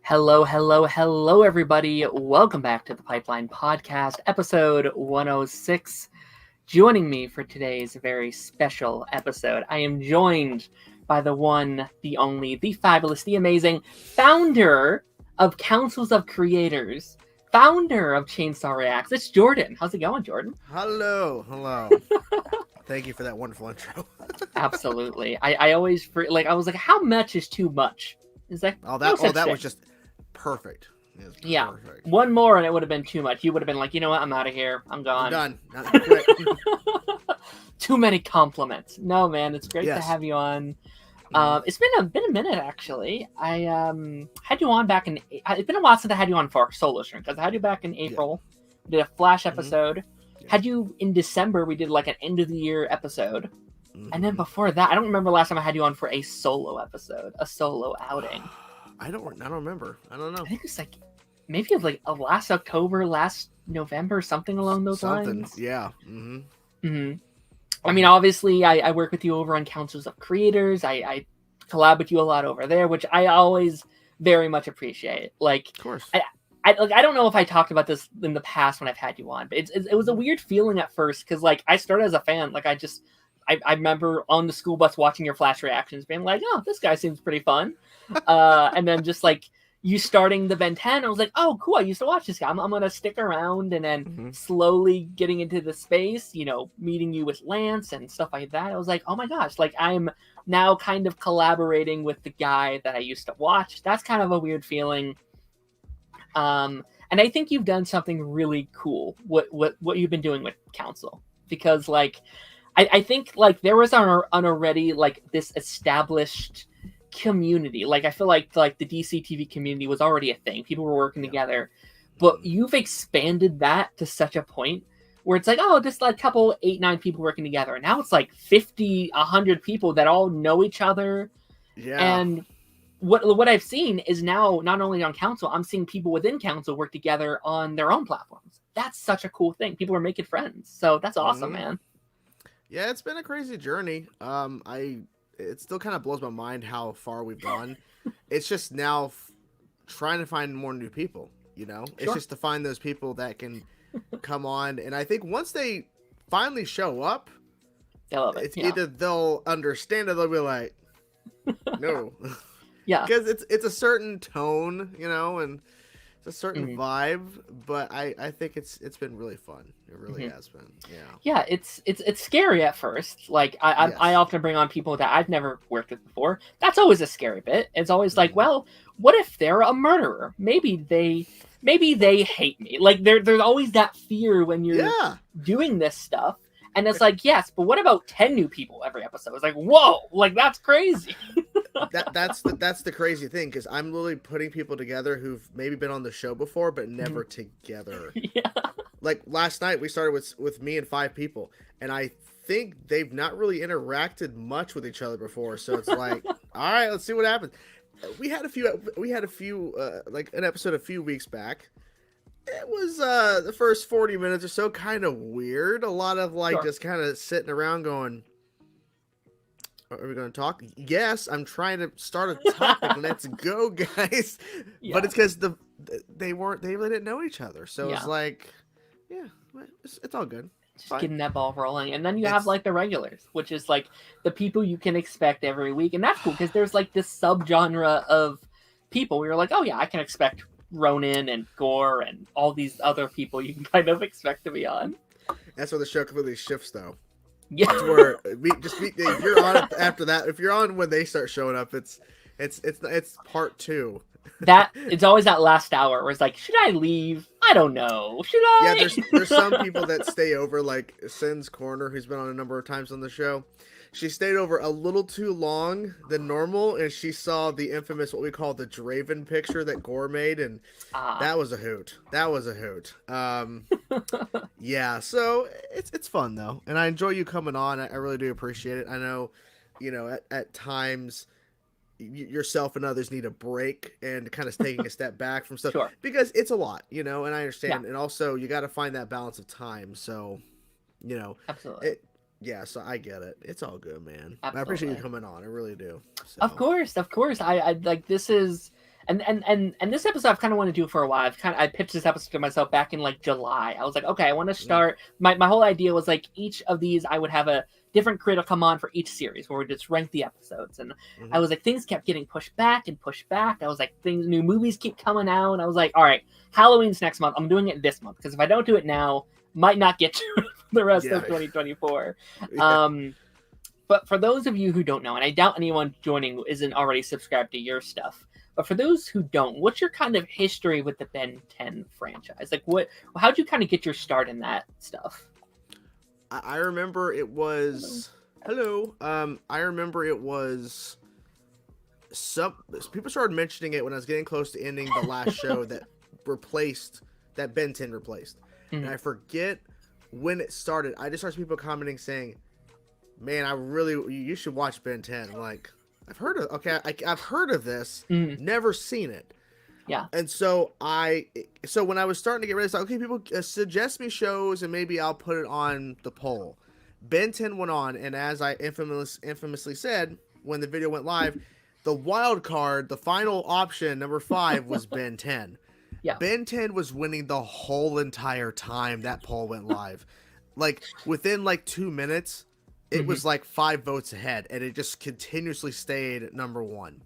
Hello, hello, hello, everybody. Welcome back to the Pipeline Podcast, episode 106. Joining me for today's very special episode, I am joined by the one, the only, the fabulous, the amazing founder of Councils of Creators, founder of Chainsaw Reacts. It's Jordan. How's it going, Jordan? Hello. Thank you for that wonderful intro. Absolutely. I always, I was like, how much is too much? It's like, that was just perfect. Yeah. Perfect. One more and it would have been too much. You would have been like, you know what? I'm out of here. I'm gone. I'm done. Too many compliments. No, man, it's great to have you on. It's been a minute actually. I had you on back in. It's been a while since I had you on for solo stream because I had you back in April. Yeah. We did a Flash episode. Yeah. Had you in December. We did like an end of the year episode. And then before that, I don't remember last time I had you on for a solo episode, a solo outing. I don't remember. I don't know. I think it's like maybe it was like last October, last November, something along those lines. Yeah. I mean, obviously, I work with you over on Councils of Creators. I collab with you a lot over there, which I always very much appreciate. Like, of course. I don't know if I talked about this in the past when I've had you on, but it was a weird feeling at first because like I started as a fan, like I remember on the school bus watching your Flash reactions being like, oh, this guy seems pretty fun. And then just like you starting the Ben 10, I was like, oh, cool. I used to watch this guy. I'm going to stick around. And then slowly getting into the space, you know, meeting you with Lance and stuff like that. I was like, oh my gosh, like I'm now kind of collaborating with the guy that I used to watch. That's kind of a weird feeling. And I think you've done something really cool, what you've been doing with Council. Because like, I think like there was an already like this established community. Like I feel like the DC TV community was already a thing. People were working together, but you've expanded that to such a point where it's like, oh, just like a couple 8-9 people working together. And now it's like 50, 100 people that all know each other. Yeah. And what I've seen is now not only on Council, I'm seeing people within Council work together on their own platforms. That's such a cool thing. People are making friends. So that's awesome, man. Yeah, it's been a crazy journey. It still kind of blows my mind how far we've gone. It's just now trying to find more new people, you know? Sure. It's just to find those people that can come on. And I think once they finally show up, it's either they'll understand or they'll be like, no. Yeah. Because it's a certain tone, you know, and it's a certain vibe, but I think it's been really fun. It really has been. Yeah, it's scary at first. Like I often bring on people that I've never worked with before. That's always a scary bit. It's always like, well, what if they're a murderer? Maybe they hate me. Like there's always that fear when you're doing this stuff. And it's like, yes, but what about 10 new people every episode? It's like, whoa, like that's crazy. That's the crazy thing, because I'm literally putting people together who've maybe been on the show before, but never together. Yeah. Like last night, we started with me and 5 people, and I think they've not really interacted much with each other before. So it's like, all right, let's see what happens. We had a few like an episode a few weeks back. It was the first 40 minutes or so kind of weird. A lot of like just kind of sitting around going, are we going to talk? Yes, I'm trying to start a topic. Let's go, guys. Yeah. But it's because they really didn't know each other. So it's like, it's all good. Just getting that ball rolling. And then you have like the regulars, which is like the people you can expect every week. And that's cool because there's like this subgenre of people where you're like, oh yeah, I can expect Ronin and Gore and all these other people you can kind of expect to be on. That's where the show completely shifts, though. Yeah, that's where if you're on it after that, if you're on when they start showing up, it's part 2. That it's always that last hour where it's like, should I leave? I don't know. Should I? Yeah, there's some people that stay over, like Sin's Corner, who's been on a number of times on the show. She stayed over a little too long than normal, and she saw the infamous, what we call the Draven picture that Gore made, and that was a hoot. Yeah, so it's fun, though, and I enjoy you coming on. I really do appreciate it. I know, you know, at times, yourself and others need a break and kind of taking a step back from stuff. Sure. Because it's a lot, you know, and I understand. Yeah. And also, you got to find that balance of time, so, you know. Absolutely. Yeah, so I get it. It's all good, man. Absolutely. I appreciate you coming on. I really do. So. Of course. I like this is, And this episode I've kind of wanted to do for a while. I pitched this episode to myself back in like July. I was like, okay, I want to start. My whole idea was like each of these I would have a different creator come on for each series where we just rank the episodes. And I was like, things kept getting pushed back and pushed back. I was like, new movies keep coming out. And I was like, all right, Halloween's next month. I'm doing it this month because if I don't do it now, might not get to it for the rest of 2024. But for those of you who don't know, and I doubt anyone joining isn't already subscribed to your stuff, but for those who don't, what's your kind of history with the Ben 10 franchise? Like, how'd you kind of get your start in that stuff? I remember it was hello. I remember it was some people started mentioning it when I was getting close to ending the last show that Ben 10 replaced, and I forget when it started. I just started people commenting saying, "Man, you should watch Ben 10." I'm like, I've heard of this, never seen it. Yeah. And so when I was starting to get ready, it's like, okay, people suggest me shows and maybe I'll put it on the poll. Ben 10 went on, and as I infamously said when the video went live, the wild card, the final option, number 5 was Ben 10. Yeah. Ben 10 was winning the whole entire time that poll went live. Like within like 2 minutes, it was like 5 votes ahead, and it just continuously stayed at number 1.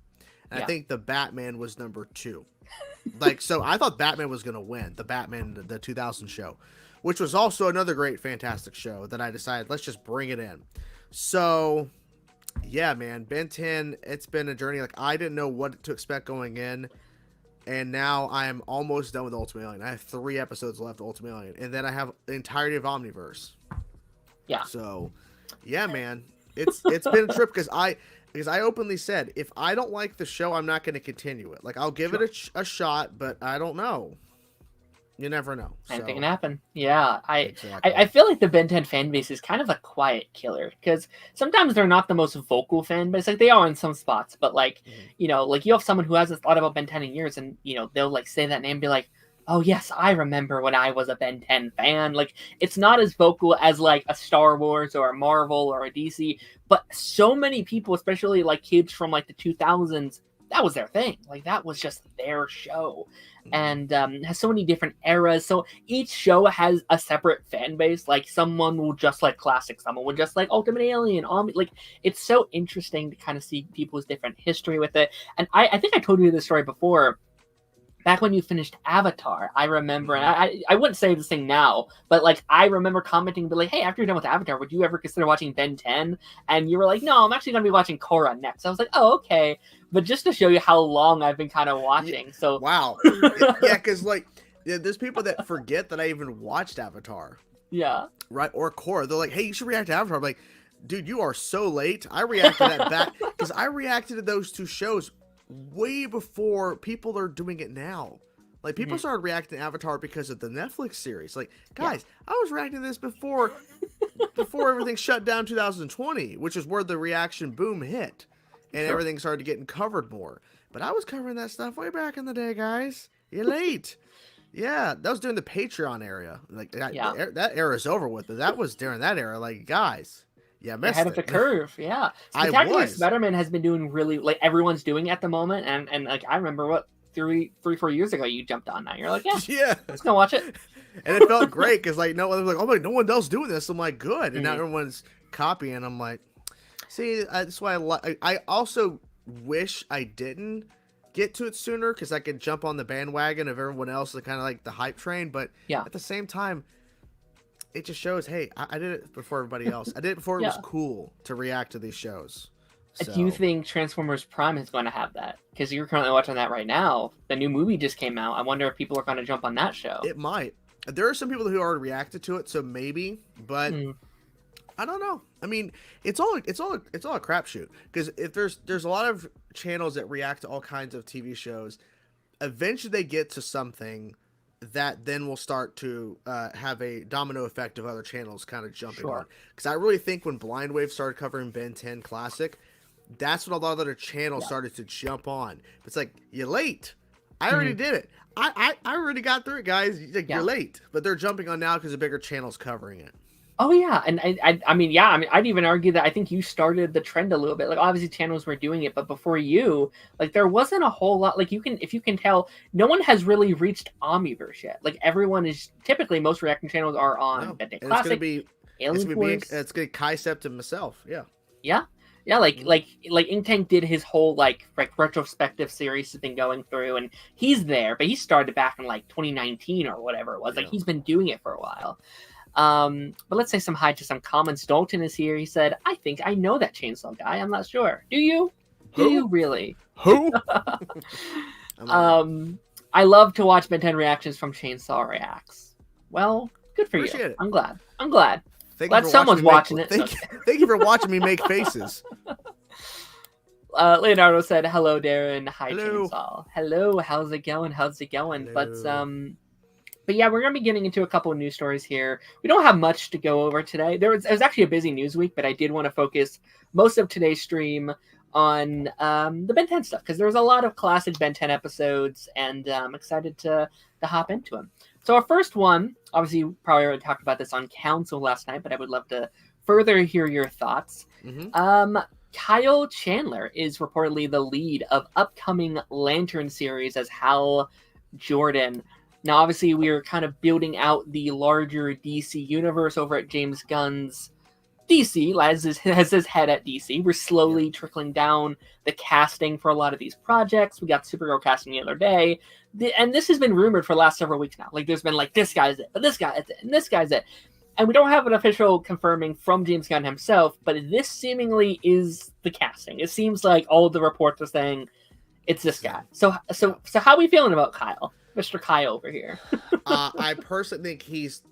And I think the Batman was number 2. Like, so I thought Batman was going to win, the 2000 show, which was also another great, fantastic show that I decided, let's just bring it in. So, yeah, man, Ben 10, it's been a journey. Like, I didn't know what to expect going in, and now I am almost done with Ultimate Alien. I have 3 episodes left of Ultimate Alien, and then I have the entirety of Omniverse. Yeah. So, yeah, man, it's been a trip because I openly said, if I don't like the show, I'm not going to continue it. Like, I'll give it a shot, but I don't know. You never know. Anything can happen. Yeah. Exactly. I feel like the Ben 10 fan base is kind of a quiet killer because sometimes they're not the most vocal fan base. Like, they are in some spots, but like, you know, like you have someone who hasn't thought about Ben 10 in years and, you know, they'll like say that name and be like, oh yes, I remember when I was a Ben 10 fan. Like, it's not as vocal as like a Star Wars or a Marvel or a DC, but so many people, especially like kids from like the 2000s, that was their thing. Like, that was just their show. And has so many different eras. So each show has a separate fan base. Like, someone will just like classic, someone will just like Ultimate Alien. Like, it's so interesting to kind of see people's different history with it. And I think I told you this story before. Back when you finished Avatar, I remember, and I wouldn't say this thing now, but like I remember commenting, but like, hey, after you're done with Avatar, would you ever consider watching Ben 10? And you were like, no, I'm actually going to be watching Korra next. I was like, oh, okay. But just to show you how long I've been kind of watching. So wow. Yeah, because like there's people that forget that I even watched Avatar. Yeah. Right. Or Korra. They're like, hey, you should react to Avatar. I'm like, dude, you are so late. I reacted to that back because I reacted to those 2 shows way before people are doing it now. Like, people started reacting to Avatar because of the Netflix series. Like, guys, I was reacting to this before everything shut down 2020, which is where the reaction boom hit and everything started getting covered more. But I was covering that stuff way back in the day, guys. You're late. Yeah, that was during the Patreon era. Like, that era's over with, but that was during that era. Like, guys, yeah, ahead of the curve. Yeah, Spectacular Spider-Man has been doing really, like, everyone's doing it at the moment, and like I remember 3-4 years ago you jumped on that. You're like, yeah, let's go watch it. And it felt great because like no one else doing this. I'm like, good, and now everyone's copying. I'm like, see, that's why I also wish I didn't get to it sooner because I could jump on the bandwagon of everyone else, kind of like the hype train. But at the same time, it just shows, hey, I did it before everybody else. I did it before it was cool to react to these shows. So. Do you think Transformers Prime is going to have that? Because you're currently watching that right now. The new movie just came out. I wonder if people are going to jump on that show. It might. There are some people who already reacted to it, so maybe. But I don't know. I mean, it's all a crapshoot. Because if there's a lot of channels that react to all kinds of TV shows, eventually they get to something that then will start to have a domino effect of other channels kind of jumping on. Because I really think when Blind Wave started covering Ben 10 Classic, that's when a lot of other channels started to jump on. It's like, you're late. I already did it. I already got through it, guys. You're late. But they're jumping on now because a bigger channel's covering it. Oh yeah, and I mean, yeah, I mean, I'd even argue that I think you started the trend a little bit. Like, obviously, channels were doing it, but before you, like, there wasn't a whole lot. Like, if you can tell, no one has really reached Omniverse yet. Like, everyone is typically most reaction channels are on No, Ben 10 and it's gonna Classic, be Alien Force. it's gonna Concept and myself. Yeah. Yeah, yeah, Mhm. like Ink Tank did his whole like retrospective series has been going through, and he's there, but he started back in like 2019 or whatever it was. Like, Yeah. he's been doing it for a while. But let's say some hi to some comments. Dalton is here. He said, I think I know that chainsaw guy. I'm not sure. Do you? Do Who? you really? Who? I love to watch Ben 10 reactions from Chainsaw Reacts. Well, good for Appreciate you. it. I'm glad. I'm glad. Thank you Glad for someone's watching me it. Thank you for watching me make faces. Leonardo said, hello, Darren. Hi, Hello. Chainsaw. Hello. How's it going? How's it going? Hello. But yeah, we're going to be getting into a couple of news stories here. We don't have much to go over today. It was actually a busy news week, but I did want to focus most of today's stream on the Ben 10 stuff, because there was a lot of classic Ben 10 episodes, and I'm excited to hop into them. So our first one, obviously, you probably already talked about this on Council last night, but I would love to further hear your thoughts. Mm-hmm. Kyle Chandler is reportedly the lead of upcoming Lantern series as Hal Jordan. Now, obviously, we are kind of building out the larger DC universe over at James Gunn's DC, has his head at DC. We're slowly trickling down the casting for a lot of these projects. We got Supergirl casting the other day. And this has been rumored for the last several weeks now. Like, there's been like, this guy's it, but this guy is it, and this guy's it. And we don't have an official confirming from James Gunn himself, but this seemingly is the casting. It seems like all of the reports are saying it's this guy. So how are we feeling about Kyle? Mr. Kyle over here. I personally think he's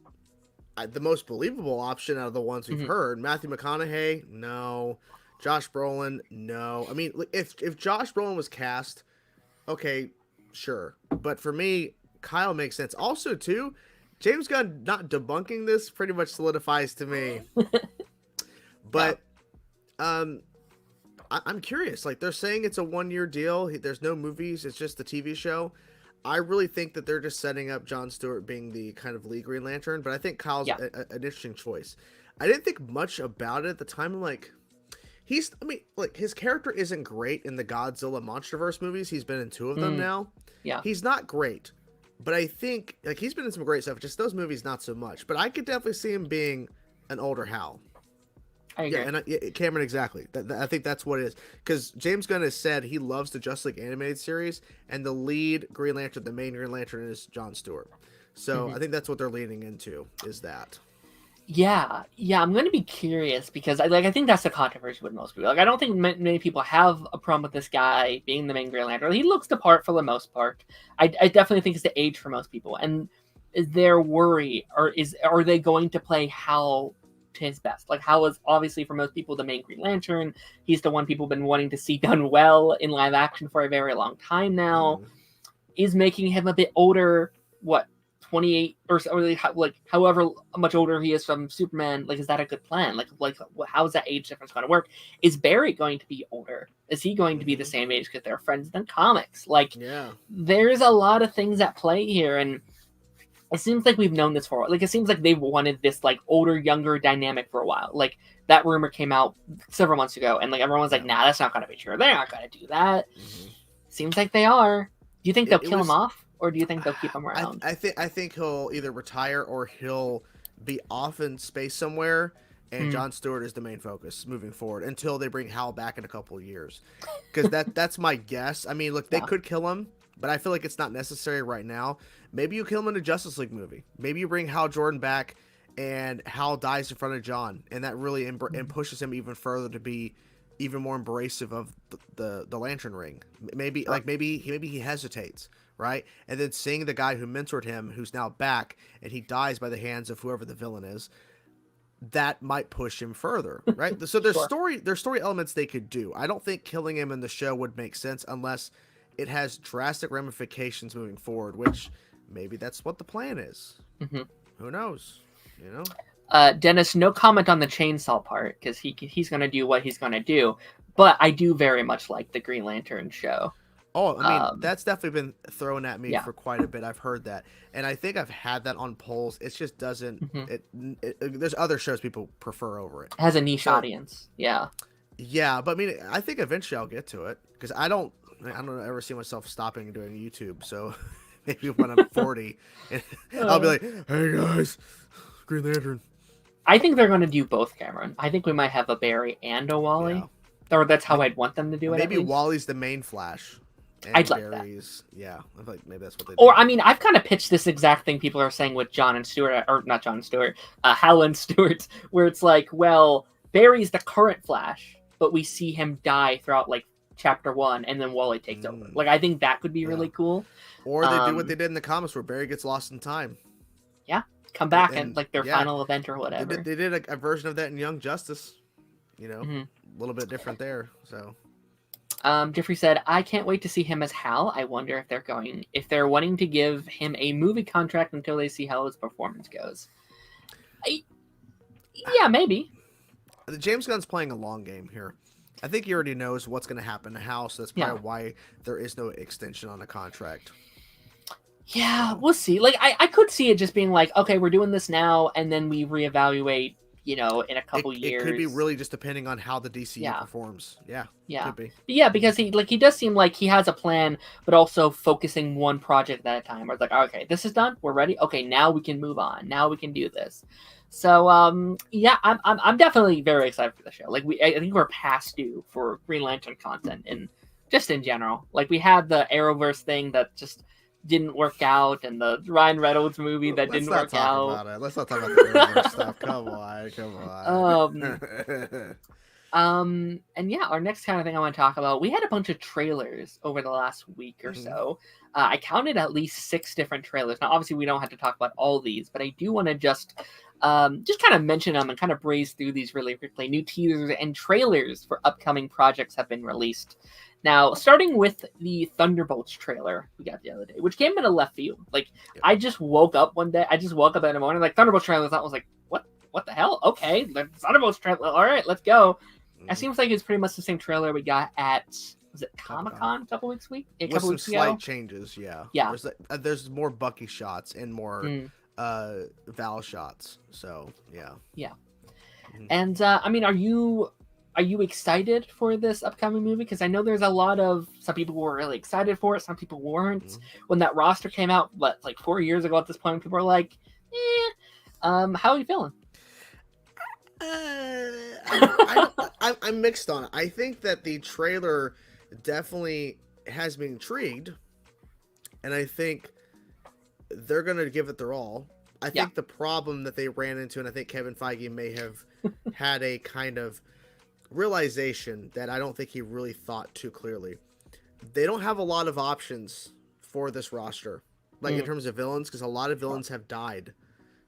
the most believable option out of the ones we've heard. Matthew McConaughey, no. Josh Brolin, no. I mean, if Josh Brolin was cast, okay, sure. But for me, Kyle makes sense. Also, too, James Gunn not debunking this pretty much solidifies to me. But I'm curious. Like, they're saying it's a 1-year deal. There's no movies. It's just the TV show. I really think that they're just setting up Jon Stewart being the kind of lead Green Lantern, but I think Kyle's an interesting choice. I didn't think much about it at the time. I'm like, his character isn't great in the Godzilla MonsterVerse movies. He's been in 2 of them now. Yeah. He's not great, but I think, like, he's been in some great stuff, just those movies not so much. But I could definitely see him being an older Hal. I agree. Yeah, and Cameron, exactly. I think that's what it is. Because James Gunn has said he loves the Justice League animated series, and the lead Green Lantern, the main Green Lantern, is Jon Stewart. So I think that's what they're leaning into, is that. Yeah, I'm going to be curious, because I think that's the controversy with most people. Like, I don't think many people have a problem with this guy being the main Green Lantern. He looks the part for the most part. I definitely think it's the age for most people. And is their worry, or are they going to play Hal to his best? Like, Hal is obviously for most people the main Green Lantern. He's the one people have been wanting to see done well in live action for a very long time now. Is making him a bit older, 28 or like however much older he is from Superman, like, is that a good plan? Like how is that age difference going to work? Is Barry going to be older? Is he going to be the same age because they're friends in comics? Like, there's a lot of things at play here, and it seems like we've known this for a while. Like, it seems like they've wanted this like older younger dynamic for a while. Like, that rumor came out several months ago, and like everyone's like, nah, that's not going to be true. They're not going to do that. Seems like they are. Do you think they'll kill him off, or do you think they'll keep him around? I think he'll either retire or he'll be off in space somewhere, and Jon Stewart is the main focus moving forward until they bring Hal back in a couple of years. Because that's my guess. I mean, look, they could kill him, but I feel like it's not necessary right now. Maybe you kill him in a Justice League movie. Maybe you bring Hal Jordan back, and Hal dies in front of John, and that really and pushes him even further to be even more embracive of the Lantern Ring. Maybe he hesitates, right? And then seeing the guy who mentored him, who's now back, and he dies by the hands of whoever the villain is, that might push him further, right? So there's story elements they could do. I don't think killing him in the show would make sense unless it has drastic ramifications moving forward, which maybe that's what the plan is. Who knows? You know. Dennis, no comment on the chainsaw part, because he's going to do what he's going to do. But I do very much like the Green Lantern show. Oh, I mean, Um, that's definitely been thrown at me yeah. for quite a bit. I've heard that, and I think I've had that on polls. It just doesn't. Mhm. There's other shows people prefer over it. Has a niche So audience. Yeah. yeah, but I mean, I think eventually I'll get to it because I don't ever see myself stopping and doing YouTube. So maybe when I'm 40, I'll be Uh, like, "Hey guys, Green Lantern." I think they're going to do both, Cameron. I think we might have a Barry and a Yeah, Wally. Or that's how May- I'd want them to do it, at maybe least. Wally's the main Flash, I'd and like that. Barry's. Yeah, I feel like maybe that's what they do. Or, I mean, I've kind of pitched this exact thing people are saying with John and Stewart, or not John and Stewart, Hal and Stewart, where it's like, well, Barry's the current Flash, but we see him die throughout, like, chapter 1, and then Wally takes over. Like, I think that could be really cool. Or they do what they did in the comics where Barry gets lost in time. Yeah, come back And and like their final event or They whatever. did a version of that in Young Justice. You know, Mhm. a little bit different there. So Jeffrey said, "I can't wait to see him as Hal. I wonder if they're wanting to give him a movie contract until they see how his performance goes." Yeah, maybe. James Gunn's playing a long game here. I think he already knows what's going to happen to Hal, so that's probably why there is no extension on the contract. Yeah, we'll see. Like, I could see it just being like, okay, we're doing this now, and then we reevaluate, in a couple years. It could be really just depending on how the DCU performs. Yeah, yeah, could be. Yeah, because he does seem like he has a plan, but also focusing one project at a time. Where it's like, okay, this is done, we're ready. Okay, now we can move on. Now we can do this. So, yeah, I'm definitely very excited for the show. Like, I think we're past due for Green Lantern content, and just in general. Like, we had the Arrowverse thing that just didn't work out, and the Ryan Reynolds movie that didn't work out. Let's not talk about the Arrowverse stuff. Come on. And yeah, our next kind of thing I want to talk about, we had a bunch of trailers over the last week or so. I counted at least 6 different trailers. Now, obviously, we don't have to talk about all these, but I do want to just kind of mention them and kind of breeze through these really quickly. New teasers and trailers for upcoming projects have been released. Now, starting with the Thunderbolts trailer we got the other day, which came in a left field. Like, I just woke up one day, in the morning, like, Thunderbolts trailer, I was like, what the hell? Okay, the Thunderbolts trailer, all right, let's go. It seems like it's pretty much the same trailer we got at, was it Comic-Con a couple weeks ago? With some slight changes, yeah. Yeah. There's more Bucky shots and more Val shots, so, yeah. Yeah. And, I mean, are you excited for this upcoming movie? Because I know there's some people were really excited for it, some people weren't. When that roster came out, like 4 years ago at this point, people were like, how are you feeling? I'm mixed on it. I think that the trailer definitely has me intrigued, and I think they're going to give it their all. I think the problem that they ran into, and I think Kevin Feige may have had a kind of realization that I don't think he really thought too clearly. They don't have a lot of options for this roster, like in terms of villains, because a lot of villains have died.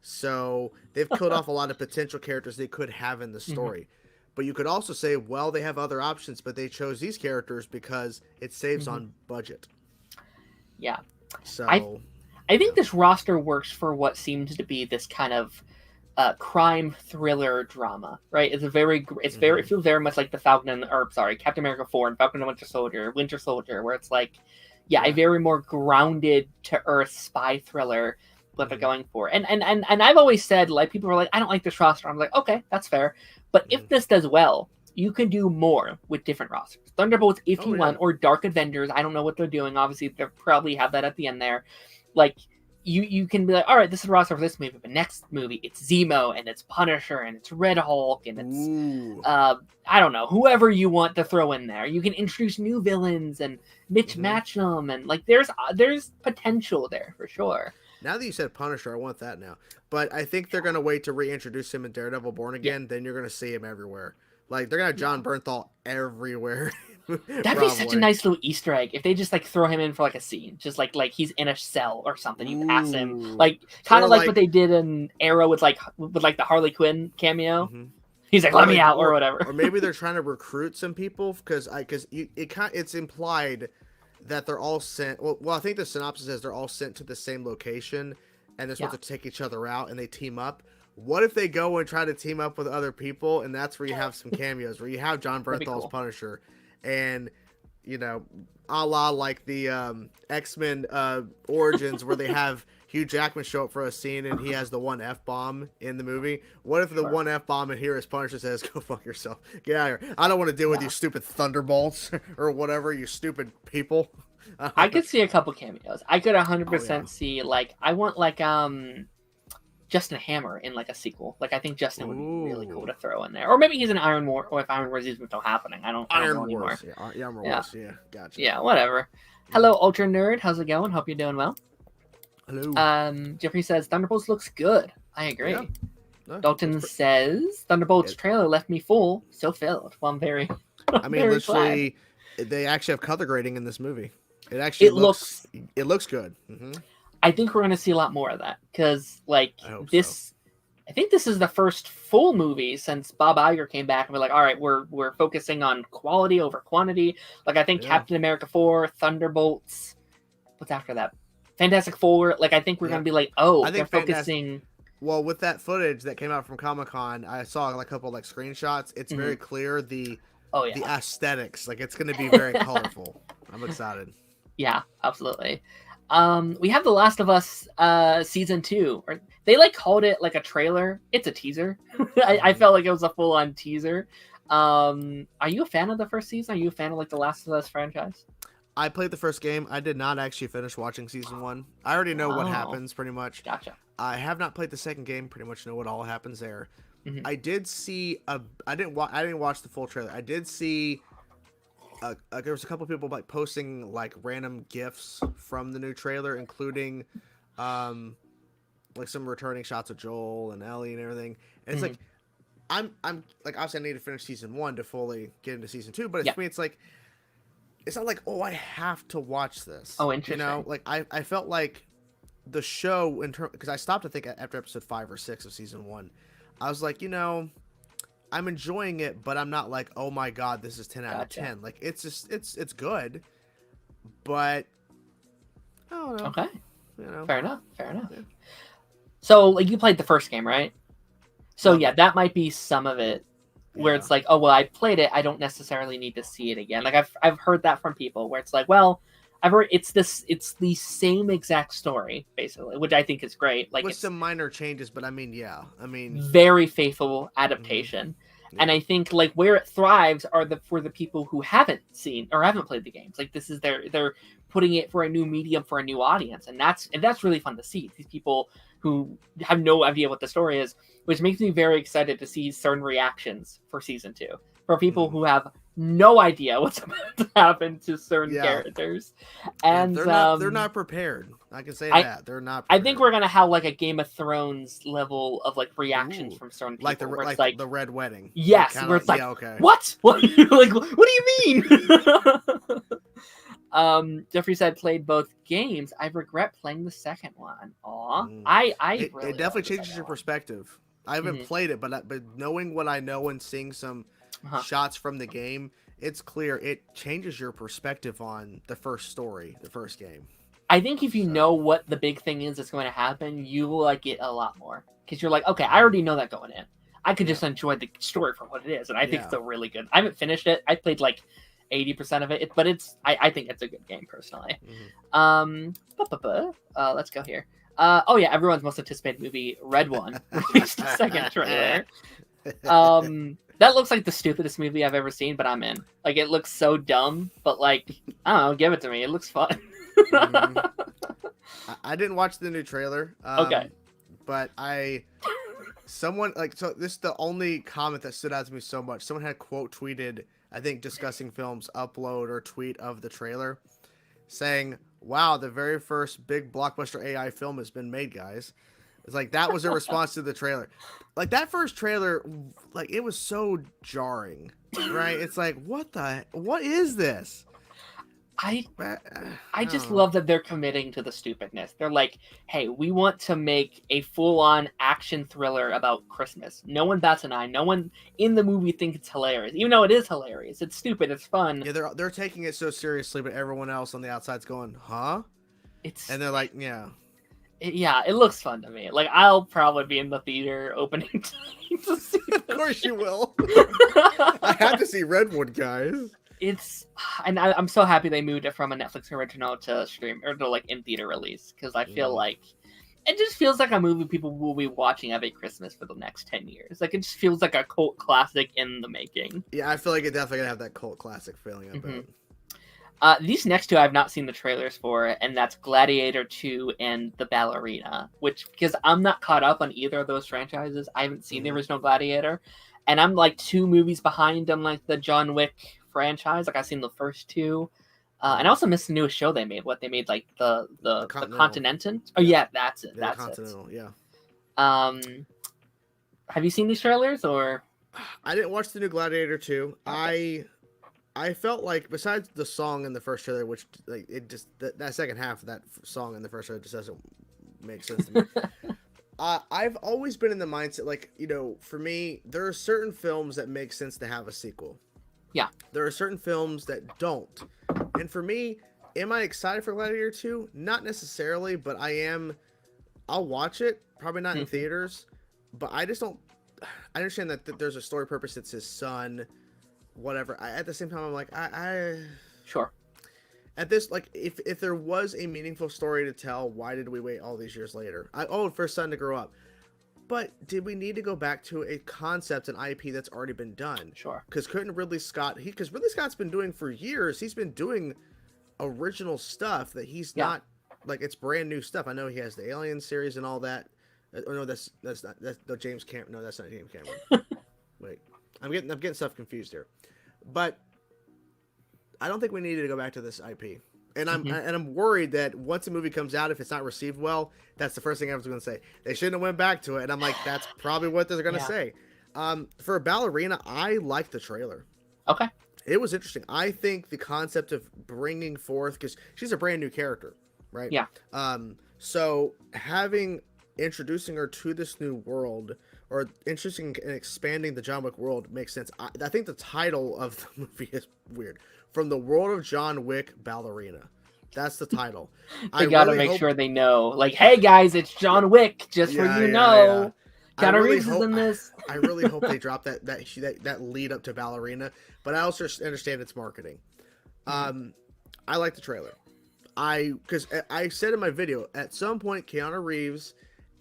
So they've killed off a lot of potential characters they could have in the story. But you could also say, well, they have other options, but they chose these characters because it saves on budget. Yeah. So I think this roster works for what seems to be this kind of crime thriller drama, right? It feels very much like Captain America 4 and Falcon and Winter Soldier, where it's like, a very more grounded to earth spy thriller what they're going for. And I've always said, like, people are like, I don't like this roster. I'm like, okay, that's fair. But if this does well, you can do more with different rosters. Thunderbolts, if you want, or Dark Avengers. I don't know what they're doing. Obviously, they'll probably have that at the end there. Like, you can be like, all right, this is the roster for this movie, but next movie, it's Zemo, and it's Punisher, and it's Red Hulk, and it's, I don't know, whoever you want to throw in there. You can introduce new villains and match them, and, like, there's potential there for sure. Now that you said Punisher, I want that now. But I think they're going to wait to reintroduce him in Daredevil Born Again. Then you're going to see him everywhere. Like, they're going to have John Bernthal everywhere. That'd be such a nice little Easter egg if they just, like, throw him in for, like, a scene. Just, like he's in a cell or something. You pass him. Like, kind of like what they did in Arrow with the Harley Quinn cameo. He's like, let me out, or whatever. Or maybe they're trying to recruit some people, because it's implied that they're all sent. Well, I think the synopsis says they're all sent to the same location, and they're supposed to take each other out, and they team up. What if they go and try to team up with other people, and that's where you have some cameos, where you have John Bernthal's Punisher, and you know, a la like the X-Men Origins where they have Hugh Jackman show up for a scene and he has the one F-bomb in the movie. What if the one F-bomb in here is Punisher says, "Go fuck yourself. Get out of here. I don't want to deal with you stupid thunderbolts or whatever, you stupid people." I could see a couple cameos. I could 100% see, like, I want, like, Justin Hammer in, like, a sequel. Like, I think Justin would be really cool to throw in there. Or maybe he's in Iron War, or if Iron Wars is still happening. I don't know anymore. Iron Wars, yeah. Gotcha. Yeah, whatever. Hello, Ultra Nerd. How's it going? Hope you're doing well. Hello. Jeffrey says, Thunderbolts looks good. I agree. Yeah. No, Dalton says, Thunderbolts trailer left me full, so filled. Well, I'm very I mean, literally, they actually have color grading in this movie. It actually looks good. Mm-hmm. I think we're going to see a lot more of that because, like, I think this is the first full movie since Bob Iger came back and we're like, all right, we're focusing on quality over quantity. Like, I think Captain America 4, Thunderbolts, what's after that? Fantastic Four. Like, I think we're going to be like, oh, they're focusing. Well, with that footage that came out from Comic-Con, I saw like a couple like screenshots. It's very clear the aesthetics. Like, it's going to be very colorful. I'm excited. Yeah, absolutely. We have The Last of Us season 2. Or they like called it like a trailer. It's a teaser. I felt like it was a full-on teaser. Are you a fan of the first season? Are you a fan of like the Last of Us franchise? I played the first game. I did not actually finish watching season 1. I already know what happens pretty much. Gotcha. I have not played the second game. Pretty much know what all happens there. Mm-hmm. I did see I didn't watch the full trailer. I did see. There was a couple people like posting like random gifs from the new trailer, including like some returning shots of Joel and Ellie and everything. And it's like I'm like, obviously I need to finish season 1 to fully get into season 2, but for me it's like it's not like, oh, I have to watch this. Oh, interesting. You know, like I felt like the show because I stopped to think after episode 5 or 6 of season 1. I was like, you know, I'm enjoying it, but I'm not like, oh my god, this is 10 out of 10. Like, it's just it's good, but I don't know. Okay. You know. Fair enough. Yeah. So, like, you played the first game, right? So yeah, that might be some of it where it's like, oh well, I played it, I don't necessarily need to see it again. Like, I've heard that from people where it's like, well, I've heard it's the same exact story basically, which I think is great. Like, with some minor changes, but I mean, very faithful adaptation. And I think like where it thrives are for the people who haven't seen or haven't played the games. Like, this is they're putting it for a new medium for a new audience, and that's really fun to see. These people who have no idea what the story is, which makes me very excited to see certain reactions for season 2 for people who have no idea what's about to happen to certain characters, and they're not prepared. I can say that they're not prepared. I think we're gonna have like a Game of Thrones level of like reactions from certain people, like the Red Wedding. Yes, kinda, where it's like, okay. What? Like, what do you mean? Jeffrey said played both games. I regret playing the second one. Aw, it definitely changes your perspective. I haven't played it, but knowing what I know and seeing some shots from the game, it's clear it changes your perspective on the first story, the first game. I think if you know what the big thing is that's going to happen, you will like it a lot more because you're like, okay, I already know that going in. I could just enjoy the story for what it is, and I think it's a really good. I haven't finished it. I played like 80% of it, but I think it's a good game personally. Let's go here. Everyone's most anticipated movie, Red One, released the second trailer. That looks like the stupidest movie I've ever seen, but I'm in. Like, it looks so dumb, but like, I don't know, give it to me. It looks fun. I didn't watch the new trailer. Okay. But this is the only comment that stood out to me so much. Someone had quote tweeted, I think Discussing Films upload or tweet of the trailer saying, wow, the very first big blockbuster AI film has been made, guys. It's like, that was a response to the trailer. Like, that first trailer, like, it was so jarring, right? It's like, what is this? I just love that they're committing to the stupidness. They're like, hey, we want to make a full-on action thriller about Christmas. No one bats an eye. No one in the movie thinks it's hilarious, even though it is hilarious. It's stupid. It's fun. Yeah, they're taking it so seriously, but everyone else on the outside's going, huh? And they're like, yeah. It looks fun to me. Like, I'll probably be in the theater opening to see this. Of course you will. I have to see Redwood, guys. it's and I'm so happy they moved it from a Netflix original to stream or to like in theater release, because I feel like it just feels like a movie people will be watching every Christmas for the next 10 years. Like, it just feels like a cult classic in the making. Yeah, I feel like it definitely gonna have that cult classic feeling. I bet. These next two I've not seen the trailers for, and that's Gladiator 2 and The Ballerina, which, because I'm not caught up on either of those franchises, I haven't seen the original Gladiator, and I'm like 2 movies behind on like the John Wick franchise. Like, I've seen the first 2, and I also missed the newest show they made. What they made, like the Continental. Oh yeah, that's it. Yeah, that's Continental. it. Yeah. Have you seen these trailers or? I didn't watch the new Gladiator 2. Okay. I felt like, besides the song in the first trailer, which like it just that second half of that song in the first trailer just doesn't make sense to me. I've always been in the mindset, like, you know, for me, there are certain films that make sense to have a sequel. Yeah. There are certain films that don't. And for me, am I excited for Gladiator 2? Not necessarily, but I am. I'll watch it, probably not in theaters, but I just don't. I understand that there's a story purpose. It's his son. Whatever. At the same time, I'm like, Sure. At this, like, if there was a meaningful story to tell, why did we wait all these years later? For his son to grow up. But did we need to go back to a concept, an IP that's already been done? Sure. Because couldn't Ridley Scott, because Ridley Scott's been doing for years, he's been doing original stuff that he's not, like, it's brand new stuff. I know he has the Alien series and all that. Oh no, that's no James Cameron. No, that's not James Cameron. Wait. I'm getting stuff confused here, but I don't think we needed to go back to this IP. And I'm worried that once a movie comes out, if it's not received well, that's the first thing I was going to say. They shouldn't have went back to it, and I'm like, that's probably what they're going to say. For Ballerina, I liked the trailer. Okay, it was interesting. I think the concept of bringing forth, because she's a brand new character, right? Yeah. So introducing her to this new world, or interesting and expanding the John Wick world, makes sense. I think the title of the movie is weird. From the world of John Wick, Ballerina. That's the title. They gotta make sure they know. Like, hey guys, it's John Wick. Just for you know, Keanu Reeves is in this. I really hope they drop that lead up to Ballerina. But I also understand its marketing. I like the trailer. Because I said in my video, at some point, Keanu Reeves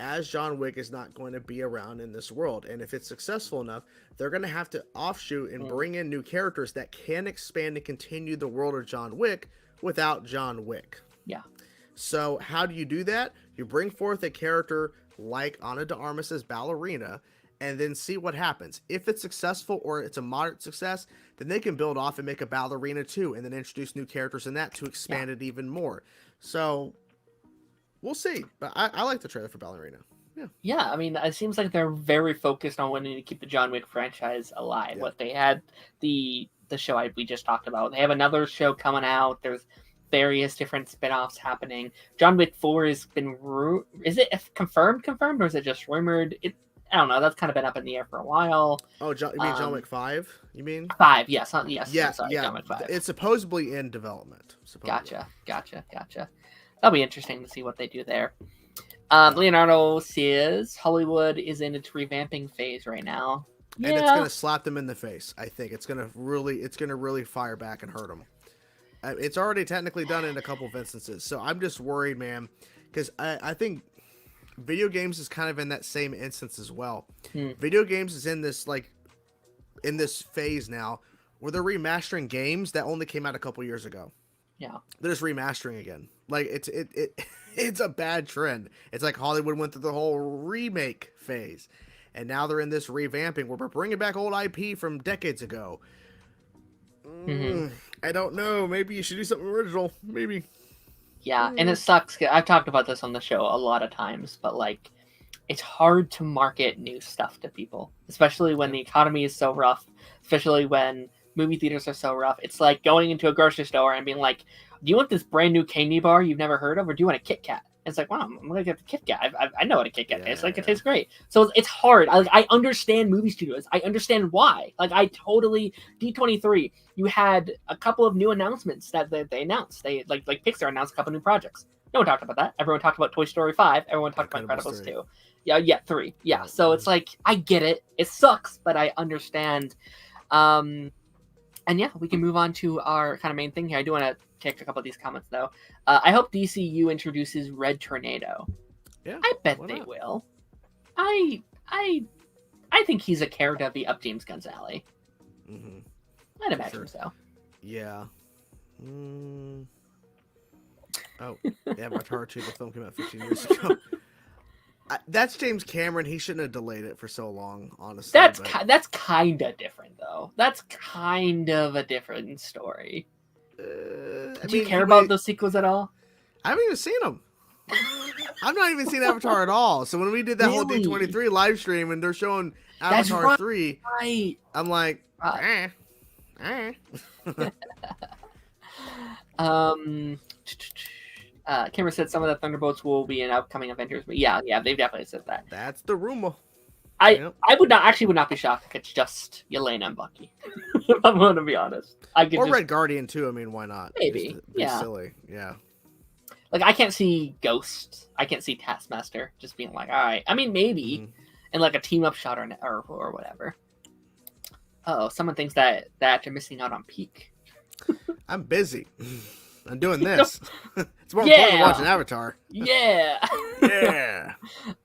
as John Wick is not going to be around in this world. And if it's successful enough, they're going to have to offshoot and bring in new characters that can expand and continue the world of John Wick without John Wick. Yeah. So how do you do that? You bring forth a character like Ana de Armas' Ballerina, and then see what happens. If it's successful or it's a moderate success, then they can build off and make a Ballerina 2 and then introduce new characters in that to expand it even more. So we'll see, but I like the trailer for Ballerina. Yeah, I mean, it seems like they're very focused on wanting to keep the John Wick franchise alive. Yeah. What they had, the show we just talked about. They have another show coming out. There's various different spin-offs happening. John Wick 4 has been... Is it confirmed, or is it just rumored? I don't know. That's kind of been up in the air for a while. Oh, you mean John Wick 5? You mean 5? Yes, yes. Yeah, sorry, yeah. John Wick 5. It's supposedly in development. Gotcha. That'll be interesting to see what they do there. Leonardo says Hollywood is in its revamping phase right now, and it's gonna slap them in the face. I think it's gonna really fire back and hurt them. It's already technically done in a couple of instances, so I'm just worried, man, because I think video games is kind of in that same instance as well. Video games is in this phase now where they're remastering games that only came out a couple years ago. Yeah, they're just remastering again. Like it's a bad trend. It's like Hollywood went through the whole remake phase, and now they're in this revamping where we're bringing back old IP from decades ago. I don't know. Maybe you should do something original. Maybe. Yeah, and it sucks. I've talked about this on the show a lot of times, but like, it's hard to market new stuff to people, especially when the economy is so rough, especially when movie theaters are so rough. It's like going into a grocery store and being like, do you want this brand new candy bar you've never heard of, or do you want a Kit Kat? And it's like, wow, I'm going to get the Kit Kat. I know what a Kit Kat tastes like. It tastes great. So it's hard. I understand movie studios. I understand why. Like, D23, you had a couple of new announcements that they announced. They like Pixar announced a couple new projects. No one talked about that. Everyone talked about Toy Story 5. Everyone talked about Incredibles 2. Yeah, 3. Yeah, so it's like, I get it. It sucks, but I understand. And yeah, we can move on to our kind of main thing here. I do want to take a couple of these comments though. I hope DCU introduces Red Tornado. Yeah, I bet why they not? will. I think he's a character to be up James Gunn's alley. Mm-hmm. I'd imagine so. Yeah. Oh, yeah, Avatar 2, the film came out 15 years ago. That's James Cameron. He shouldn't have delayed it for so long, honestly. That's kind of different, though. That's kind of a different story. Do you care about those sequels at all? I haven't even seen them. I've not even seen Avatar at all. So when we did that whole D23 live stream and they're showing Avatar 3, right. I'm like, Cameron said some of the Thunderbolts will be in upcoming Avengers, but yeah, they've definitely said that. That's the rumor. I would not be shocked if it's just Yelena and Bucky. If I'm going to be honest, Red Guardian too. I mean, why not? Maybe, yeah. Silly, yeah. Like I can't see Ghost. I can't see Taskmaster just being like, all right. I mean, maybe in like a team up shot or whatever. Oh, someone thinks that you're missing out on Peak. I'm busy. I'm doing this. It's more important than watching Avatar. Yeah. Yeah.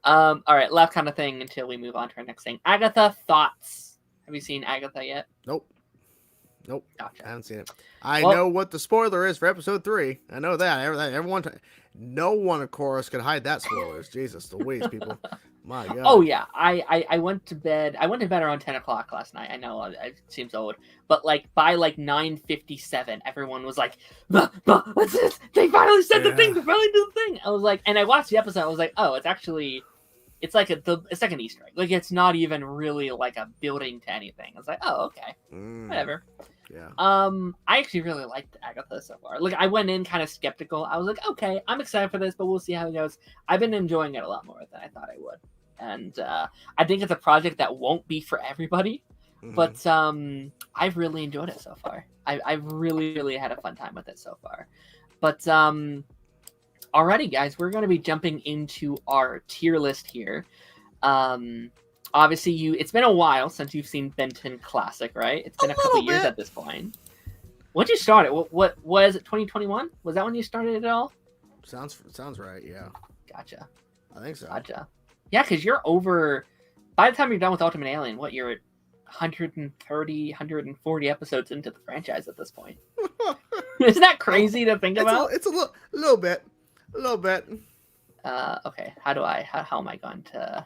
All right, last kind of thing until we move on to our next thing. Agatha, thoughts? Have you seen Agatha yet? Nope. Gotcha. I haven't seen it. I know what the spoiler is for episode 3. I know that. Everyone, no one, of course, could hide that spoilers. Jesus, the ways, people. My God. Oh yeah, I went to bed. I went to bed around 10 o'clock last night. I know it seems old, but like by like 9:57, everyone was like, "What's this? They finally said the thing. They finally did the thing." I was like, and I watched the episode. I was like, "Oh, it's like an Easter egg. Like it's not even really like a building to anything." I was like, "Oh, okay, whatever." Yeah. I actually really liked Agatha so far. Like I went in kind of skeptical. I was like, "Okay, I'm excited for this, but we'll see how it goes." I've been enjoying it a lot more than I thought I would. And I think it's a project that won't be for everybody, but I've really enjoyed it so far. I've really, really had a fun time with it so far. But alrighty, guys, we're going to be jumping into our tier list here. Obviously, it's been a while since you've seen Ben 10 Classic, right? It's been a couple years at this point. When did you start it? What was it? 2021? Was that when you started it all? Sounds right. Yeah. Gotcha. I think so. Gotcha. Yeah, because you're over. By the time you're done with Ultimate Alien, you're at 130, 140 episodes into the franchise at this point. Isn't that crazy to think about? It's a little bit. Okay. How am I going to?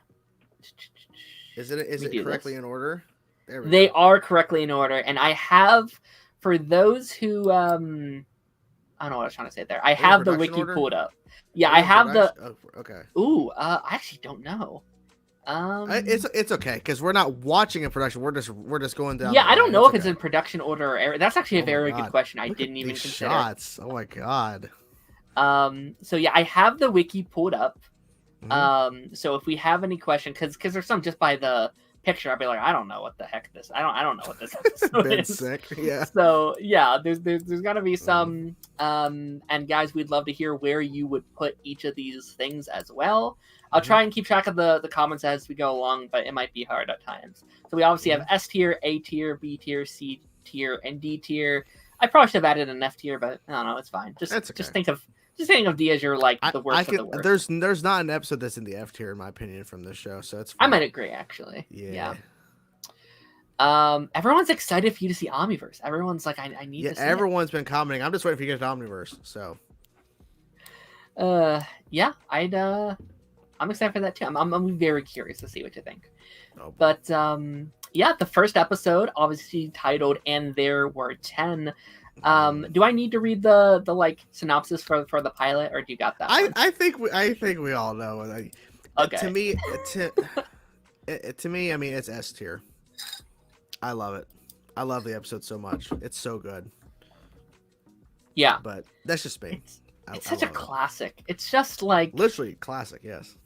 Is it correctly in order? They are correctly in order, and I have, for those who I don't know what I was trying to say there. I have the wiki pulled up. Yeah, I have the. Oh, okay. Ooh, I actually don't know. It's okay because we're not watching in production. We're just going down. Yeah, I don't know if it's in production order or that's actually a very good question. I didn't even consider. Shots. Oh my God. So yeah, I have the wiki pulled up. So if we have any questions, because there's some just by the picture, I'll be like, I don't know what the heck this. I don't know what this episode is. Sick. Yeah. So yeah, there's got to be some. And guys, we'd love to hear where you would put each of these things as well. I'll try and keep track of the comments as we go along, but it might be hard at times. So we obviously have S tier, A tier, B tier, C tier, and D tier. I probably should have added an F tier, but I don't know. It's fine. Just think of D as your the worst of the worst. There's not an episode that's in the F tier in my opinion from this show, so it's fine. I might agree actually. Yeah. Everyone's excited for you to see Omniverse. Everyone's like, I need to see everyone's been commenting. I'm just waiting for you to get to Omniverse. So yeah, I'm excited for that too. I'm very curious to see what you think. Oh, but yeah, the first episode obviously titled "And There Were 10." Do I need to read the like synopsis for the pilot, or do you got that? I think we all know. Okay. To me, I mean, it's S tier. I love it. I love the episode so much. It's so good. Yeah, but that's just me. It's such a classic. It's just like literally classic. Yes.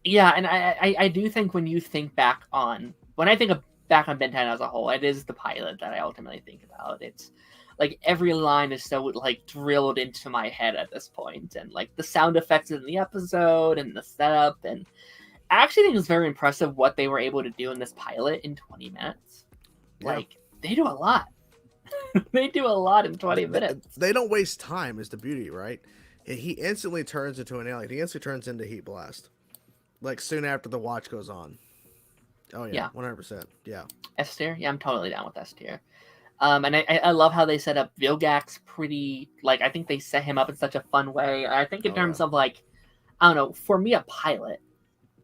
Yeah, and I do think when you think back on back on Ben 10 as a whole, it is the pilot that I ultimately think about. It's like every line is so like drilled into my head at this point, and like the sound effects in the episode and the setup, and I actually think it's very impressive what they were able to do in this pilot in 20 minutes. Yeah. Like they do a lot. They do a lot in 20 minutes. They don't waste time, is the beauty, right? He instantly turns into an alien. He instantly turns into Heat Blast, like soon after the watch goes on. Oh yeah, 100%. Yeah. S tier? Yeah, I'm totally down with S tier. And I love how they set up Vilgax pretty, like, I think they set him up in such a fun way. I think in terms of, like, I don't know, for me, a pilot.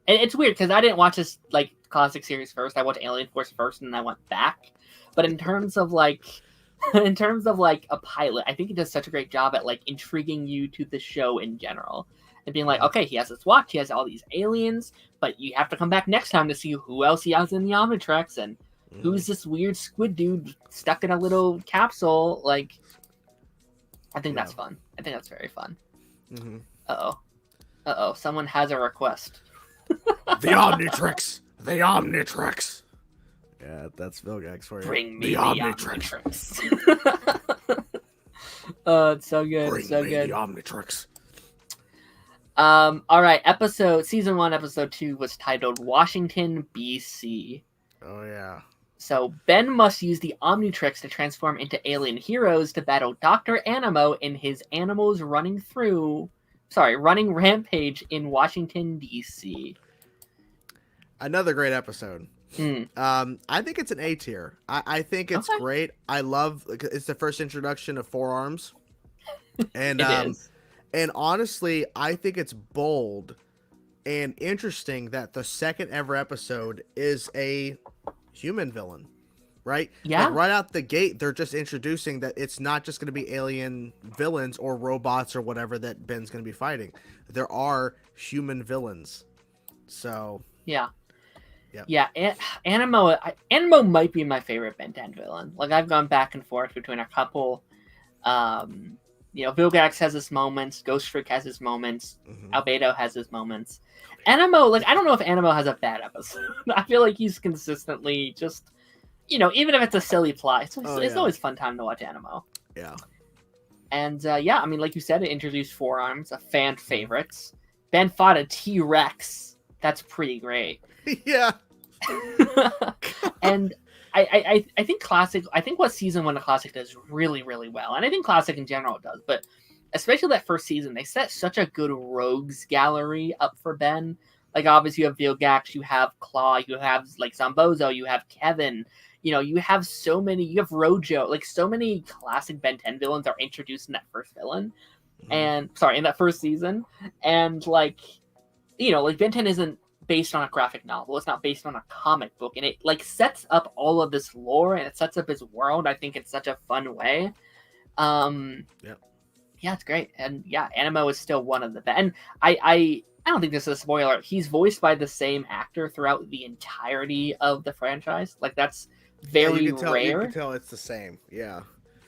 And it's weird, because I didn't watch this, like, classic series first. I watched Alien Force first, and then I went back. But in terms of, like, a pilot, I think he does such a great job at, like, intriguing you to the show in general. And being like, okay, he has this watch, he has all these aliens, but you have to come back next time to see who else he has in the Omnitrix, and who's this weird squid dude stuck in a little capsule. Like, I think that's fun. I think that's very fun. Mm-hmm. Uh-oh, someone has a request. The Omnitrix! The Omnitrix! Yeah, that's Vilgax for you. Bring me the Omnitrix. It's so good. Bring so me good. the Omnitrix. All right, season 1, episode 2 was titled Washington, BC. Oh, yeah. So Ben must use the Omnitrix to transform into alien heroes to battle Dr. Animo in his animals running rampage in Washington, D.C. Another great episode. I think it's an A tier. I think it's great. I love, it's the first introduction of forearms. And It is. And honestly, I think it's bold and interesting that the second ever episode is a human villain, right? Yeah. Like right out the gate, they're just introducing that it's not just going to be alien villains or robots or whatever that Ben's going to be fighting. There are human villains. So yeah. Yep. Yeah, Animo might be my favorite Ben 10 villain. Like, I've gone back and forth between a couple. Vilgax has his moments, Ghost Freak has his moments, Albedo has his moments. Animo, like, I don't know if Animo has a bad episode. I feel like he's consistently just, even if it's a silly plot, it's always fun time to watch Animo. Yeah. And, I mean, like you said, it introduced forearms, a fan favorite. Ben fought a T-Rex. That's pretty great. Yeah. And I think Classic, what season 1 of Classic does really, really well, and I think Classic in general does, but especially that first season, they set such a good rogues gallery up for Ben. Like, obviously you have Vilgax, you have Claw, you have, like, Zombozo, you have Kevin, you have so many, you have Rojo, like, so many classic Ben 10 villains are introduced in that first in that first season, and, like, Ben 10 isn't based on a graphic novel. It's not based on a comic book, and it, like, sets up all of this lore, and it sets up his world, I think, in such a fun way. Yeah, it's great. And yeah, Animo is still one of the best. And I don't think this is a spoiler. He's voiced by the same actor throughout the entirety of the franchise. Like, that's very rare. You can tell it's the same. Yeah.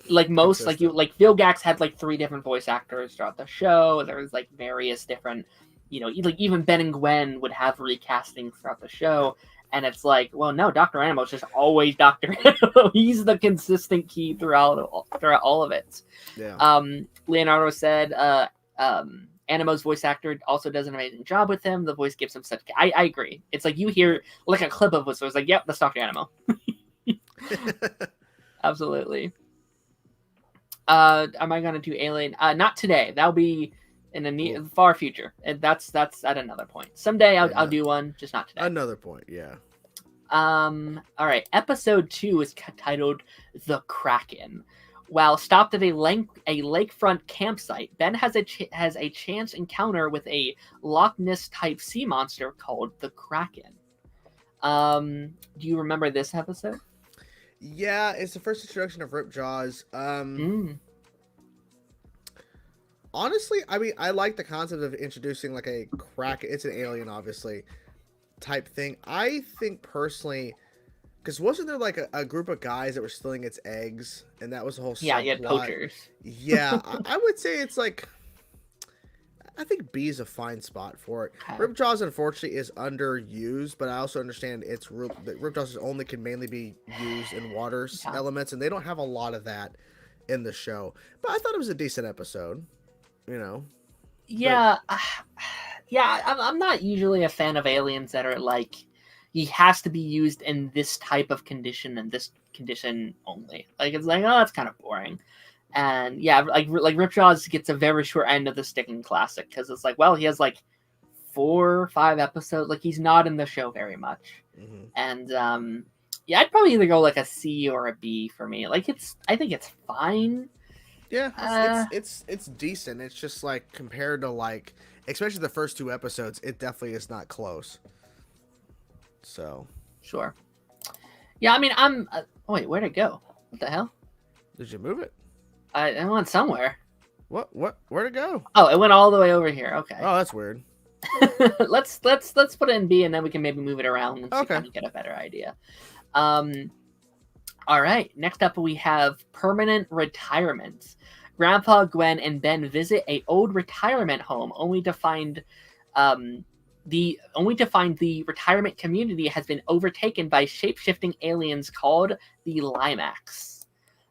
Like most, Vilgax had like 3 different voice actors throughout the show. There was like various different, like even Ben and Gwen would have recasting throughout the show. And it's like, well, no, Dr. Animo is just always Dr. Animo. He's the consistent key throughout all of it. Yeah. Leonardo said Animo's voice actor also does an amazing job with him. The voice gives him such... I agree. It's like you hear like a clip of it, so it's like, yep, that's Dr. Animo. Absolutely. Am I going to do Alien? Not today. That'll be in the far future. And that's at another point. Someday I'll do one, just not today. Another point, yeah. All right. Episode 2 is titled The Kraken. While stopped at a lakefront campsite, Ben has a chance encounter with a Loch Ness type sea monster called the Kraken. Do you remember this episode? Yeah, it's the first introduction of Ripjaws. Honestly, I mean, I like the concept of introducing like a Kraken. It's an alien, obviously, type thing. I think personally, because wasn't there like a group of guys that were stealing its eggs, and that was the whole subplot? Yeah, you had poachers. Yeah, I would say it's like, I think B is a fine spot for it. Okay. Ripjaws, unfortunately, is underused, but I also understand that Ripjaws only can mainly be used in water elements, and they don't have a lot of that in the show. But I thought it was a decent episode, Yeah, yeah. I'm not usually a fan of aliens that are like, he has to be used in this type of condition and this condition only. Like, it's like, oh, that's kind of boring. And yeah, like Ripjaws gets a very short end of the stick in classic, because it's like, well, he has like 4 or 5 episodes. Like, he's not in the show very much. And yeah, I'd probably either go like a C or a B for me. Like, I think it's fine. Yeah, it's decent. It's just like, compared to, like, especially the first 2 episodes, it definitely is not close. So sure. Yeah, I mean, I'm. Wait, where'd it go? What the hell? Did you move it? I went somewhere. What? Where'd it go? Oh, it went all the way over here. Okay. Oh, that's weird. let's put it in B, and then we can maybe move it around and Okay. kind of get a better idea. All right. Next up, we have permanent retirement. Grandpa, Gwen, and Ben visit a old retirement home, only to find the retirement community has been overtaken by shape-shifting aliens called the Limax.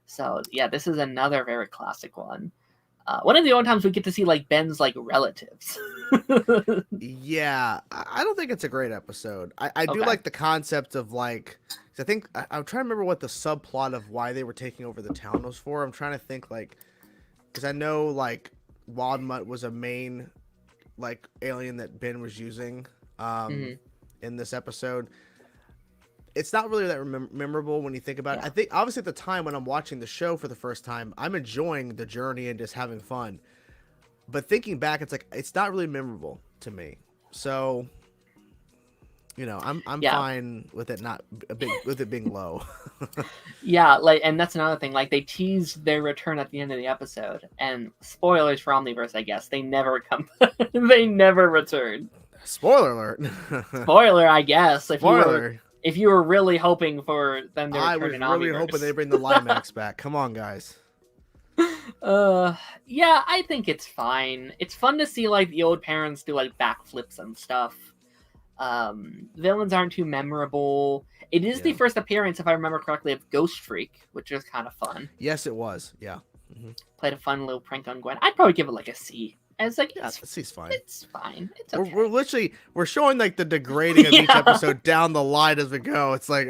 So yeah, this is another very classic one. One of the only times we get to see like Ben's like relatives. Yeah, I don't think it's a great episode. I do Okay. like the concept of, like, 'cause I think I'm trying to remember what the subplot of why they were taking over the town was for. I'm trying to think, like, because I know like Wildmutt was a main like alien that Ben was using in this episode. It's not really that memorable when you think about it. I think obviously at the time when I'm watching the show for the first time, I'm enjoying the journey and just having fun. But thinking back, it's like, it's not really memorable to me. So, you know, I'm fine with it with it being low. Yeah, like, and that's another thing. Like, they teased their return at the end of the episode, and spoilers for Omniverse, I guess, they never come. They never return. Spoiler alert. Spoiler, I guess. Spoiler. If you were really hoping for them to return, I was in really Omniverse. hoping they bring the Limax back. Come on, guys. Yeah, I think it's fine. It's fun to see like the old parents do like backflips and stuff. Villains aren't too memorable. It is the first appearance, if I remember correctly, of Ghost Freak, which is kind of fun. Yes, it was. Yeah. Played a fun little prank on Gwen. I'd probably give it like a C. It's like, C's fine. It's fine. It's okay. We're literally showing like the degrading of each episode down the line as we go. It's like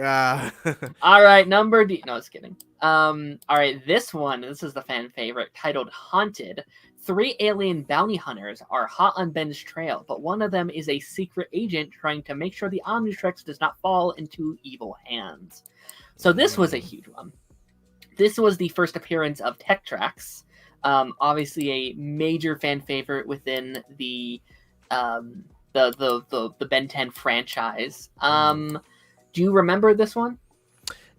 All right, number D. No, just kidding. All right, this is the fan favorite, titled Haunted. 3 alien bounty hunters are hot on Ben's trail, but one of them is a secret agent trying to make sure the Omnitrix does not fall into evil hands. So this was a huge one. This was the first appearance of Tetrax. Obviously a major fan favorite within the Ben 10 franchise. Do you remember this one?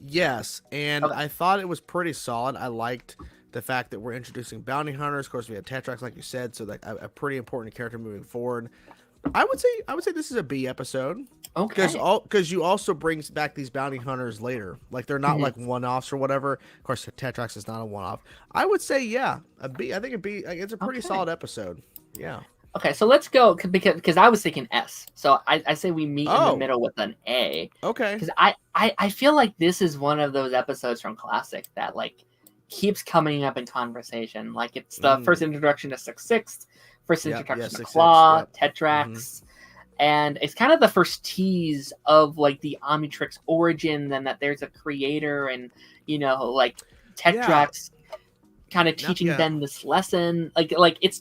Yes, and Okay. I thought it was pretty solid. I liked the fact that we're introducing bounty hunters. Of course, we had Tetrax, like you said, so like a pretty important character moving forward. I would say this is a B episode. Okay. Because you also brings back these bounty hunters later. Like, they're not like one-offs or whatever. Of course, Tetrax is not a one-off. I would say, yeah, a B. I think a B. Like, it's a pretty solid episode. Yeah. Okay, so let's go, because I was thinking S. So I say we meet in the middle with an A. Okay. Because I feel like this is one of those episodes from Classic that like keeps coming up in conversation. Like, it's the first introduction to 6-6, first introduction to Claw, Tetrax. And it's kind of the first tease of like the Omnitrix origin, and that there's a creator, and like Tetrax kind of teaching Ben this lesson. Like it's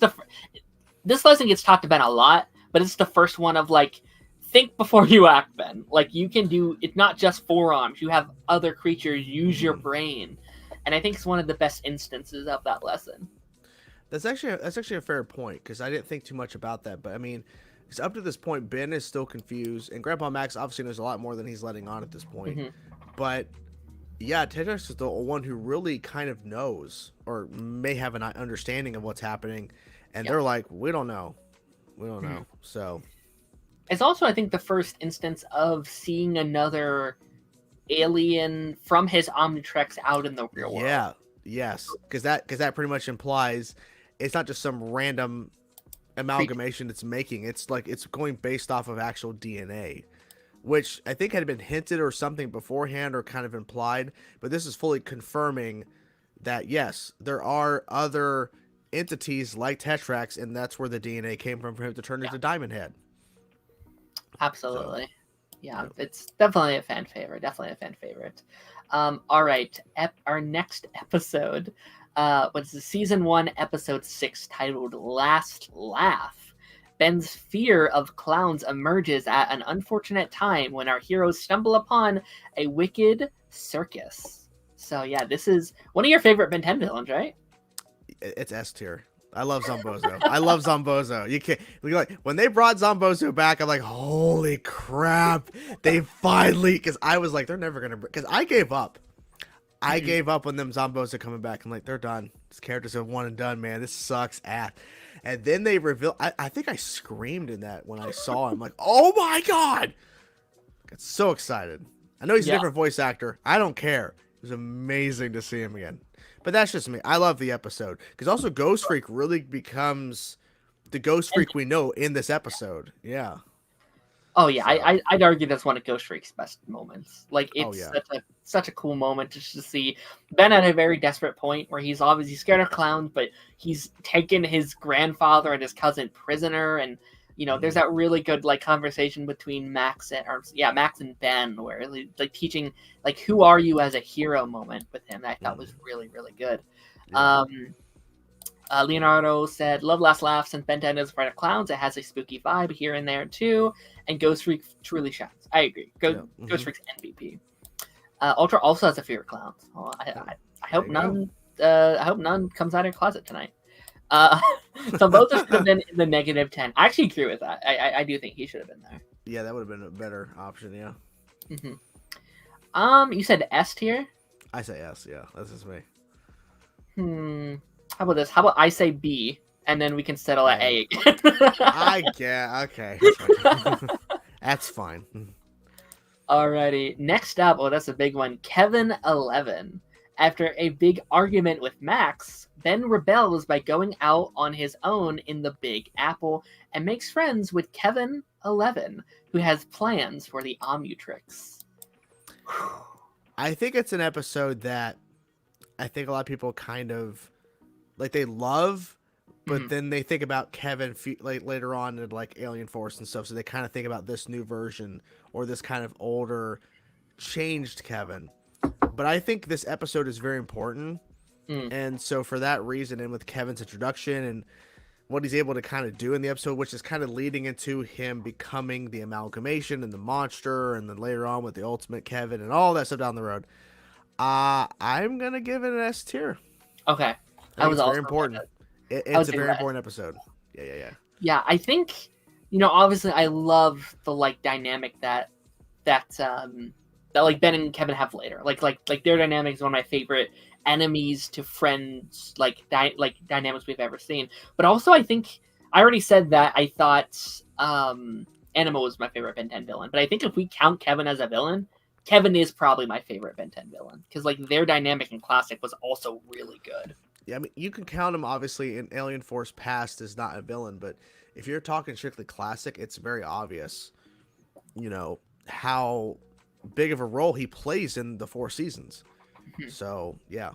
this lesson gets talked about a lot, but it's the first one of like, think before you act, Ben. Like, you can do it's not just forearms. You have other creatures. Use your brain, and I think it's one of the best instances of that lesson. That's actually a fair point, because I didn't think too much about that, but I mean. Because up to this point, Ben is still confused, and Grandpa Max obviously knows a lot more than he's letting on at this point. But yeah, Tetrax is the one who really kind of knows, or may have an understanding of what's happening, and they're like, we don't know. So it's also, I think, the first instance of seeing another alien from his Omnitrix out in the real world. Yeah, yes, because that pretty much implies it's not just some random amalgamation it's making. It's like it's going based off of actual DNA, which I think had been hinted or something beforehand or kind of implied, but this is fully confirming that yes, there are other entities like Tetrax, and that's where the DNA came from for him to turn into Diamond Head. Absolutely. Yeah, it's definitely a fan favorite. Definitely a fan favorite. All right, our next episode was the season 1, episode 6, titled "Last Laugh." Ben's fear of clowns emerges at an unfortunate time when our heroes stumble upon a wicked circus. So yeah, this is one of your favorite Ben 10 villains, right? It's S tier. I love Zombozo. I love Zombozo. You can't like when they brought Zombozo back. I'm like, holy crap! They finally, because I was like, they're never gonna. Because I gave up. I gave up on them Zombozo coming back. I'm like, they're done. These characters are one and done, man. This sucks ass. And then they reveal. I think I screamed in that when I saw him. Like, oh my god! Got so excited. I know he's a different voice actor. I don't care. It was amazing to see him again. But that's just me. I love the episode because also Ghost Freak really becomes the Ghost Freak we know in this episode. Yeah. Oh yeah, so. I'd argue that's one of Ghost Freak's best moments. Like it's such a cool moment just to see Ben at a very desperate point where he's obviously scared of clowns, but he's taken his grandfather and his cousin prisoner, and there's that really good like conversation between Max and Ben where like teaching like who are you as a hero moment with him that I thought was really, really good. Yeah. Leonardo said, "Love Last Laugh. Since Ben 10 is afraid of clowns, it has a spooky vibe here and there too, and Ghost Freak truly shines." I agree. Ghost Freak's MVP. Ultra also has a fear of clowns. Oh, I hope none. I hope none comes out of your closet tonight. So both of them in the -10. I actually agree with that. I do think he should have been there. Yeah, that would have been a better option. Yeah. You said S tier. I say S. Yeah, that's just me. How about this? How about I say B, and then we can settle at A again? I get okay. That's fine. Alrighty. Next up, that's a big one. Kevin 11. After a big argument with Max, Ben rebels by going out on his own in the Big Apple and makes friends with Kevin 11, who has plans for the Omnitrix. I think it's an episode that I think a lot of people kind of like they love, but then they think about Kevin like later on in like Alien Force and stuff, so they kind of think about this new version or this kind of older, changed Kevin. But I think this episode is very important, and so for that reason, and with Kevin's introduction and what he's able to kind of do in the episode, which is kind of leading into him becoming the amalgamation and the monster, and then later on with the ultimate Kevin and all that stuff down the road, I'm gonna give it an S tier. Okay, that was very important. It's a very important episode. Yeah. Yeah, I think obviously I love the like dynamic that like Ben and Kevin have later. Like their dynamic is one of my favorite enemies to friends like dynamics we've ever seen. But also I think I already said that I thought Anima was my favorite Ben 10 villain. But I think if we count Kevin as a villain, Kevin is probably my favorite Ben 10 villain because like their dynamic in Classic was also really good. Yeah, I mean you can count him obviously in Alien Force Past as not a villain, but if you're talking strictly Classic, it's very obvious, how big of a role he plays in the 4 seasons. So yeah.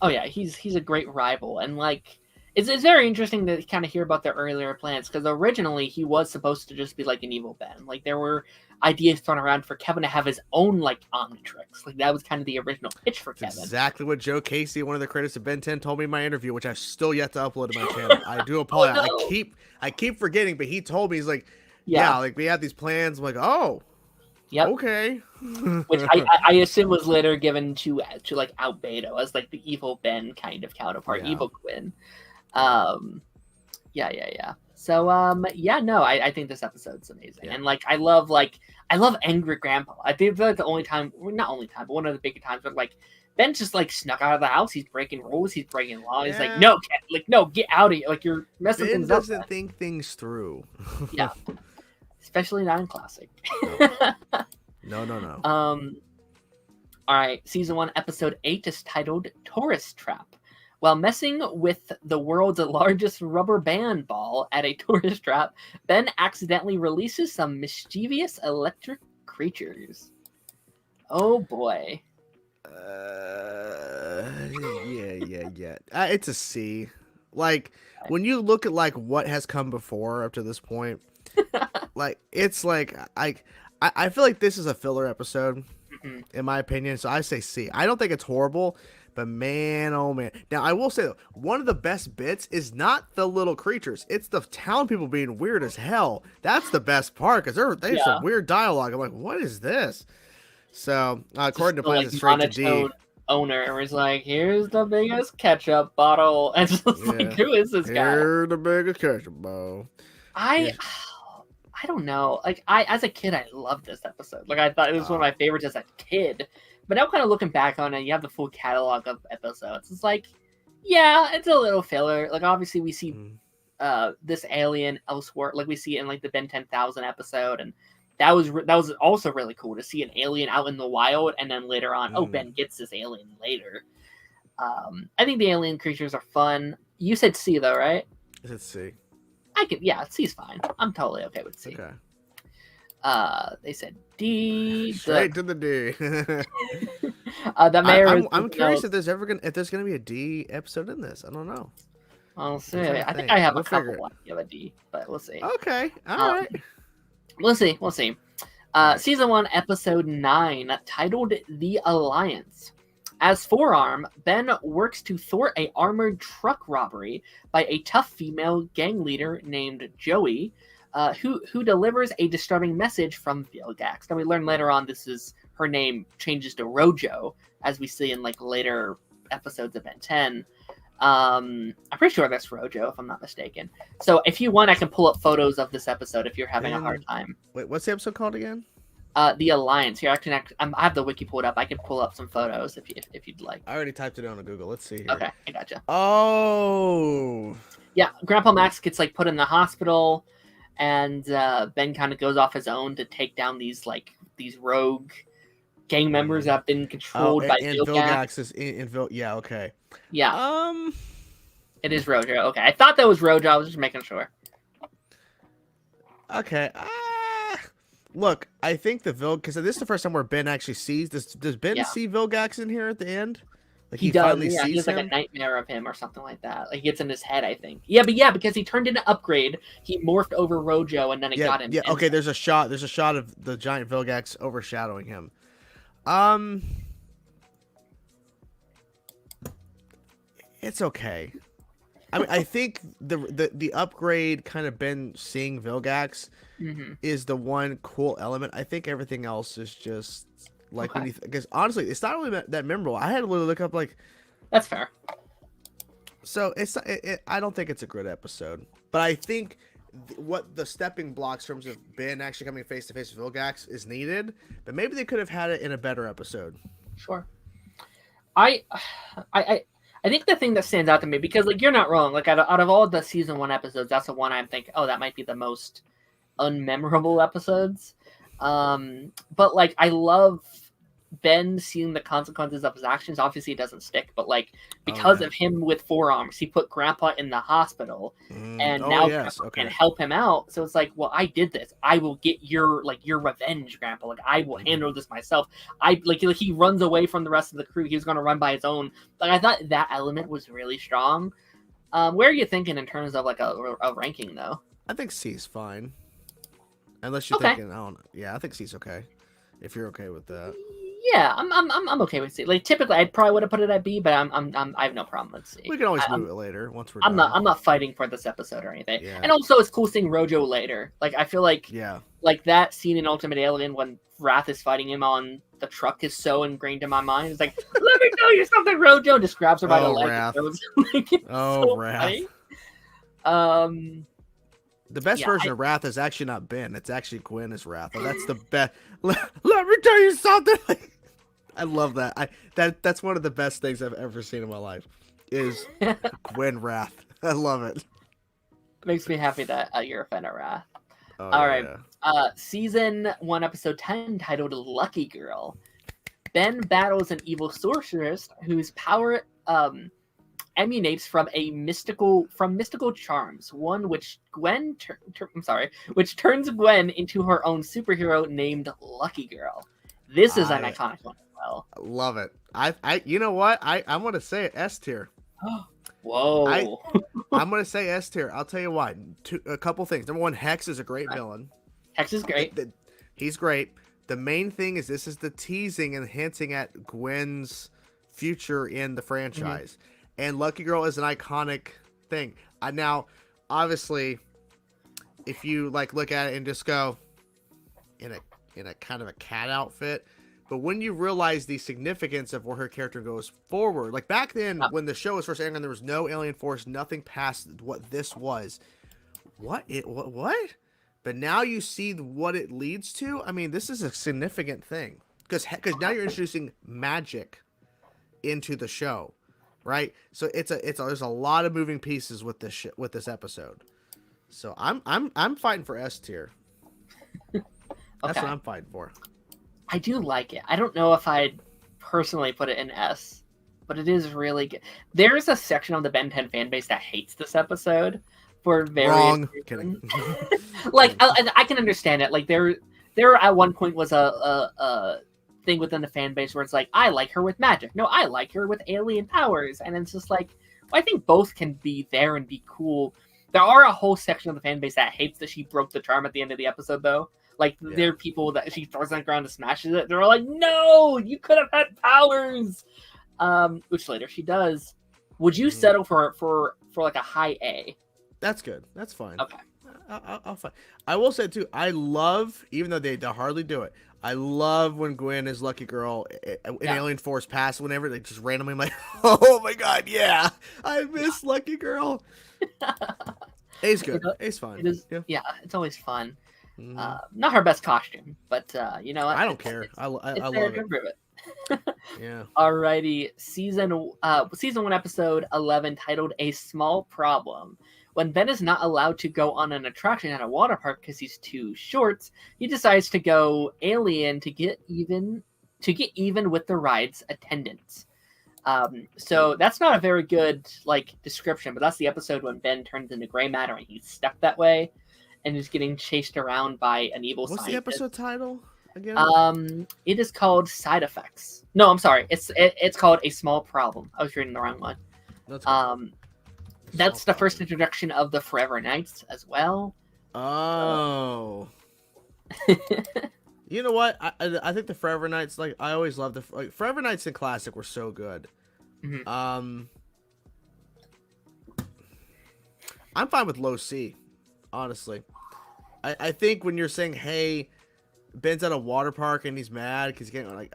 Oh yeah, he's a great rival, and like it's very interesting to kind of hear about their earlier plans because originally he was supposed to just be like an evil Ben. Like there were ideas thrown around for Kevin to have his own like Omnitrix. Like that was kind of the original pitch for Kevin. Exactly what Joe Casey, one of the critics of Ben 10, told me in my interview, which I still yet to upload to my channel. I do apologize. Oh, no. I keep forgetting, but he told me he's like, yeah, like we had these plans. I'm like, oh. Yep. Okay. Which I assume was later given to like Outbeto as like the evil Ben kind of counterpart, evil Quinn. Yeah. So I think this episode's amazing, and like I love Angry Grandpa. I think like the only time, well, not only time, but one of the bigger times where like Ben just like snuck out of the house. He's breaking rules. He's breaking law. He's like, no, get out of here. Like you're messing things up. Ben doesn't think things through. Yeah. Especially not in Classic. No. All right. Season 1, episode 8 is titled Tourist Trap. While messing with the world's largest rubber band ball at a tourist trap, Ben accidentally releases some mischievous electric creatures. Oh boy. Yeah. It's a C. Like when you look at like what has come before up to this point, like it's like I feel like this is a filler episode, Hmm. in my opinion. So I say C. I don't think it's horrible, but man, oh man. Now I will say though, one of the best bits is not the little creatures; it's the town people being weird as hell. That's the best part because they have Yeah. some weird dialogue. I'm like, what is this? So according to Just the, plans, like, it's straight to D. monotone owner was like, "Here's the biggest ketchup bottle," and it's just Yeah. like, "Who is this guy?" Here the biggest ketchup bowl. I I don't know. Like, I as a kid, I loved this episode. Like, I thought it was one of my favorites as a kid. But now, kind of looking back on it, you have the full catalog of episodes. It's like, yeah, it's a little filler. Like, obviously, we see this alien elsewhere. Like, we see it in like the Ben 10,000 episode, and that was also really cool to see an alien out in the wild, and then later on, oh, Ben gets this alien later. I think the alien creatures are fun. You said C though, right? Let's see. Yeah, C's fine. I'm totally okay with C. Okay. They said D. Straight to the D. The mayor. I'm curious if there's gonna be a D episode in this. I don't know. I'll see. I'm trying to I think think. I have We'll a couple figure it. of a D, but we'll see. Okay. All right. We'll see. We'll see. Season 1, episode 9, titled "The Alliance." As Forearm, Ben works to thwart a armored truck robbery by a tough female gang leader named Joey, who delivers a disturbing message from Vilgax. Now we learn later on her name changes to Rojo, as we see in like later episodes of Ben 10. I'm pretty sure that's Rojo, if I'm not mistaken. So if you want, I can pull up photos of this episode if you're having a hard time. Wait, what's the episode called again? The Alliance. Here, I have the wiki pulled up. I can pull up some photos if you'd like. I already typed it on Google. Let's see here. Okay, I gotcha. Oh. Yeah, Grandpa Max gets like put in the hospital, and Ben kind of goes off his own to take down these rogue gang members that have been controlled by Vilgax. Is in yeah, okay. Yeah. It is Rojo. Okay, I thought that was Rojo. I was just making sure. Okay. Look, I think because this is the first time where Ben actually sees this. Does Ben see Vilgax in here at the end? Like he does. finally Yeah, sees he has like him? a nightmare of him or something like that. Like, he gets in his head, I think. Yeah, because he turned into Upgrade. He morphed over Rojo, and then it got him. Yeah. Okay. There's a shot of the giant Vilgax overshadowing him. It's okay. I mean, I think the upgrade kind of Ben seeing Vilgax is the one cool element. I think everything else is just like because honestly, it's not really that memorable. I had to literally look up like. That's fair. So I don't think it's a good episode, but I think what the stepping blocks in terms of Ben actually coming face to face with Vilgax is needed. But maybe they could have had it in a better episode. Sure. I think the thing that stands out to me, because like you're not wrong, like out of all the season 1 episodes, that's the one I'm thinking, oh, that might be the most unmemorable episodes. But like I love Ben seeing the consequences of his actions. Obviously it doesn't stick, but like because of him with forearms, he put Grandpa in the hospital, and now Grandpa can help him out. So it's like, well, I did this. I will get your revenge, Grandpa. Like, I will handle this myself. He runs away from the rest of the crew. He was going to run by his own. Like, I thought that element was really strong. Where are you thinking in terms of like a ranking though? I think C is fine, unless you're thinking, I think C's okay. If you're okay with that. Yeah, I'm okay with C. Like, typically, I probably would have put it at B, but I have no problem with C. We can always move it later once we're done. I'm not fighting for this episode or anything. Yeah. And also, it's cool seeing Rojo later. Like, I feel like like that scene in Ultimate Alien when Wrath is fighting him on the truck is so ingrained in my mind. It's like, let me tell you something, Rojo. Just grabs her by the leg. Wrath. Wrath. The best version of Wrath is actually not Ben. It's actually Gwen as Wrath. Oh, that's the best. Let me tell you something. I love that. That's one of the best things I've ever seen in my life. Is Gwen Wrath. I love it. Makes me happy that you're a fan of Wrath. All right. Season 1, episode 10, titled "Lucky Girl." Ben battles an evil sorceress whose power emanates from mystical charms, one which which turns Gwen into her own superhero named Lucky Girl. This is an iconic one as well. I love it. I you know what? I'm gonna say it S tier. Whoa. I'm gonna say S tier. I'll tell you why. A couple things. Number one, Hex is a great villain. Hex is great. He's great. The main thing is this is the teasing and hinting at Gwen's future in the franchise. And Lucky Girl is an iconic thing. Now, obviously, if you like look at it and just go in a kind of a cat outfit, but when you realize the significance of where her character goes forward, like back then when the show was first airing, there was no alien force, nothing past what this was. What? But now you see what it leads to. I mean, this is a significant thing because now you're introducing magic into the show, right? So there's a lot of moving pieces with this episode. So I'm fighting for S tier. That's what I'm fighting for. I do like it. I don't know if I'd personally put it in S, but it is really good. There's a section of the Ben 10 fan base that hates this episode for various reasons. Like I can understand it. Like there at one point was a thing within the fan base where it's like, I like her with magic. No, I like her with alien powers. And it's just like, well, I think both can be there and be cool. There are a whole section of the fan base that hates that she broke the charm at the end of the episode, though. Like, there are people that she throws on the ground and smashes it. They're all like, no, you could have had powers. Which later she does. Would you settle for like a high A? That's good. That's fine. Okay. I'll fine. I will say, too, I love, even though they hardly do it, I love when Gwen is Lucky Girl in Alien Force Pass, whenever they just randomly, I'm like, oh my god, yeah, I miss Lucky Girl. A's good. A's fun. It is, yeah, it's always fun. Not her best costume, but you know what? I don't care. I love it. Yeah. Alrighty, season 1, episode 11, titled "A Small Problem." When Ben is not allowed to go on an attraction at a water park because he's too short, he decides to go alien to get even with the ride's attendants. So that's not a very good description, but that's the episode when Ben turns into gray matter and he's stuck that way and is getting chased around by an evil scientist. What's the episode title again? It is called Side Effects. No, I'm sorry. It's called A Small Problem. I was reading the wrong one. That's the first introduction of the Forever Knights as well. Oh. You know what? I think the Forever Knights, I always loved the Forever Knights in Classic were so good. I'm fine with low C, honestly. I think when you're saying, hey, Ben's at a water park and he's mad because he's getting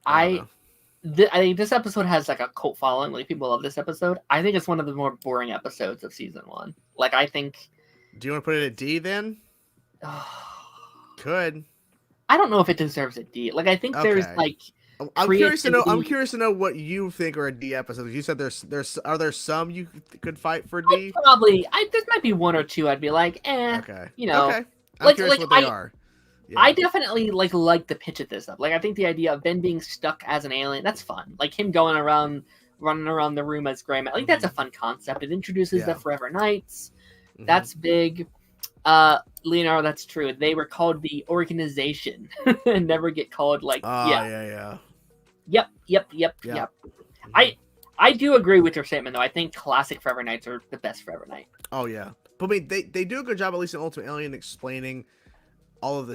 I think this episode has a cult following. Like, people love this episode. I think it's one of the more boring episodes of season 1. I think. Do you want to put it at D then? Could. I don't know if it deserves a D. I think there's I'm curious to know. I'm curious to know what you think are a D episodes. You said are there some you could fight for D? Probably. There might be one or two. I'd be like, eh. Okay. Okay. I'm curious what they are. Yeah. I definitely like the pitch of this stuff. I think the idea of Ben being stuck as an alien, that's fun. Him going around, running around the room as Gray Man. That's a fun concept. It introduces the Forever Knights. That's big. Leonardo, that's true. They were called the Organization and never get called Yep. I do agree with your statement, though. I think classic Forever Knights are the best Forever Knight. Oh yeah, but I mean, they do a good job, at least in Ultimate Alien, explaining all of the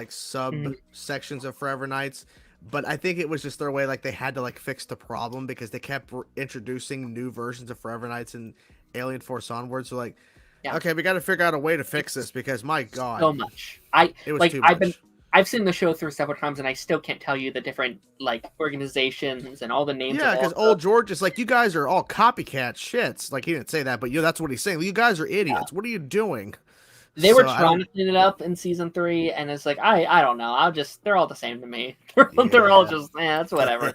sub sections of Forever Knights. But I think it was just their way, they had to fix the problem because they kept introducing new versions of Forever Knights and Alien Force Onward. So okay, we got to figure out a way to fix this because my god, so much. It was too much. I've seen the show through several times and I still can't tell you the different organizations and all the names. Yeah, because old George is you guys are all copycat shits. He didn't say that, but that's what he's saying. You guys are idiots. Yeah. What are you doing? They were trying to clean it up in season 3, and it's I don't know. They're all the same to me. They're all just it's whatever.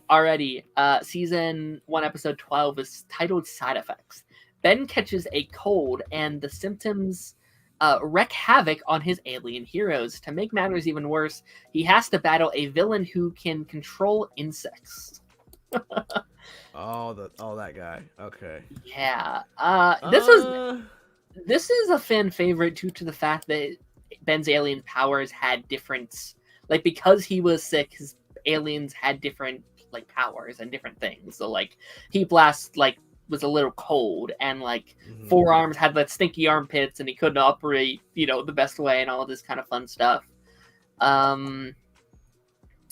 Already, season 1, episode 12 is titled Side Effects. Ben catches a cold, and the symptoms wreak havoc on his alien heroes. To make matters even worse, he has to battle a villain who can control insects. that guy. Okay. Yeah. This is a fan favorite due to the fact that Ben's alien powers had different, because he was sick, his aliens had different powers and different things. So he blasts was a little cold, and like Mhm. Four Arms had that stinky armpits, and he couldn't operate, the best way, and all this kind of fun stuff. I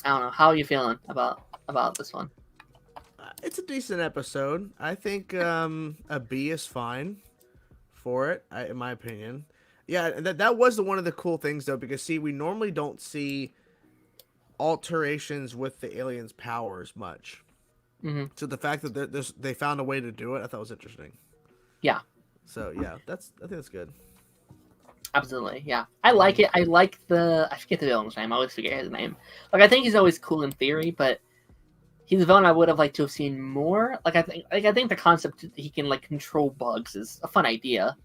don't know. How are you feeling about this one? It's a decent episode. I think a B is fine for it, in my opinion. Yeah, that was one of the cool things though, because see, we normally don't see alterations with the aliens' powers much. Mm-hmm. So the fact that they found a way to do it, I thought was interesting. Yeah. So yeah, I think that's good. Absolutely, yeah. I like it. I like I forget the villain's name. I always forget his name. Like, I think he's always cool in theory, but he's a villain I would have liked to have seen more. Like, I think the concept that he can like control bugs is a fun idea.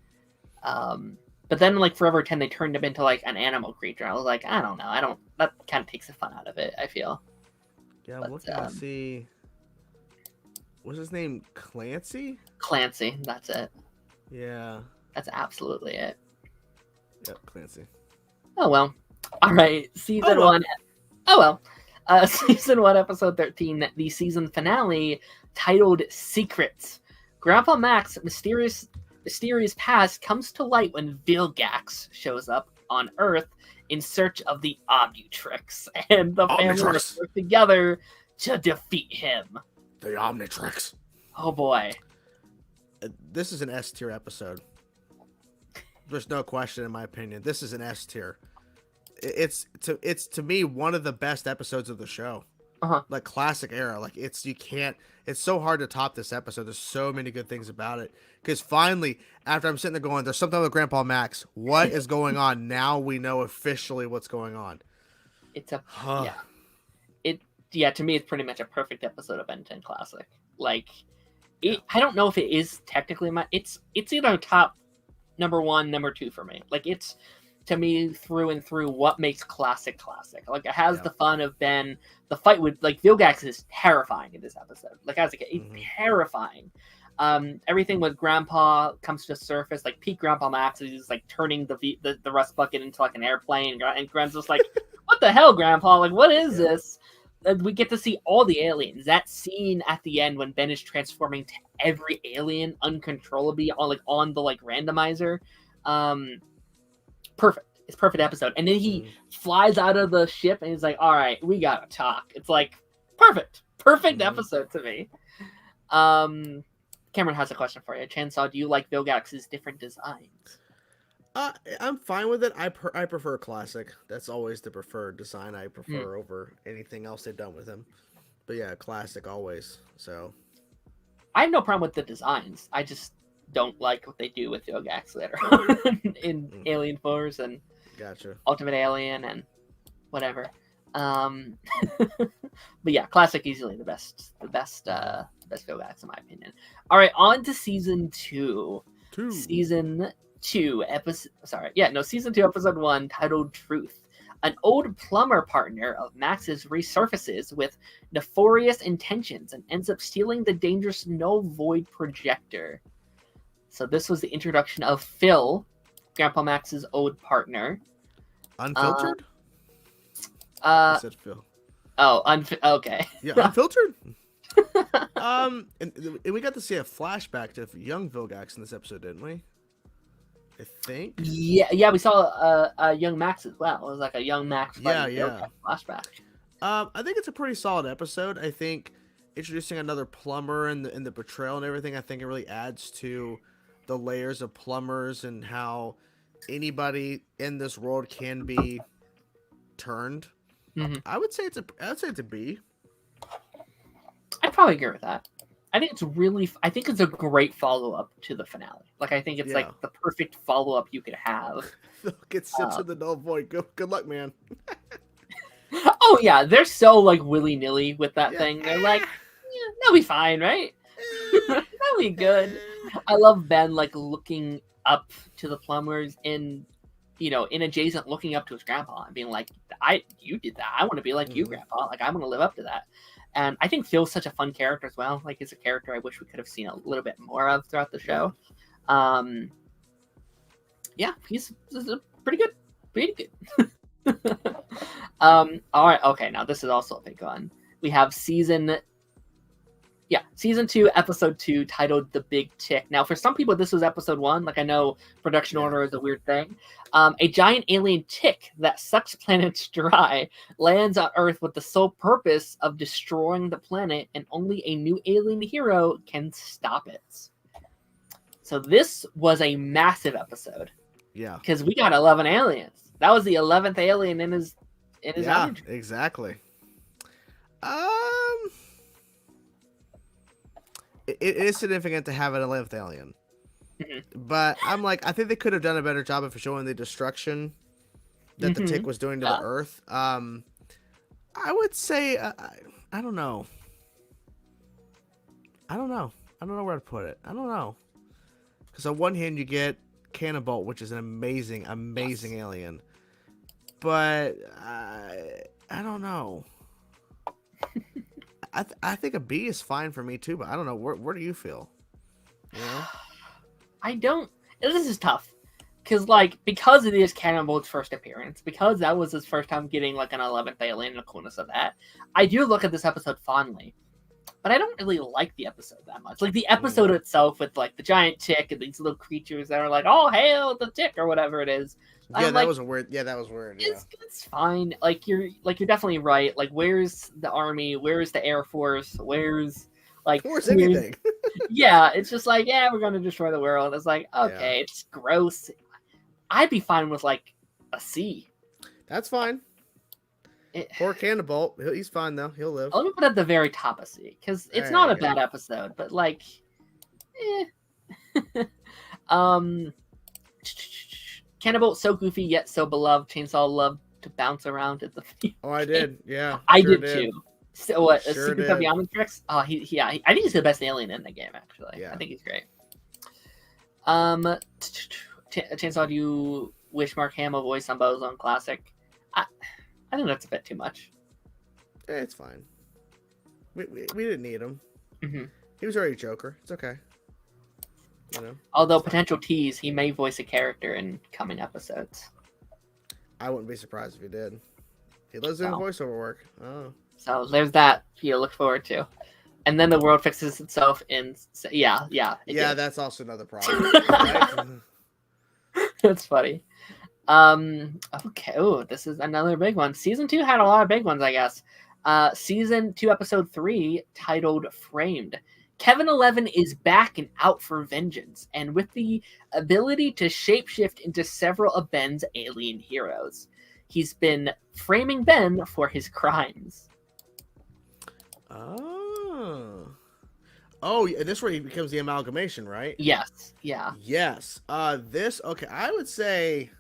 But then like Forever 10, they turned him into like an animal creature. I was like, I don't know. That kind of takes the fun out of it, I feel. Yeah, I'm looking to see. What's his name? Clancy? Clancy, that's it. Yeah. That's absolutely it. Yep, Clancy. Oh well. All right, season 1. Oh well. Season 1, episode 13, the season finale, titled "Secrets." Grandpa Mac's mysterious past comes to light when Vilgax shows up on Earth in search of the Omnitrix, and the family work together to defeat him. The Omnitrix. Oh boy. This is an S tier episode. There's no question, in my opinion. This is an S tier. It's to me one of the best episodes of the show. Like classic era. Like it's so hard to top this episode. There's so many good things about it. Because finally, after I'm sitting there going, there's something with Grandpa Max. What is going on? Now we know officially what's going on. It's to me it's pretty much a perfect episode of Ben 10 Classic. Like I don't know if it is technically it's either top number 1, number 2 for me. Like it's, to me, through and through, what makes classic. Like, it has the fun of Ben. The fight with, like, Vilgax is terrifying in this episode. Like, as a kid, it's terrifying. Everything with Grandpa comes to surface. Like, peak Grandpa Max is, like, turning the rust bucket into, like, an airplane. And Grandpa's just like, what the hell, Grandpa? Like, what is this? And we get to see all the aliens. That scene at the end when Ben is transforming to every alien uncontrollably on the randomizer. Perfect. It's a perfect episode. And then he flies out of the ship and he's like, all right, we gotta talk. It's like perfect episode to me. Cameron has a question for you. Chainsaw, do you like Vilgax's different designs? I'm fine with it. I prefer classic. That's always the preferred design I prefer over anything else they've done with him. But yeah, classic always. So I have no problem with the designs. I just don't like what they do with Vilgax later on in Alien Force and Ultimate Alien and whatever. But yeah, classic easily the best Vilgax in my opinion. All right, on to season 2. Season 2 episode 1, titled Truth. An old plumber partner of Max's resurfaces with nefarious intentions and ends up stealing the dangerous null void projector. So this was the introduction of Phil, Grandpa Max's old partner. Unfiltered? I said Phil. Oh, okay. Yeah, unfiltered? And we got to see a flashback to young Vilgax in this episode, didn't we? I think. Yeah, we saw a young Max as well. It was like a young Max flashback. I think it's a pretty solid episode. I think introducing another plumber and the betrayal and everything, I think it really adds to the layers of plumbers and how anybody in this world can be turned. I would say it's a B. I'd probably agree with that. I think it's a great follow-up to the finale. Like, I think it's like the perfect follow-up you could have. Get sent to the null void. Good luck, man. Oh yeah, they're so like willy-nilly with that thing. They're like, that'll be fine, right? That'll be good. I love Ben like looking up to the plumbers in adjacent, looking up to his grandpa and being like, you did that. I want to be like you, Grandpa. Like, I want to live up to that. And I think Phil's such a fun character as well. Like, he's a character I wish we could have seen a little bit more of throughout the show. He's pretty good. All right. Okay. Now this is also a big one. We have season Yeah, season 2, episode 2, titled "The Big Tick." Now, for some people, this was episode 1. Like, I know production order is a weird thing. A giant alien tick that sucks planets dry lands on Earth with the sole purpose of destroying the planet, and only a new alien hero can stop it. So this was a massive episode. Yeah, because we got 11 aliens. That was the 11th alien in his army. Exactly. It is significant to have an 11th alien, but I'm like, I think they could have done a better job of showing the destruction that the tick was doing to the Earth. I would say, I don't know. I don't know where to put it. I don't know, because on one hand you get Cannonbolt, which is an amazing alien, but I don't know. I think a B is fine for me too, but I don't know. Where do you feel? You know? I don't. This is tough because it is Cannonbolt's first appearance, because that was his first time getting like an 11th alien and the coolness of that. I do look at this episode fondly, but I don't really like the episode that much. Like the episode itself with like the giant tick and these little creatures that are like, "Oh, hail the tick" or whatever it is. Yeah, that was weird. Yeah, that was weird. Yeah. It's fine. Like you're definitely right. Like, where's the army? Where's the Air Force? Where's anything? Yeah, it's just like, yeah, we're gonna destroy the world. It's like, okay, it's gross. I'd be fine with like a C. That's fine. Poor Cannonbolt. He's fine though. He'll live. Let me put at the very top of C, because it's not a bad episode, but like, Cannonbolt, so goofy yet so beloved. Chainsaw loved to bounce around at the video. Oh, I did. Yeah, I did too. So what? Secret of the Omnitrix? Oh, I think he's the best alien in the game. Actually, yeah. I think he's great. Chainsaw, do you wish Mark Hamill voiced on Bozo Classic? I think that's a bit too much. It's fine. We didn't need him. Mm-hmm. He was already Joker. It's okay. You know. Although potential tease, he may voice a character in coming episodes. I wouldn't be surprised if he did. He loves doing voiceover work. Oh. So there's that for you to look forward to. And then the world fixes itself in... Yeah. That's also another problem. Right? That's funny. Okay. Oh, this is another big one. Season 2 had a lot of big ones, I guess. Season 2, episode 3, titled Framed. Kevin 11 is back and out for vengeance, and with the ability to shapeshift into several of Ben's alien heroes. He's been framing Ben for his crimes. Oh, this is where he becomes the amalgamation, right? Yes. Yeah. Yes. Okay, I would say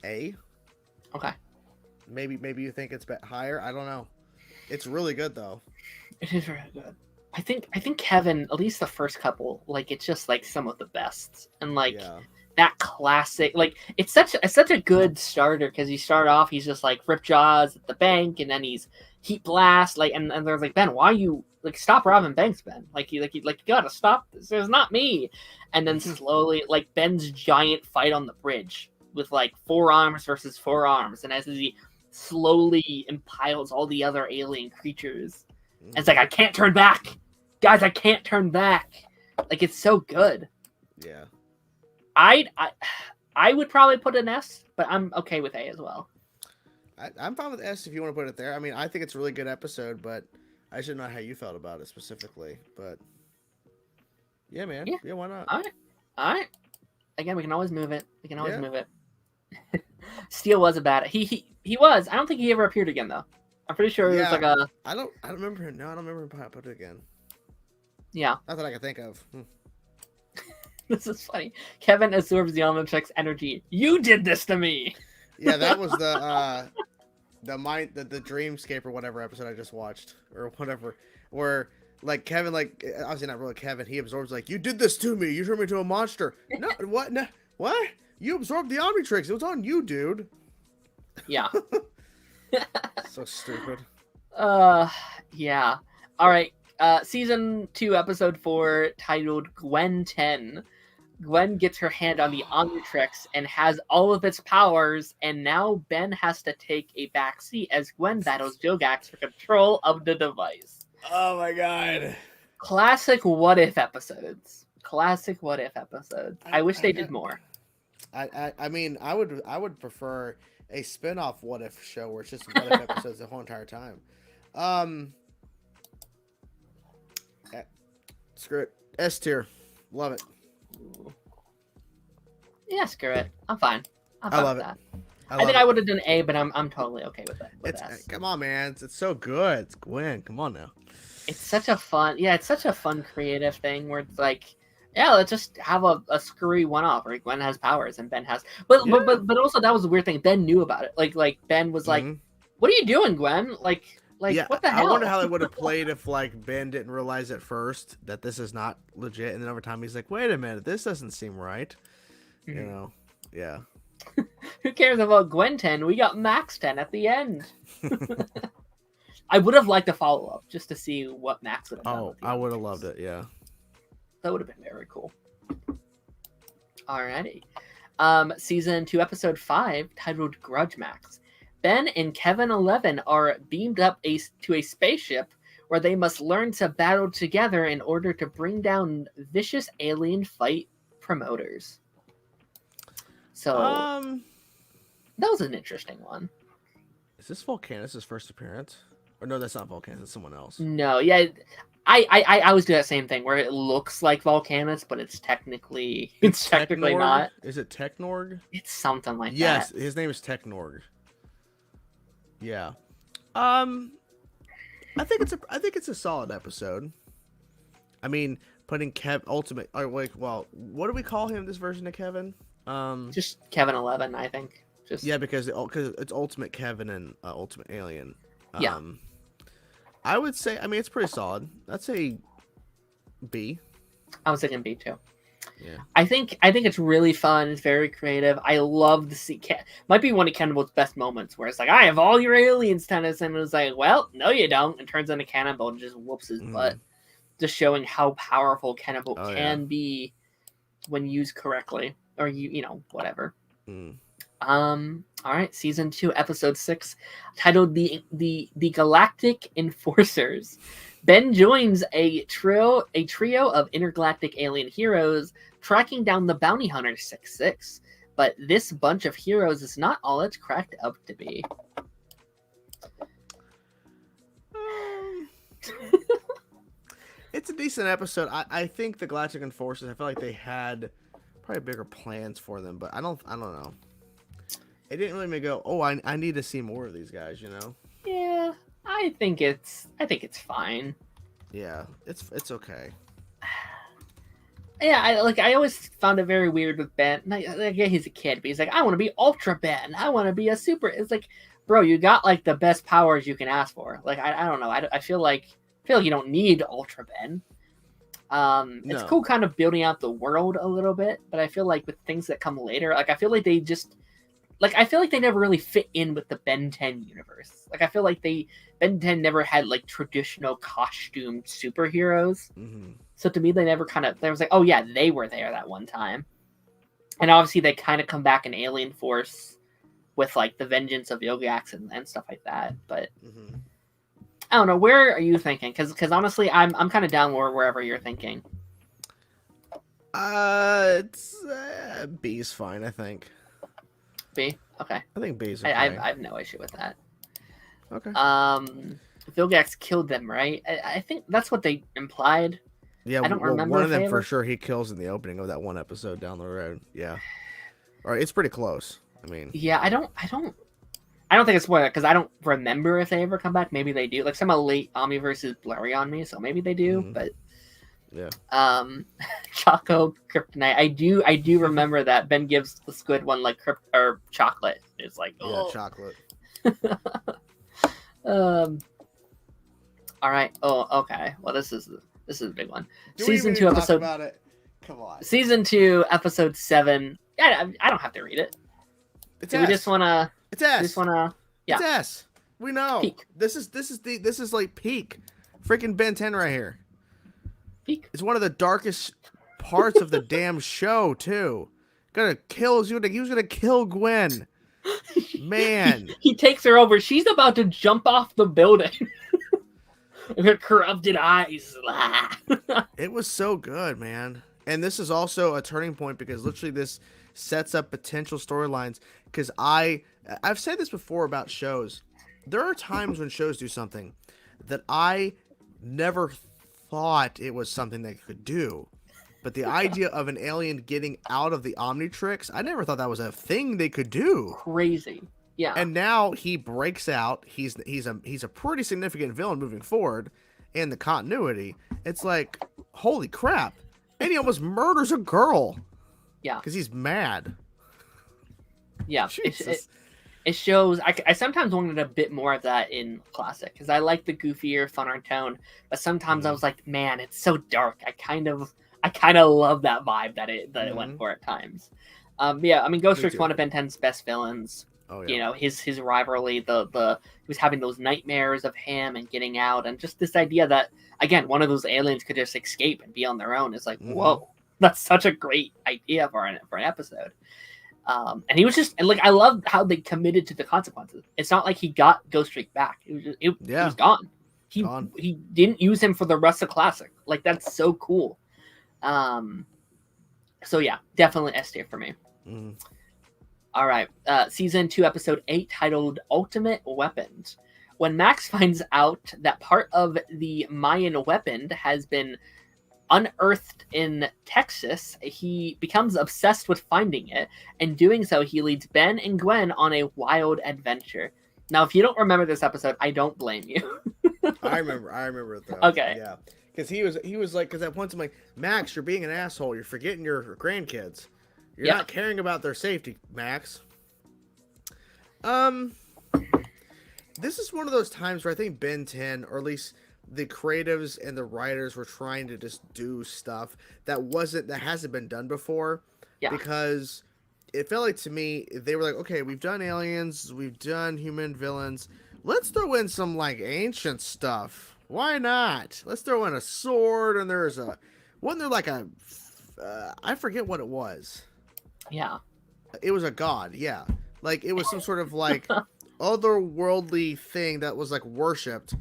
A. Okay. Maybe you think it's higher. I don't know. It's really good though. It is really good. I think Kevin, at least the first couple, like it's just like some of the best, and like that classic, like it's such a good starter, because you start off, he's just like Rip Jaws at the bank, and then he's Heat Blast, like, and they're like, Ben, why you like stop robbing banks, Ben? You gotta stop this. There's not me. And then slowly, like Ben's giant fight on the bridge with like 4 arms versus 4 arms, and as he slowly impiles all the other alien creatures. And it's like, I can't turn back. Guys, I can't turn back. Like, it's so good. Yeah. I would probably put an S, but I'm okay with A as well. I'm fine with S if you want to put it there. I mean, I think it's a really good episode, but I should know how you felt about it specifically. But yeah, man. Yeah, why not? All right. Again, we can always move it. Move it. Steel was a bad. He was. I don't think he ever appeared again though. I'm pretty sure it was like a. I don't remember him. No, I don't remember him put it again. Yeah. Not that I can think of. This is funny. Kevin absorbs the Omnitrix energy. You did this to me. Yeah, that was the Dreamscape or whatever episode I just watched or whatever, where like Kevin, like obviously not really Kevin, he absorbs like, you did this to me. You turned me into a monster. No, what? No, what? You absorbed the Omnitrix. It was on you, dude. Yeah. So stupid. Yeah. All right. Season 2, episode 4, titled Gwen 10. Gwen gets her hand on the Omnitrix and has all of its powers, and now Ben has to take a back seat as Gwen battles Vilgax for control of the device. Oh my god. Classic what if episodes. Classic what if episodes. I wish they did more. I mean, I would prefer a spin-off what if show where it's just what if episodes the whole entire time. Screw it. S tier. Love it. Yeah, screw it. I'm fine. I'm fine I love with it. that. I love think it. I would have done A, but I'm totally okay with that. Come on, man. It's so good. It's Gwen. Come on now. It's such a fun creative thing where it's like, yeah, let's just have a screwy one-off where Gwen has powers and Ben has, but also that was the weird thing. Ben knew about it. Like Ben was like, "What are you doing, Gwen? Like yeah, what the hell?" I wonder how they would have played if like Ben didn't realize at first that this is not legit, and then over time he's like, "Wait a minute, this doesn't seem right." You know, yeah. Who cares about Gwen 10? We got Max 10 at the end. I would have liked a follow-up just to see what Max would have done. Oh, I would have loved it, yeah. That would have been very cool. Alrighty. Season 2, Episode 5, titled Grudge Max. Ben and Kevin 11 are beamed up to a spaceship where they must learn to battle together in order to bring down vicious alien fight promoters. So, that was an interesting one. Is this Volcanus' first appearance? Or no, that's not Volcanus, it's someone else. No, yeah, I always do that same thing where it looks like Volcanus, but it's technically not. Is it Technorg? It's something like that. Yes, his name is Technorg. Yeah. I think it's a solid episode. I mean, putting Ultimate. Or like, well, what do we call him? This version of Kevin? Just Kevin 11, I think. Just yeah, because it's Ultimate Kevin and Ultimate Alien. Yeah. I would say, I mean, it's pretty solid. That's a B. I was thinking B too. Yeah. I think it's really fun. It's very creative. I love to see. Might be one of Cannonball's best moments where it's like, I have all your aliens, Tennyson. And it's like, well, no, you don't. And turns into Cannonball and just whoops his butt. Just showing how powerful Cannonball can be when used correctly, or you know, whatever. All right, season 2, episode 6, titled the Galactic Enforcers. Ben joins a trio of intergalactic alien heroes tracking down the bounty hunter 6-6. But this bunch of heroes is not all it's cracked up to be. It's a decent episode. I think the Galactic Enforcers, I feel like they had probably bigger plans for them, but I don't know. It didn't really make me go, oh, I need to see more of these guys, you know? Yeah, I think it's fine. Yeah, it's okay. Yeah, I always found it very weird with Ben. Like, yeah, he's a kid, but he's like, I want to be Ultra Ben. I want to be a super. It's like, bro, you got like the best powers you can ask for. Like, I don't know. I feel like you don't need Ultra Ben. It's cool, kind of building out the world a little bit, but I feel like with things that come later, like I feel like they never really fit in with the Ben 10 universe. Like I feel like Ben 10 never had like traditional costumed superheroes. So to me, they was like, oh yeah, they were there that one time. And obviously they kind of come back in Alien Force with like the vengeance of Vilgax and stuff like that. But I don't know. Where are you thinking? Because honestly, I'm kind of down wherever you're thinking. It's B's fine, I think. B? Okay. I think B's okay. I have no issue with that. Okay. Vilgax killed them, right? I think that's what they implied. Yeah, I don't remember. One of them for sure he kills in the opening of that one episode down the road. Yeah. All right, it's pretty close. I mean. Yeah, I don't think it's spoiler because I don't remember if they ever come back. Maybe they do. Like some of late Omniverse is blurry on me, so maybe they do. But yeah. Choco Kryptonite. I do remember that Ben gives the squid one like chocolate. It's like yeah, chocolate. All right. Oh, okay. Well, this is a big one. Do Season we 2 talk episode. About it? Come on. Season 2 episode 7. Yeah, I don't have to read it. It's Do we just wanna? It's S. We just wanna. Yeah. It's S. We know. Peak. This is like peak. Freaking Ben 10 right here. Peak. It's one of the darkest parts of the damn show too. He was gonna kill Gwen. Man, he takes her over. She's about to jump off the building. Her corrupted eyes. it was so good, man. And this is also a turning point because literally this sets up potential storylines. Because I've said this before about shows. There are times when shows do something that I never thought it was something they could do. But the idea of an alien getting out of the Omnitrix, I never thought that was a thing they could do. Crazy. Yeah. And now he breaks out. He's a pretty significant villain moving forward in the continuity. It's like, holy crap. And he almost murders a girl. Yeah. Because he's mad. Yeah. It shows. I sometimes wanted a bit more of that in Classic because I like the goofier, funner tone. But sometimes I was like, man, it's so dark. I kind of love that vibe that it went for at times. Yeah, I mean, Ghost Rick's one of Ben 10's best villains. Oh, yeah. You know, his rivalry, he was having those nightmares of him and getting out, and just this idea that, again, one of those aliens could just escape and be on their own is like, whoa, that's such a great idea for an episode. And he was just, and like, I love how they committed to the consequences. It's not like he got Ghost Rick back. He was gone. He didn't use him for the rest of Classic. Like, that's so cool. So yeah, definitely S tier for me. All right, season 2, episode 8, titled "Ultimate Weapons." When Max finds out that part of the Mayan weapon has been unearthed in Texas, he becomes obsessed with finding it, and doing so, he leads Ben and Gwen on a wild adventure. Now, if you don't remember this episode, I don't blame you. I remember it though. Okay. Yeah. Because he was like, because at once I'm like, Max, you're being an asshole. You're forgetting your grandkids. You're not caring about their safety, Max. This is one of those times where I think Ben 10, or at least the creatives and the writers, were trying to just do stuff that hasn't been done before. Yeah. Because it felt like, to me, they were like, okay, we've done aliens, we've done human villains. Let's throw in some like ancient stuff. Why not? Let's throw in a sword, and wasn't there like I forget what it was. Yeah. It was a god, yeah. Like, it was some sort of, like, otherworldly thing that was, like, worshipped.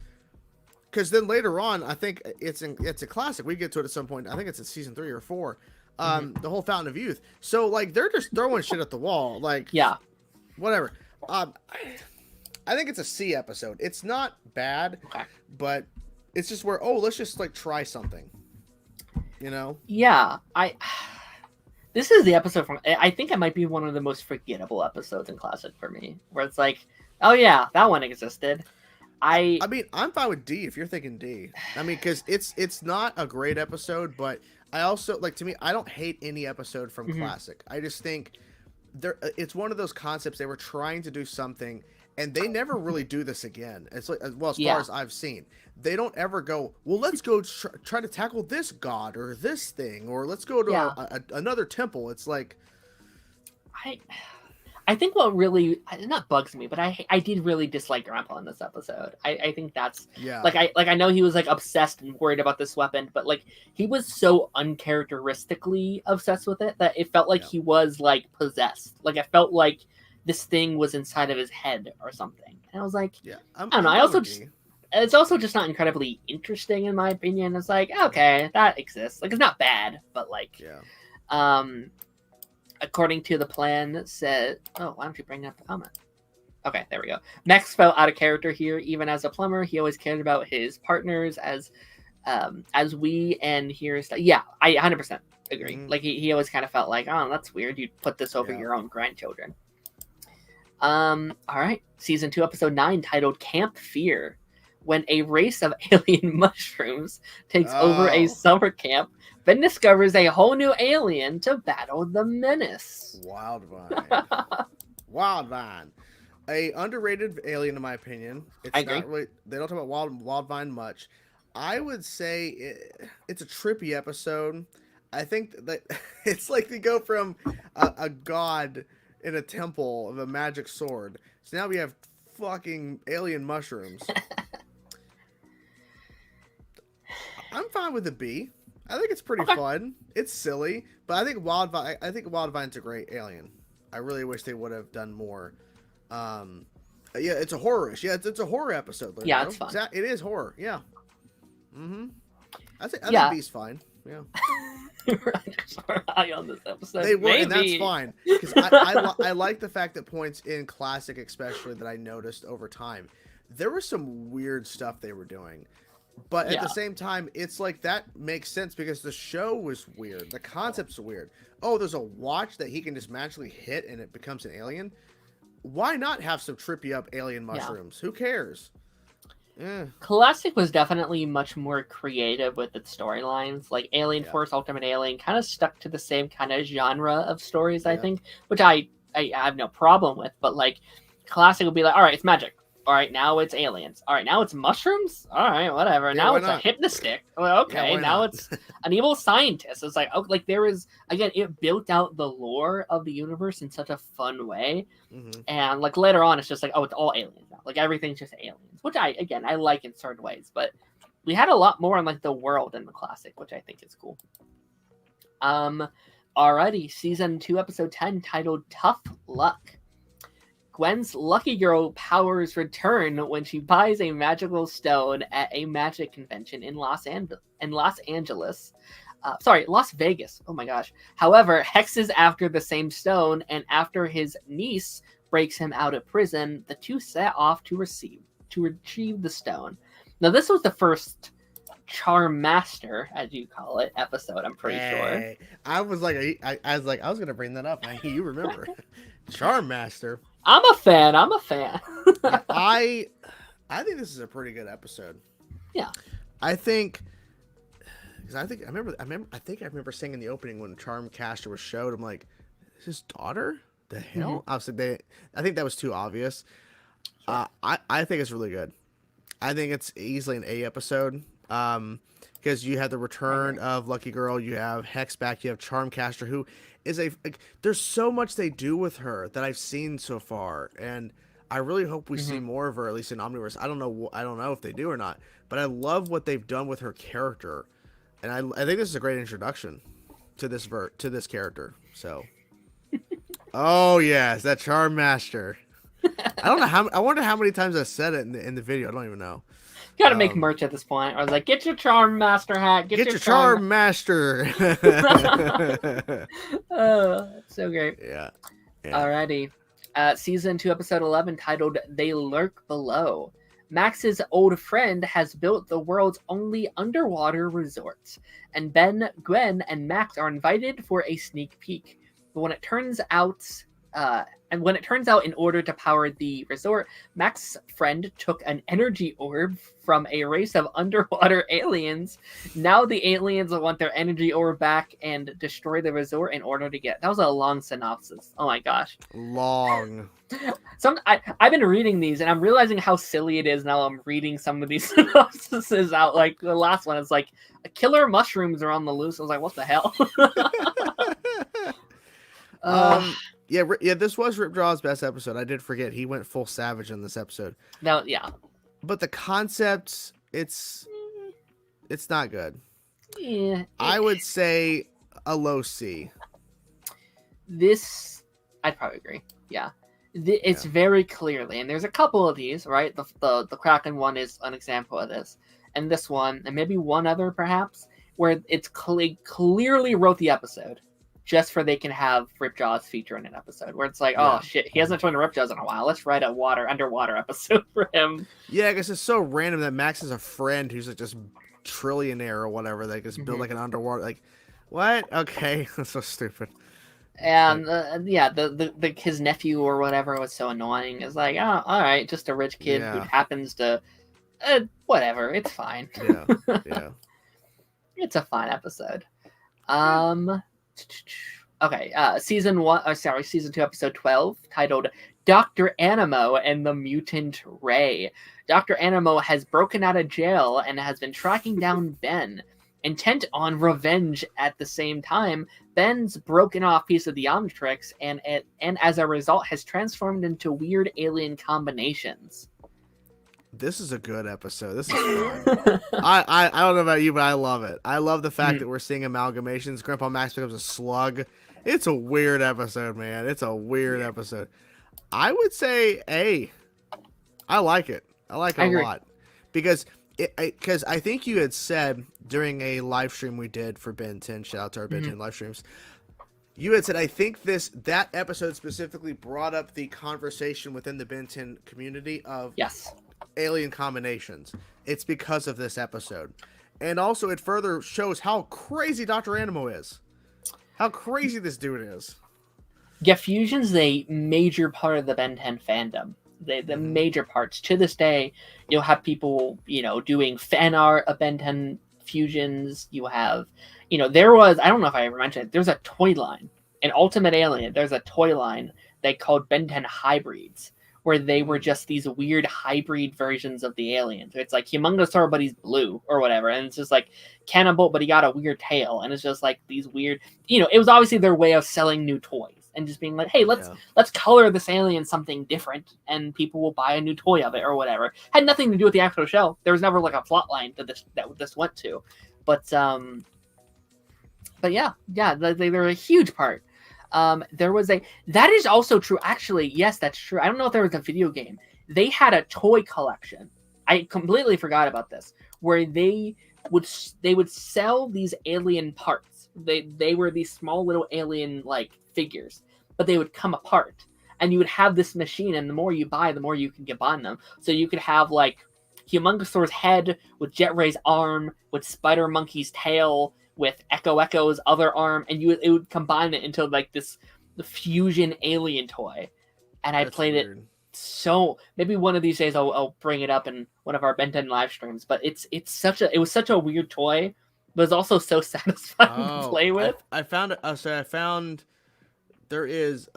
Because then later on, I think it's a Classic. We get to it at some point. I think it's in season 3 or 4. The whole Fountain of Youth. So, like, they're just throwing shit at the wall. Like, yeah. Whatever. I think it's a C episode. It's not bad, but it's just where, let's just, like, try something. You know? Yeah. This is the episode I think it might be one of the most forgettable episodes in Classic for me, where it's like, oh yeah, that one existed. I mean, I'm fine with D if you're thinking D. I mean, because it's not a great episode, but I also, like, to me, I don't hate any episode from Classic. I just think it's one of those concepts they were trying to do something, and they never really do this again. It's like, as far as I've seen, they don't ever go, well, let's go try to tackle this god or this thing, or let's go to another temple. It's like, I think what really not bugs me, but I did really dislike Grandpa in this episode. I think that's I know he was like obsessed and worried about this weapon, but like he was so uncharacteristically obsessed with it that it felt like he was like possessed. Like I felt like this thing was inside of his head or something. And I was like, I don't know. It's also just not incredibly interesting in my opinion. It's like, okay, that exists. Like it's not bad, but like, according to the plan, said, why don't you bring up the comment? Okay, there we go. Max felt out of character here. Even as a plumber, he always cared about his partners as we, and here's I 100% agree. Like he always kind of felt like, oh, that's weird. You'd put this over your own grandchildren. All right. Season 2, episode 9, titled Camp Fear. When a race of alien mushrooms takes over a summer camp, Ben discovers a whole new alien to battle the menace. Wildvine. Wildvine. A underrated alien, in my opinion. It's not really, they don't talk about Wildvine much. I would say it's a trippy episode. I think that it's like they go from a god in a temple of a magic sword. So now we have fucking alien mushrooms. I'm fine with a B. I think it's pretty Okay. fun. It's silly, but I think Wildvine's a great alien. I really wish they would have done more. Yeah, it's a horror-ish. Yeah, it's a horror episode. Yeah, it's fun. It is horror. Yeah. Mm-hmm. I think B's fine. Yeah. We're high on this episode. They were, Maybe. and that's fine. Because I like the fact that points in Classic, especially, that I noticed over time, there was some weird stuff they were doing. But at the same time, it's like that makes sense because the show was weird. The concept's weird. Oh, there's a watch that he can just magically hit and it becomes an alien. Why not have some trippy up alien mushrooms? Who cares? Yeah. Classic was definitely much more creative with its storylines. Like Alien Force, Ultimate Alien kind of stuck to the same kind of genre of stories, I think, which I have no problem with. But like Classic would be like, all right, it's magic. All right, now it's aliens. All right, now it's mushrooms. All right, whatever. Yeah, now it's not? a hypnostick. Well, okay, now it's an evil scientist. It's like, oh, like there is, again, it built out the lore of the universe in such a fun way. Mm-hmm. And like later on, it's just like, oh, it's all aliens now. Like everything's just aliens, which I like in certain ways. But we had a lot more on like the world in the Classic, which I think is cool. Alrighty, season 2, episode 10, titled "Tough Luck." Gwen's lucky girl powers return when she buys a magical stone at a magic convention in Las Vegas. Oh my gosh. However, Hex is after the same stone, and after his niece breaks him out of prison, the two set off to retrieve the stone. Now, this was the first Charm Master, as you call it, episode, I'm pretty sure. I was going to bring that up. You remember. Charm Master. I'm a fan. Yeah, I think this is a pretty good episode. Yeah. I think I remember saying in the opening when Charmcaster was showed, I'm like, is his daughter? The hell? Mm-hmm. I think that was too obvious. Sure. I think it's really good. I think it's easily an A episode. Because you have the return of Lucky Girl, you have Hex back, you have Charmcaster, who is there's so much they do with her that I've seen so far, and I really hope we see more of her, at least in Omniverse. I don't know if they do or not, but I love what they've done with her character, and I think this is a great introduction to this character. So, oh yes, that Charm Master. I wonder how many times I said it in the video. I don't even know. Gotta make merch at this point. I was like, get your Charm Master hat. Get your Charm Master. Oh, that's so great. Yeah. Alrighty. Season 2, episode 11, titled "They Lurk Below." Max's old friend has built the world's only underwater resort, and Ben, Gwen, and Max are invited for a sneak peek. But when it turns out, in order to power the resort, Max's friend took an energy orb from a race of underwater aliens. Now the aliens want their energy orb back and destroy the resort in order to get... That was a long synopsis. Oh my gosh. Long. I've been reading these and I'm realizing how silly it is now. I'm reading some of these synopsises out. Like the last one is like, killer mushrooms are on the loose. I was like, what the hell? Yeah, this was Ripjaw's best episode. I did forget he went full savage in this episode. No, yeah. But the concept, it's not good. Yeah. I would say a low C. This, I'd probably agree. Yeah. It's very clearly, and there's a couple of these, right? The Kraken one is an example of this. And this one, and maybe one other perhaps, where it's clearly wrote the episode just for they can have Ripjaw's feature in an episode, where it's like, oh shit, he hasn't joined the Ripjaws in a while. Let's write a underwater episode for him. Yeah, I guess it's so random that Max is a friend who's like just trillionaire or whatever that just build like an underwater. Like, what? Okay, that's so stupid. And the his nephew or whatever was so annoying. It's like, oh, all right, just a rich kid who happens to, whatever. It's fine. Yeah. It's a fine episode. Okay, season 2, episode 12, titled "Dr. Animo and the Mutant Ray." Dr. Animo has broken out of jail and has been tracking down Ben. Intent on revenge at the same time, Ben's broken off piece of the Omnitrix and as a result has transformed into weird alien combinations. This is a good episode. This is fun. I don't know about you, but I love it. I love the fact that we're seeing amalgamations. Grandpa Max becomes a slug. It's a weird episode, man. It's a weird episode. I would say A. I like it. I like it a lot. Because I think you had said during a live stream we did for Ben 10, shout out to our Ben 10 live streams, you had said, I think that episode specifically brought up the conversation within the Ben 10 community of alien combinations. It's because of this episode. And also it further shows how crazy Dr. Animo is. How crazy this dude is. Yeah, fusion's a major part of the Ben 10 fandom. The major parts. To this day, you'll have people, doing fan art of Ben 10 fusions. You have, there was, I don't know if I ever mentioned it, there's a toy line. In Ultimate Alien, there's a toy line they called Ben 10 Hybrids, where they were just these weird hybrid versions of the aliens. It's like Humongosaur, but he's blue or whatever. And it's just like Cannibal, but he got a weird tail. And it's just like these weird, it was obviously their way of selling new toys and just being like, hey, let's color this alien something different and people will buy a new toy of it or whatever. Had nothing to do with the actual show. There was never like a plot line that this went to. But yeah, they're a huge part. There was that is also true. Actually, yes, that's true. I don't know if there was a video game. They had a toy collection. I completely forgot about this, where they would sell these alien parts. They were these small little alien like figures, but they would come apart, and you would have this machine. And the more you buy, the more you can get on them. So you could have like Humongosaur's head with Jet Ray's arm, with Spider Monkey's tail, with Echo's other arm, and it would combine it into like the fusion alien toy. And I played it so maybe one of these days I'll bring it up in one of our Ben 10 live streams. But it was such a weird toy, but it's also so satisfying to play with. I found there is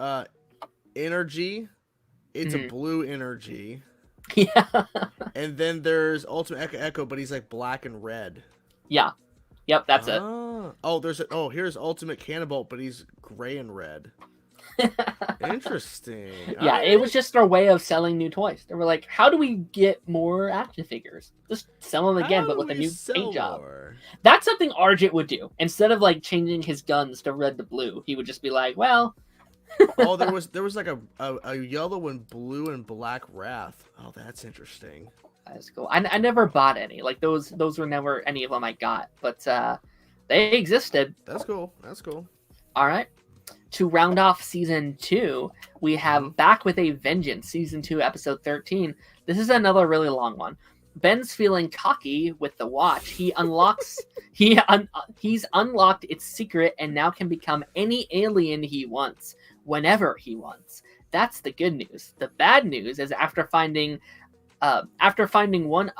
energy. It's a blue energy. Yeah. And then there's Ultimate Echo, but he's like black and red. Yeah. Yep, that's it. Here's Ultimate Cannibal, but he's gray and red. Interesting. Yeah, it was just their way of selling new toys. They were like, how do we get more action figures? Just sell them again, but with a new paint job. That's something Argent would do. Instead of like changing his guns to red to blue, he would just be like, well... there was like a yellow and blue and black Wrath. Oh, that's interesting. That's cool. I never bought any. Like those were never any of them I got, but they existed. That's cool. All right. To round off season 2, we have Back with a Vengeance, season 2, episode 13. This is another really long one. Ben's feeling cocky with the watch. He's unlocked its secret and now can become any alien he wants, whenever he wants. That's the good news. The bad news is after finding one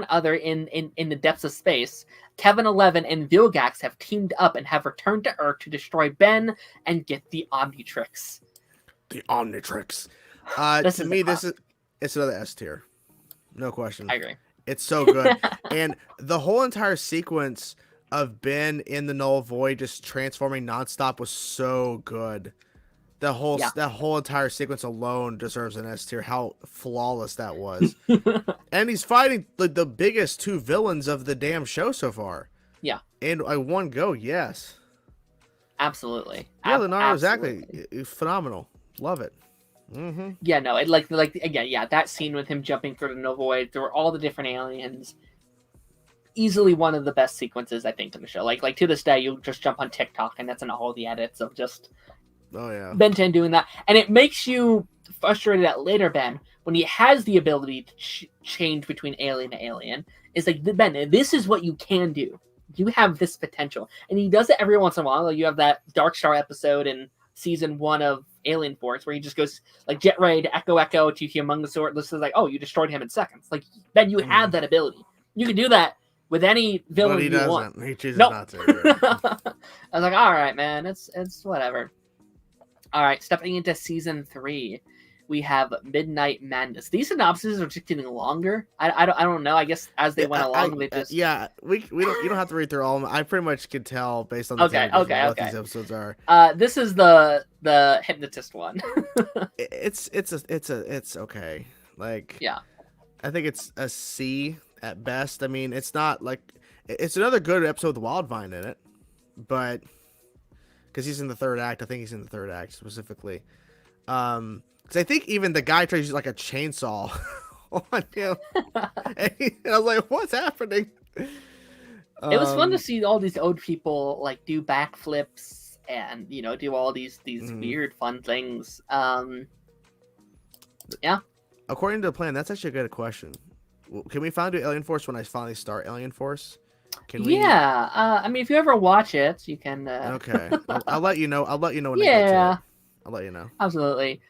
other in the depths of space, Kevin 11 and Vilgax have teamed up and have returned to Earth to destroy Ben and get the Omnitrix. The Omnitrix. To me, it's another S tier. No question. I agree. It's so good. And the whole entire sequence of Ben in the Null Void just transforming nonstop was so good. That whole entire sequence alone deserves an S tier. How flawless that was. And he's fighting the biggest 2 villains of the damn show so far. Yeah. And one go, yes. Absolutely. Yeah, Leonardo, exactly. Phenomenal. Love it. Mm-hmm. Yeah, no, that scene with him jumping through the Novoid, through all the different aliens. Easily one of the best sequences, I think, in the show. Like to this day, you'll just jump on TikTok and that's in all the edits of just... Oh, yeah. Ben 10 doing that. And it makes you frustrated at later Ben, when he has the ability to change between alien to alien. It's like, Ben, this is what you can do. You have this potential. And he does it every once in a while. Like you have that Dark Star episode in season 1 of Alien Force, where he just goes like Jet Ray to Echo to Humongosaur. This is like, oh, you destroyed him in seconds. Like, Ben, you have that ability. You can do that with any villain but he you doesn't. want. He chooses not to. I was like, all right, man, it's whatever. All right, stepping into season 3, we have Midnight Madness. These synopses are just getting longer. I don't know. I guess as they went along, they just we don't you don't have to read through all of them. I pretty much could tell based on the what these episodes are. This is the hypnotist one. it's okay. Like, Yeah. I think it's a C at best. I mean, it's not like it's another good episode with Wildvine in it, but because he's in the third act, I think he's in the third act specifically. Because I think even the guy tries to use like a chainsaw on him, and I was like, "What's happening?" It was fun to see all these old people like do backflips and do all these weird fun things. Yeah. According to the plan, that's actually a good question. Can we finally do Alien Force when I finally start Alien Force? Can we? Yeah. I mean, if you ever watch it, you can. Okay. I'll let you know. I'll let you know when I Yeah. get to it. I'll let you know. Absolutely.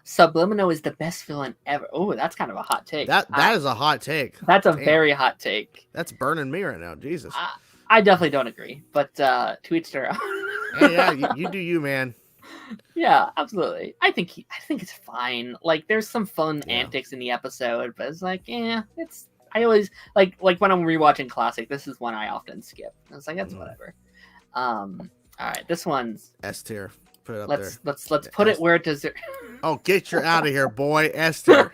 Subliminal is the best villain ever. Oh, that's kind of a hot take. That is a hot take. That's a very hot take. That's burning me right now. Jesus. I definitely don't agree, but to each their own. Yeah, you do you, man. Yeah, absolutely. I think it's fine. Like, there's some fun antics in the episode, but it's like, it's. I always like when I'm rewatching classic. This is one I often skip. I was like, that's whatever. All right, this one's S tier. Put it up there. Let's put it where it deserves. Oh, get your out of here, boy. S tier.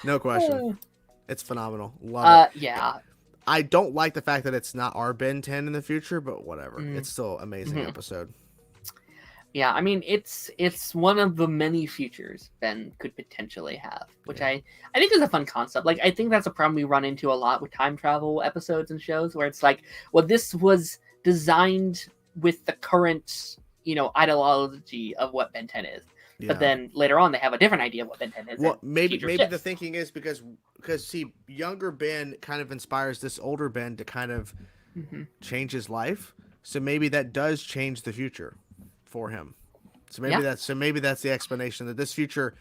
No question. It's phenomenal. Love it. Yeah. I don't like the fact that it's not our Ben 10 in the future, but whatever. It's still amazing episode. Yeah, I mean, it's one of the many futures Ben could potentially have, which I think is a fun concept. Like, I think that's a problem we run into a lot with time travel episodes and shows, where it's like, well, this was designed with the current, ideology of what Ben 10 is. Yeah. But then later on, they have a different idea of what Ben 10 is. Well, maybe the thinking is because see, younger Ben kind of inspires this older Ben to kind of change his life. So maybe that does change the future for him. So maybe that's the explanation, that this future,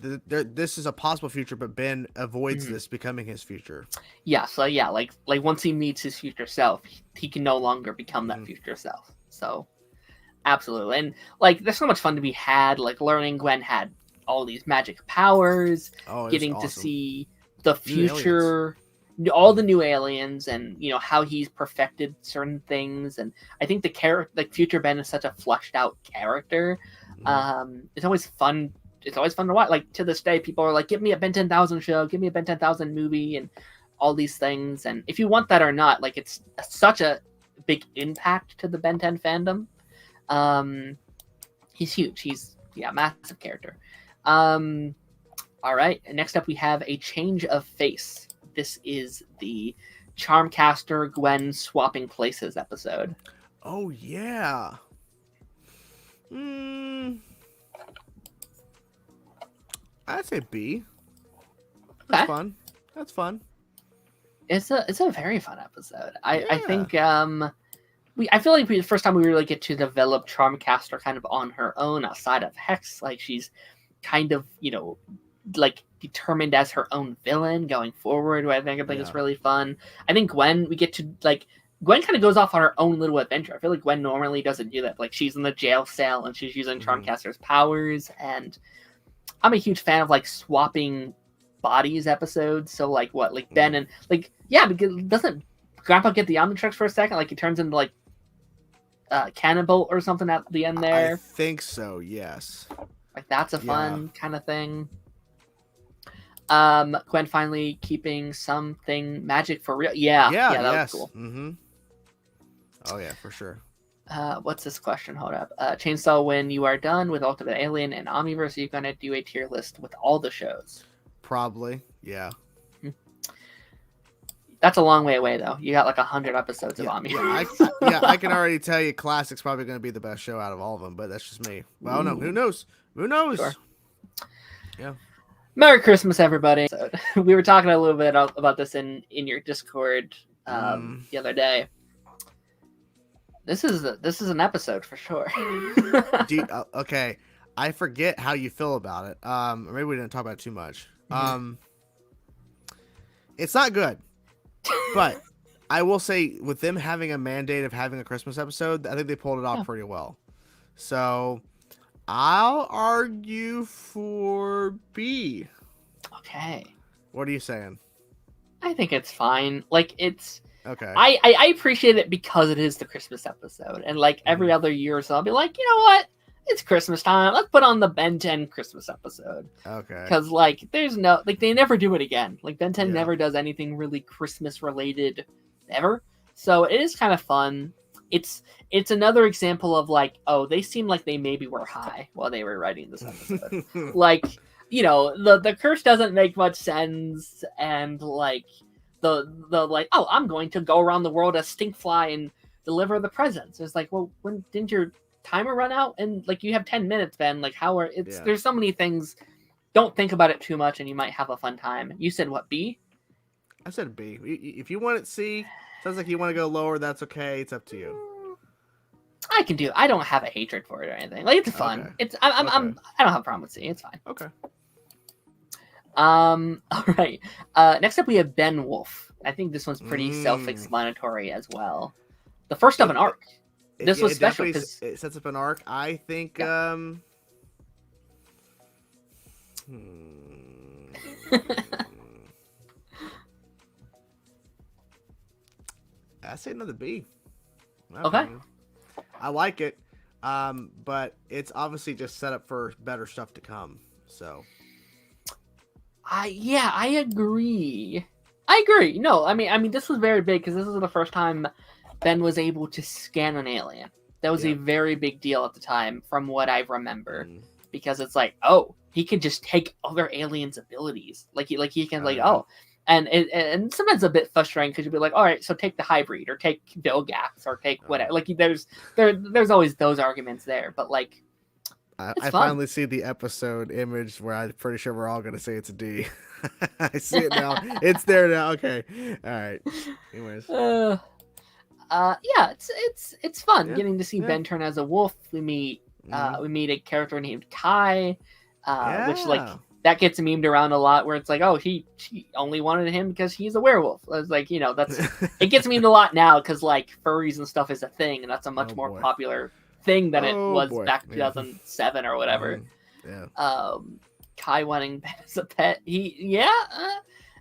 this is a possible future, but Ben avoids this becoming his future. Yeah. So yeah, like once he meets his future self, he can no longer become that future self. So. Absolutely. And like, there's so much fun to be had, like learning Gwen had all these magic powers, getting to see the future, all the new aliens, and how he's perfected certain things. And I think future Ben is such a fleshed out character. It's always fun. It's always fun to watch. Like, to this day, people are like, give me a Ben 10,000 show, give me a Ben 10,000 movie, and all these things. And if you want that or not, like, it's such a big impact to the Ben 10 fandom. He's huge. He's massive character. All right. Next up, we have a change of face. This is the Charmcaster Gwen swapping places episode. Oh yeah. I'd say B. That's fun. That's fun. It's a very fun episode. I think I feel like the first time we really get to develop Charmcaster kind of on her own outside of Hex, like she's kind of, like determined as her own villain going forward, I think is really fun. I think Gwen, we get to Gwen kind of goes off on her own little adventure. I feel like Gwen normally doesn't do that. Like, she's in the jail cell and she's using Charmcaster's powers, and I'm a huge fan of like swapping bodies episodes. So like Ben and because doesn't Grandpa get the Omnitrix for a second? Like, he turns into like Cannibal or something at the end there. I think so, yes. Like, that's a fun kind of thing. Gwen finally keeping something magic for real. That was cool. Oh yeah, for sure. What's this question? Hold up. Chainsaw, when you are done with Ultimate Alien and Omniverse, are you gonna do a tier list with all the shows? Probably, yeah. That's a long way away, though. You got like 100 episodes of Omniverse. I can already tell you Classic's probably going to be the best show out of all of them, but that's just me. Well, no, who knows? Who knows? Sure. Yeah. Merry Christmas, everybody. So, we were talking a little bit about this in your Discord the other day. This is an episode for sure. Okay, I forget how you feel about it. Maybe we didn't talk about it too much. It's not good. But I will say, with them having a mandate of having a Christmas episode, I think they pulled it off pretty well. So I'll argue for B. Okay. What are you saying? I think it's fine. Like, it's okay. I appreciate it because it is the Christmas episode, and like every other year or so, I'll be like, you know what? it's Christmas time. Let's put on the Ben 10 Christmas episode. Okay. Because, like, there's no, like, they never do it again. Like, Ben 10 Yeah. never does anything really Christmas related ever. So it is kind of fun. It's another example of, like, oh, they seem like they maybe were high while they were writing this episode. Like, you know, the curse doesn't make much sense, and, like, the like, oh, I'm going to go around the world as Stinkfly and deliver the presents. It's like, well, when didn't your timer run out? And, like, you have 10 minutes, Ben. Like, how are it's there's so many things. Don't think about it too much, and you might have a fun time. You said what, B? I said B. If you want it C, sounds like you want to go lower. That's okay. It's up to you. I can do. I don't have a hatred for it or anything. Like, it's fun. Okay. It's I don't have a problem with C. It's fine. Okay. All right. Next up we have Ben Wolf. I think this one's pretty self-explanatory as well. The first of an arc. This was special because it sets up an arc. I think. I say another B. Okay. I like it, but it's obviously just set up for better stuff to come. So. I agree. I agree. No, I mean, this was very big because this was the first time Ben was able to scan an alien. That was a very big deal at the time, from what I remember, because it's like, oh, he can just take other aliens' abilities, like he can and sometimes it's a bit frustrating because you'll be like, all right, so take the hybrid or take Vilgax or take whatever. Like there's always those arguments there, but like. I finally see the episode image where I'm pretty sure we're all going to say it's a D. I see it now. It's there now. Okay. All right. Anyways. Yeah, it's fun getting to see Ben turn as a wolf. We meet a character named Kai, which like that gets memed around a lot where it's like, oh, he only wanted him because he's a werewolf. I was like, you know, that's it gets memed a lot now because like furries and stuff is a thing, and that's a much more popular thing than it was back in 2007 or whatever. Kai wanting Ben as a pet.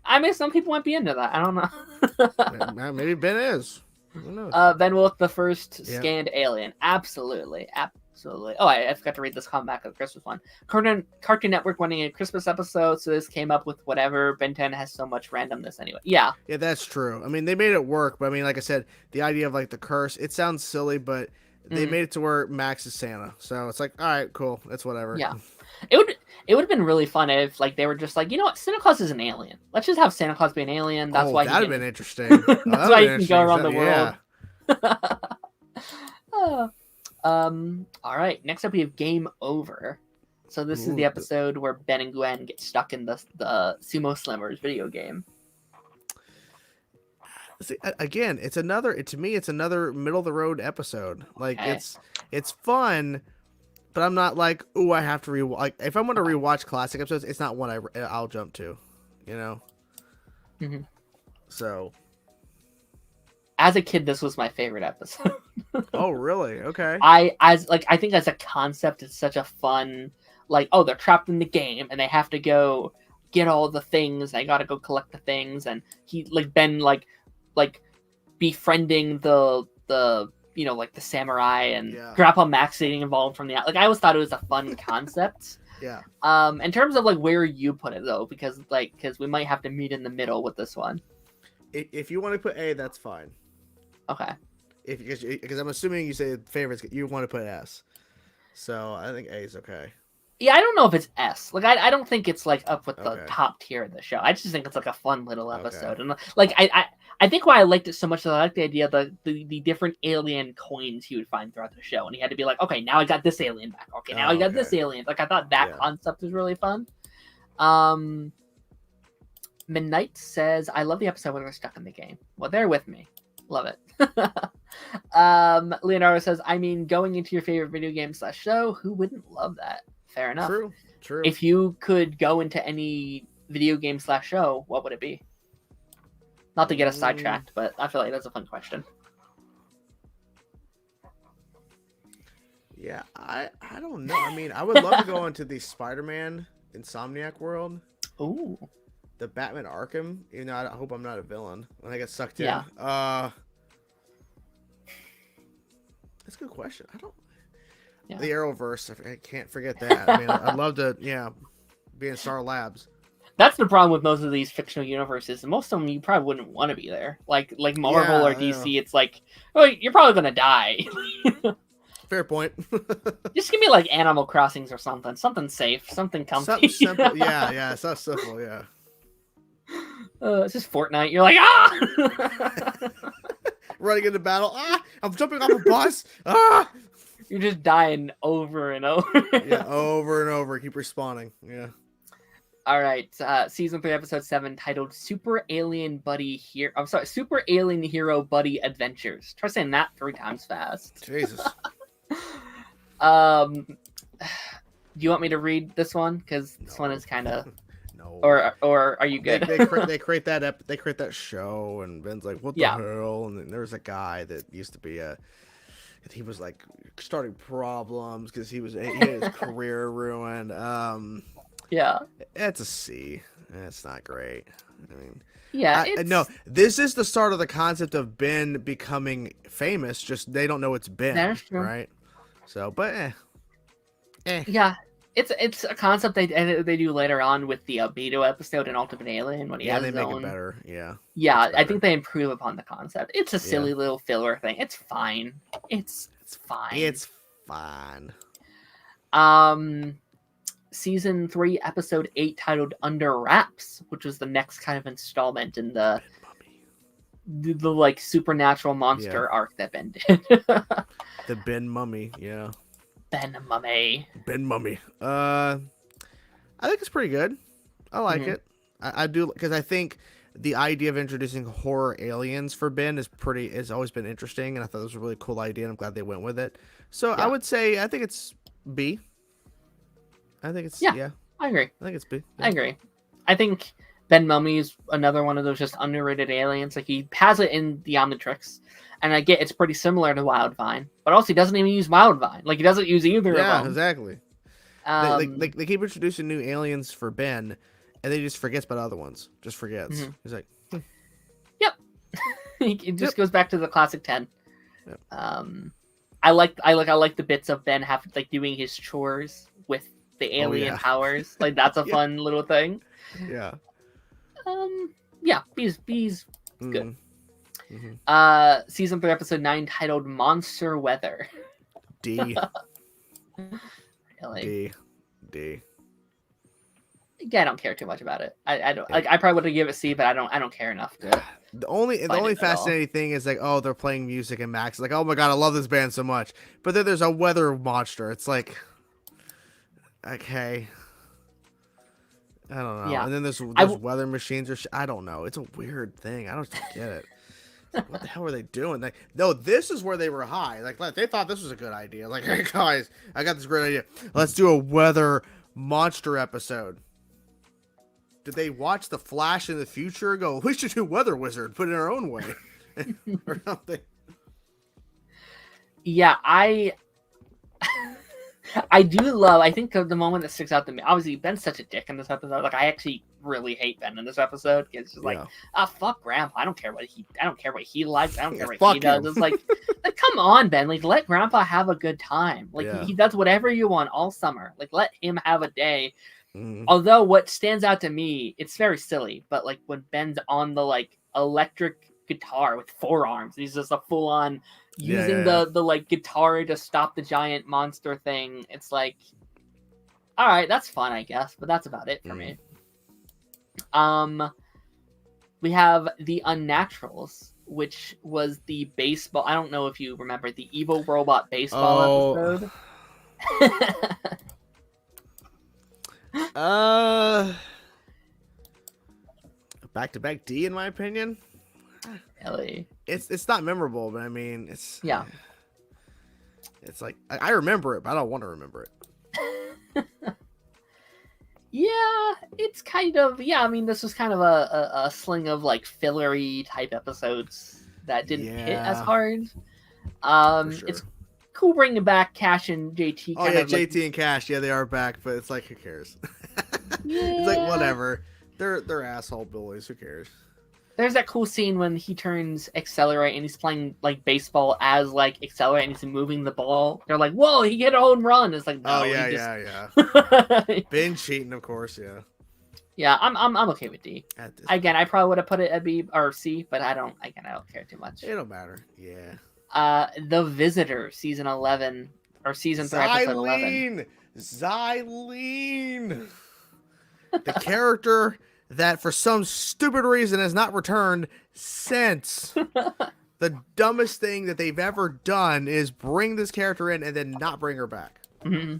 I mean, some people might be into that. I don't know. Maybe Ben is. Who knows? Ben Wolf, the first scanned alien. Absolutely. Oh, I forgot to read this comment back of the Christmas one. Cartoon Network wanting a Christmas episode, so this came up with whatever. Ben 10 has so much randomness anyway. Yeah, that's true. I mean, they made it work, but I mean, like I said, the idea of like the curse, it sounds silly, but they made it to where Max is Santa, so it's like, all right, cool, that's whatever. Yeah, it would have been really fun if like they were just like, you know what, Santa Claus is an alien. Let's just have Santa Claus be an alien. That's why that'd have been interesting. That's why you can go around the world. All right. Next up, we have Game Over. So this is the episode where Ben and Gwen get stuck in the Sumo Slimmers video game. See, again, it's another middle of the road episode. Like it's fun, but I'm not like, oh, I have to rewatch. Like if I want to rewatch classic episodes, it's not one I'll jump to, you know. So, as a kid, this was my favorite episode. Oh, really? Okay. I think as a concept, it's such a fun, like, oh, they're trapped in the game and they have to go get all the things. They got to go collect the things, and Ben befriending the you know, like the samurai and Grandpa Max getting involved from the like. I always thought it was a fun concept. Yeah. In terms of like where you put it though, because we might have to meet in the middle with this one. If you want to put A, that's fine. Okay. Because I'm assuming you say favorites, you want to put S. So I think A is okay. Yeah, I don't know if it's S. Like, I don't think it's like up with the top tier of the show. I just think it's like a fun little episode, and like I think why I liked it so much is I like the idea of the different alien coins he would find throughout the show, and he had to be like, okay, now I got this alien back. Okay, now I got this alien. Like, I thought that concept was really fun. Midnight says, I love the episode where they're stuck in the game. Well, they're with me. Love it. Leonardo says, I mean, going into your favorite video game / show, who wouldn't love that? Fair enough. True. If you could go into any video game / show, what would it be? Not to get us sidetracked, but I feel like that's a fun question. Yeah, I don't know. I mean, I would love to go into the Spider-Man Insomniac world. Ooh. The Batman Arkham, even though I hope I'm not a villain when I get sucked in. Yeah. That's a good question. Yeah. The Arrowverse. I can't forget that. I mean, I'd love to, be in Star Labs. That's the problem with most of these fictional universes. Most of them you probably wouldn't want to be there. Like Marvel or DC, it's like, oh, you're probably gonna die. Fair point. Just give me like Animal Crossings or something. Something safe. Something comfy. Something simple. Yeah. It's not simple. Yeah. It's just Fortnite. You're like, ah! Running into battle. Ah! I'm jumping off a bus. Ah! You're just dying over and over. Yeah, over and over. Keep respawning. Yeah. All right. Season 3, episode 7, titled Super Alien Hero Buddy Adventures. Try saying that 3 times fast. Jesus. Do you want me to read this one? Because this one is kind of... No. Or are you good? They create that show, and Ben's like, what the hell? And then there's a guy that used to be he was like starting problems because he had his career ruined. Yeah. It's a C. It's not great. I mean, yeah. No, this is the start of the concept of Ben becoming famous. Just they don't know it's Ben, That's true. Right? So, but yeah, it's a concept they do later on with the Albedo episode in Ultimate Alien when he has his they make own... it better. Yeah. Yeah, I think they improve upon the concept. It's a silly little filler thing. It's fine. It's fine. It's fine. Season 3, episode 8, titled Under Wraps, which was the next kind of installment in the like supernatural monster arc that Ben did. The Ben Mummy, yeah. Ben Mummy. I think it's pretty good. I like it. I do, because I think the idea of introducing horror aliens for Ben has always been interesting, and I thought it was a really cool idea, and I'm glad they went with it. So I would say I think it's B. I think it's I agree. I think it's B. I agree. I think Ben Mummy is another one of those just underrated aliens. Like, he has it in the Omnitrix, and I get it's pretty similar to Wildvine, but also he doesn't even use Wildvine. Like, he doesn't use either of them. Yeah, exactly. They keep introducing new aliens for Ben, and then he just forgets about other ones. Just forgets. Mm-hmm. He's like, yep. It just goes back to the classic 10. Yep. I like the bits of Ben doing his chores with the alien powers. Like, that's a fun little thing. Yeah. B's good. Mm-hmm. Season 3, episode 9, titled Monster Weather. D. Really? D. Yeah, I don't care too much about it. I don't like. I probably would give it C, but I don't care enough to. The only fascinating thing is like, oh, they're playing music, and Max is like, oh my god, I love this band so much. But then there's a weather monster. It's like, okay, I don't know. Yeah. And then there's weather machines or I don't know. It's a weird thing. I don't get it. What the hell were they doing? Like, no, this is where they were high. Like they thought this was a good idea. Like, hey guys, I got this great idea. Let's do a weather monster episode. Did they watch The Flash in the future and go, we should do Weather Wizard, put it in our own way? Or something? Yeah, I do love, I think the moment that sticks out to me, obviously Ben's such a dick in this episode. Like, I actually really hate Ben in this episode. It's just like, fuck Grandpa. I don't care what he likes. I don't care what he does. It's like, come on, Ben. Like, let Grandpa have a good time. Like, he does whatever you want all summer. Like, let him have a day. Mm-hmm. Although what stands out to me, it's very silly, but like when Ben's on the like electric guitar with 4 arms, he's just a full on using the like guitar to stop the giant monster thing. It's like, all right, that's fun, I guess, but that's about it for me. We have The Unnaturals, which was the baseball. I don't know if you remember the evil robot baseball episode. Back-to-back D in my opinion. Really? It's not memorable, but I mean it's like I remember it, but I don't want to remember it. Yeah, it's kind of I mean, this was kind of a sling of like fillery type episodes that didn't hit as hard. Sure. It's cool bringing back Cash and JT. JT and Cash, they are back, but it's like, who cares? It's like, whatever. They're asshole bullies. Who cares? There's that cool scene when he turns Accelerate and he's playing like baseball as like Accelerate and he's moving the ball. They're like, "Whoa, he hit a home run!" It's like, no, Oh yeah, he just... yeah. Been cheating, of course. Yeah. Yeah, I'm okay with D. Again, I probably would have put it at B or C, but I don't care too much. It don't matter. Yeah. The Visitor, season 11 or season 3, episode 11. Xylene, the character that for some stupid reason has not returned since. The dumbest thing that they've ever done is bring this character in and then not bring her back. Mm-hmm.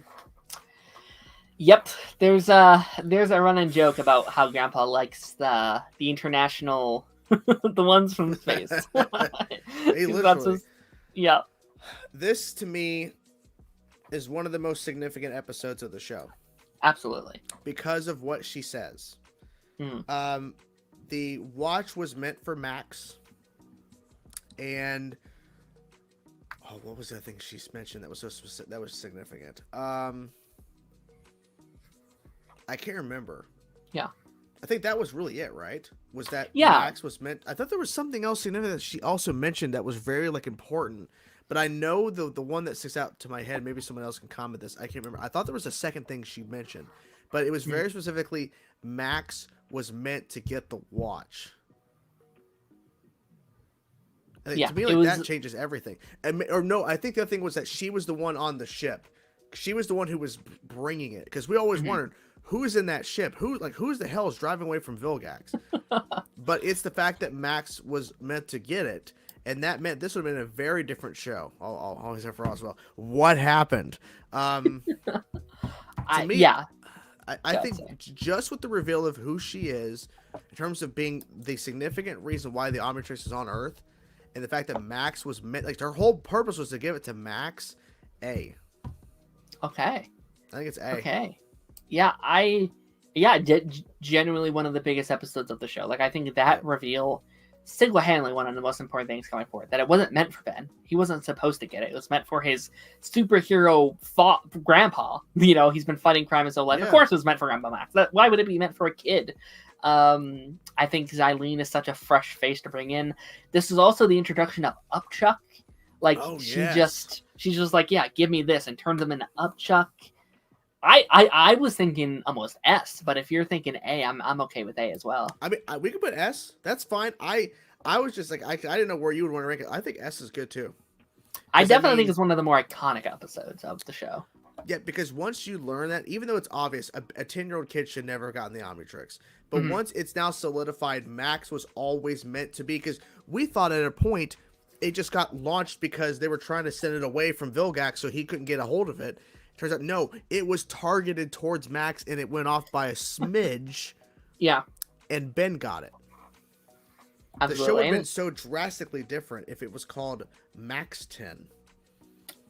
Yep, there's a running joke about how Grandpa likes the international, the ones from space. Hey, literally. Yeah. This to me is one of the most significant episodes of the show. Absolutely. Because of what she says. The watch was meant for Max. And what was that thing she mentioned that was so specific, that was significant? I can't remember. Yeah. I think that was really it, right? Was that Max was meant... I thought there was something else significant that she also mentioned that was very, like, important. But I know the one that sticks out to my head, maybe someone else can comment this, I can't remember. I thought there was a second thing she mentioned. But it was very specifically, Max was meant to get the watch. I think, to me, like, that changes everything. Or no, I think the other thing was that she was the one on the ship. She was the one who was bringing it. Because we always wondered... Who's in that ship? Who's the hell is driving away from Vilgax? But it's the fact that Max was meant to get it, and that meant this would have been a very different show. I'll always have for Oswald. What happened? To me, I think just with the reveal of who she is, in terms of being the significant reason why the Omnitrix is on Earth, and the fact that Max was meant, like, her whole purpose was to give it to Max. A. Okay. I think it's A. Okay. Yeah, genuinely one of the biggest episodes of the show. Like, I think that reveal, single-handedly one of the most important things coming forward. That it wasn't meant for Ben. He wasn't supposed to get it. It was meant for his superhero grandpa. You know, he's been fighting crime his whole life. Yeah. Of course it was meant for Grandpa Max. Why would it be meant for a kid? I think Xylene is such a fresh face to bring in. This is also the introduction of Upchuck. Like, she's just like, yeah, give me this, and turns him into Upchuck. I was thinking almost S, but if you're thinking A, I'm okay with A as well. I mean, we could put S. That's fine. I was just like, I didn't know where you would want to rank it. I think S is good too. I definitely think it's one of the more iconic episodes of the show. Yeah, because once you learn that, even though it's obvious, a 10-year-old kid should never have gotten the Omnitrix. But once it's now solidified, Max was always meant to be, because we thought at a point it just got launched because they were trying to send it away from Vilgax so he couldn't get a hold of it. Turns out, no, it was targeted towards Max, and it went off by a smidge. Yeah. And Ben got it. Absolutely. The show would have been so drastically different if it was called Max 10.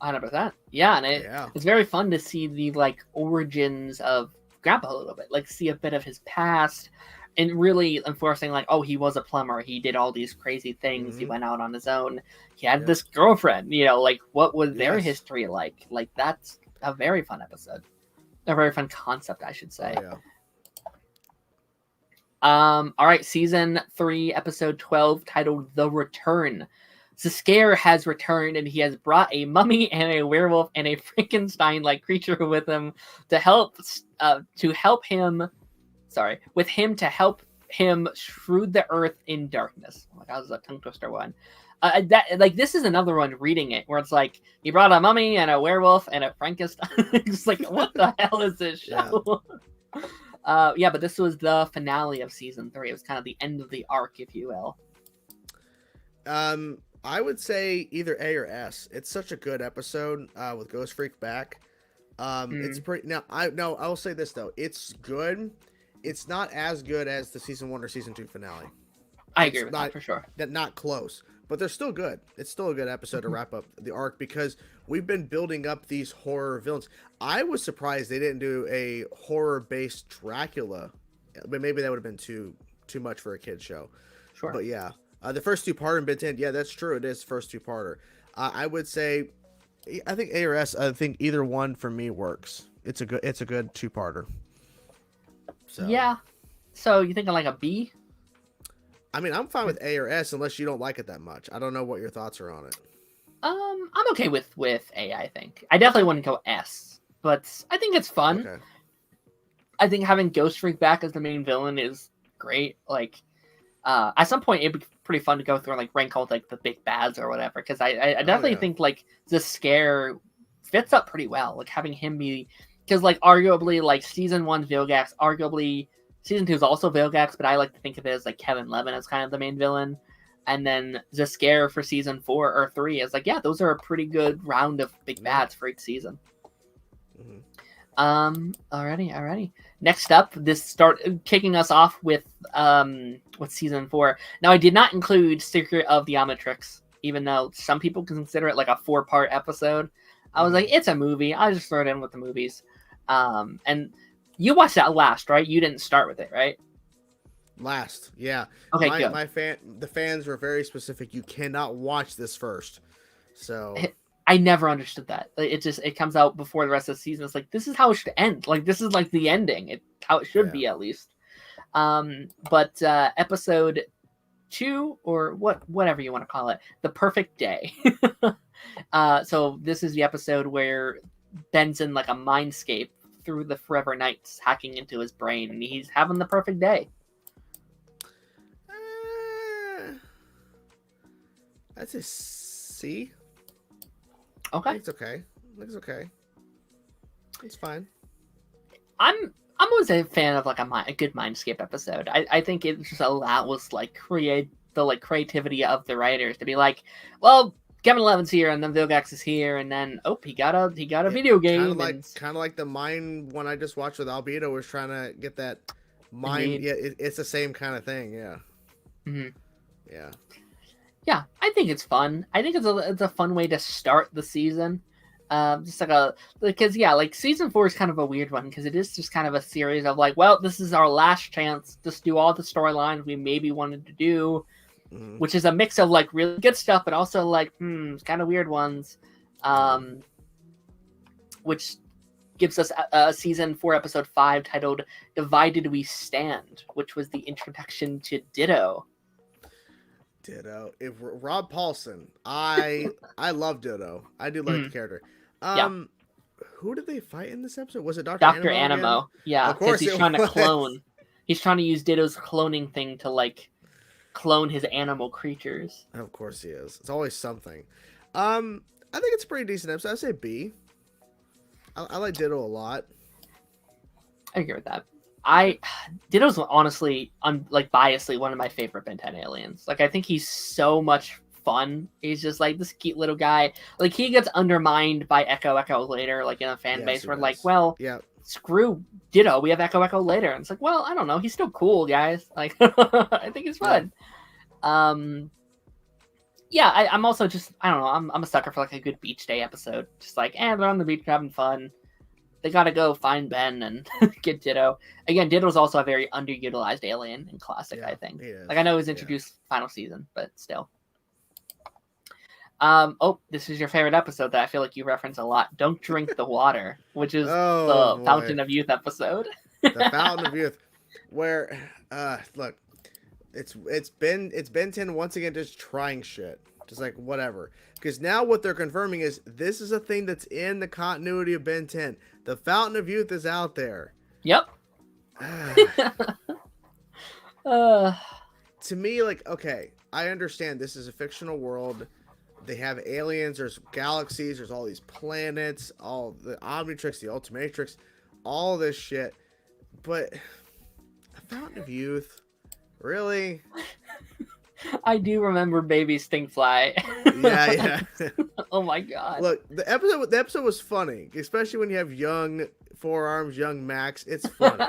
100%. Yeah, and it's very fun to see the, like, origins of Grandpa a little bit. Like, see a bit of his past, and really enforcing, like, oh, he was a plumber. He did all these crazy things. He went out on his own. He had this girlfriend. You know, like, what was their history like? Like, that's a very fun episode. A very fun concept, I should say. Oh, yeah. All right, season 3, episode 12, titled The Return. Ziskair has returned, and he has brought a mummy and a werewolf and a Frankenstein-like creature with him to help him shroud the earth in darkness. Oh my god, this is a tongue twister one. This is another one reading it where it's like, he brought a mummy and a werewolf and a Frankenstein. It's like, what the hell is this show? But this was the finale of season 3. It was kind of the end of the arc, if you will. I would say either A or S. It's such a good episode with Ghost Freak back. It's pretty. I will say this though, it's good. It's not as good as the season 1 or season 2 finale. I agree with that for sure. Not close. But they're still good. It's still a good episode to wrap up the arc, because we've been building up these horror villains. I was surprised they didn't do a horror-based Dracula, but maybe that would have been too much for a kid's show. Sure. But yeah, the first 2-parter in Ben 10, yeah, that's true. It is first 2-parter. I would say, I think A or S. I think either one for me works. It's a good 2-parter. So yeah. So you thinking like a B? I mean, I'm fine with A or S unless you don't like it that much. I don't know what your thoughts are on it. I'm okay with A. I think I definitely wouldn't go S, but I think it's fun. Okay. I think having Ghost Freak back as the main villain is great. Like, at some point it'd be pretty fun to go through and like rank all like the big bads or whatever. Because I definitely think like the scare fits up pretty well. Like having him be, because like arguably like season 1's Vilgax, arguably season 2 is also Vilgax, but I like to think of it as like Kevin Levin as kind of the main villain. And then the scare for season 4 or 3 is like, yeah, those are a pretty good round of big bads for each season. Alrighty. Next up, this start kicking us off with season 4. Now, I did not include Secret of the Omnitrix, even though some people consider it like a 4-part episode. I was like, it's a movie. I'll just throw it in with the movies. And you watched that last, right? You didn't start with it, right? Last, yeah. Okay, good. The fans were very specific. You cannot watch this first. So I never understood that. It comes out before the rest of the season. It's like, this is how it should end. Like, this is like the ending. How it should be, at least. But episode 2, or whatever you want to call it, The Perfect Day. So this is the episode where Ben's in like a mindscape through the Forever Nights, hacking into his brain, and he's having the perfect day. That's a C. Okay. It's okay. It's okay. It's fine. I'm always a fan of like a good mindscape episode. I think it just allows like create the like creativity of the writers to be like, well, Kevin Levin's here, and then Vilgax is here, and then he got a video game. Kind of like the Mind one I just watched with Albedo was trying to get that mind. Indeed. Yeah, it's the same kind of thing. Yeah. Mm-hmm. Yeah. Yeah, I think it's fun. I think it's a fun way to start the season. Just like season 4 is kind of a weird one because it is just kind of a series of like, well, this is our last chance to do all the storylines we maybe wanted to do, which is a mix of like really good stuff, but also like kind of weird ones, which gives us a season 4 episode 5 titled "Divided We Stand," which was the introduction to Ditto. If Rob Paulson, I love Ditto. I do like the character. Who did they fight in this episode? Was it Dr. Animo? Yeah, of course he's trying to clone. He's trying to use Ditto's cloning thing to like clone his animal creatures. Of course he is. It's always something. I think it's a pretty decent episode. I'd say B. I like Ditto a lot. I agree with that. Ditto's honestly, like biasly, one of my favorite Ben 10 aliens. Like, I think he's so much fun. He's just like this cute little guy. Like, he gets undermined by Echo later, like in a fan base where like, well, screw Ditto, we have Echo later. And it's like, well, I don't know, he's still cool, guys. Like, I think it's fun. I'm also just, I don't know, I'm a sucker for like a good beach day episode. Just like, they're on the beach having fun. They gotta go find Ben and get Ditto. Again, Ditto's also a very underutilized alien in Classic, I think. Like, I know he was introduced final season, but still. This is your favorite episode that I feel like you reference a lot. Don't Drink the Water, which is the Fountain of Youth episode. The Fountain of Youth. Where, look, it's Ben 10 once again just trying shit. Just like, whatever. Because now what they're confirming is this is a thing that's in the continuity of Ben 10. The Fountain of Youth is out there. Yep. To me, like, okay, I understand this is a fictional world. They have aliens, there's galaxies, there's all these planets, all the Omnitrix, the Ultimatrix, all this shit. But a Fountain of Youth? Really? I do remember Baby Stinkfly. Yeah. Oh my god. Look, the episode was funny, especially when you have young Forearms, young Max. It's funny.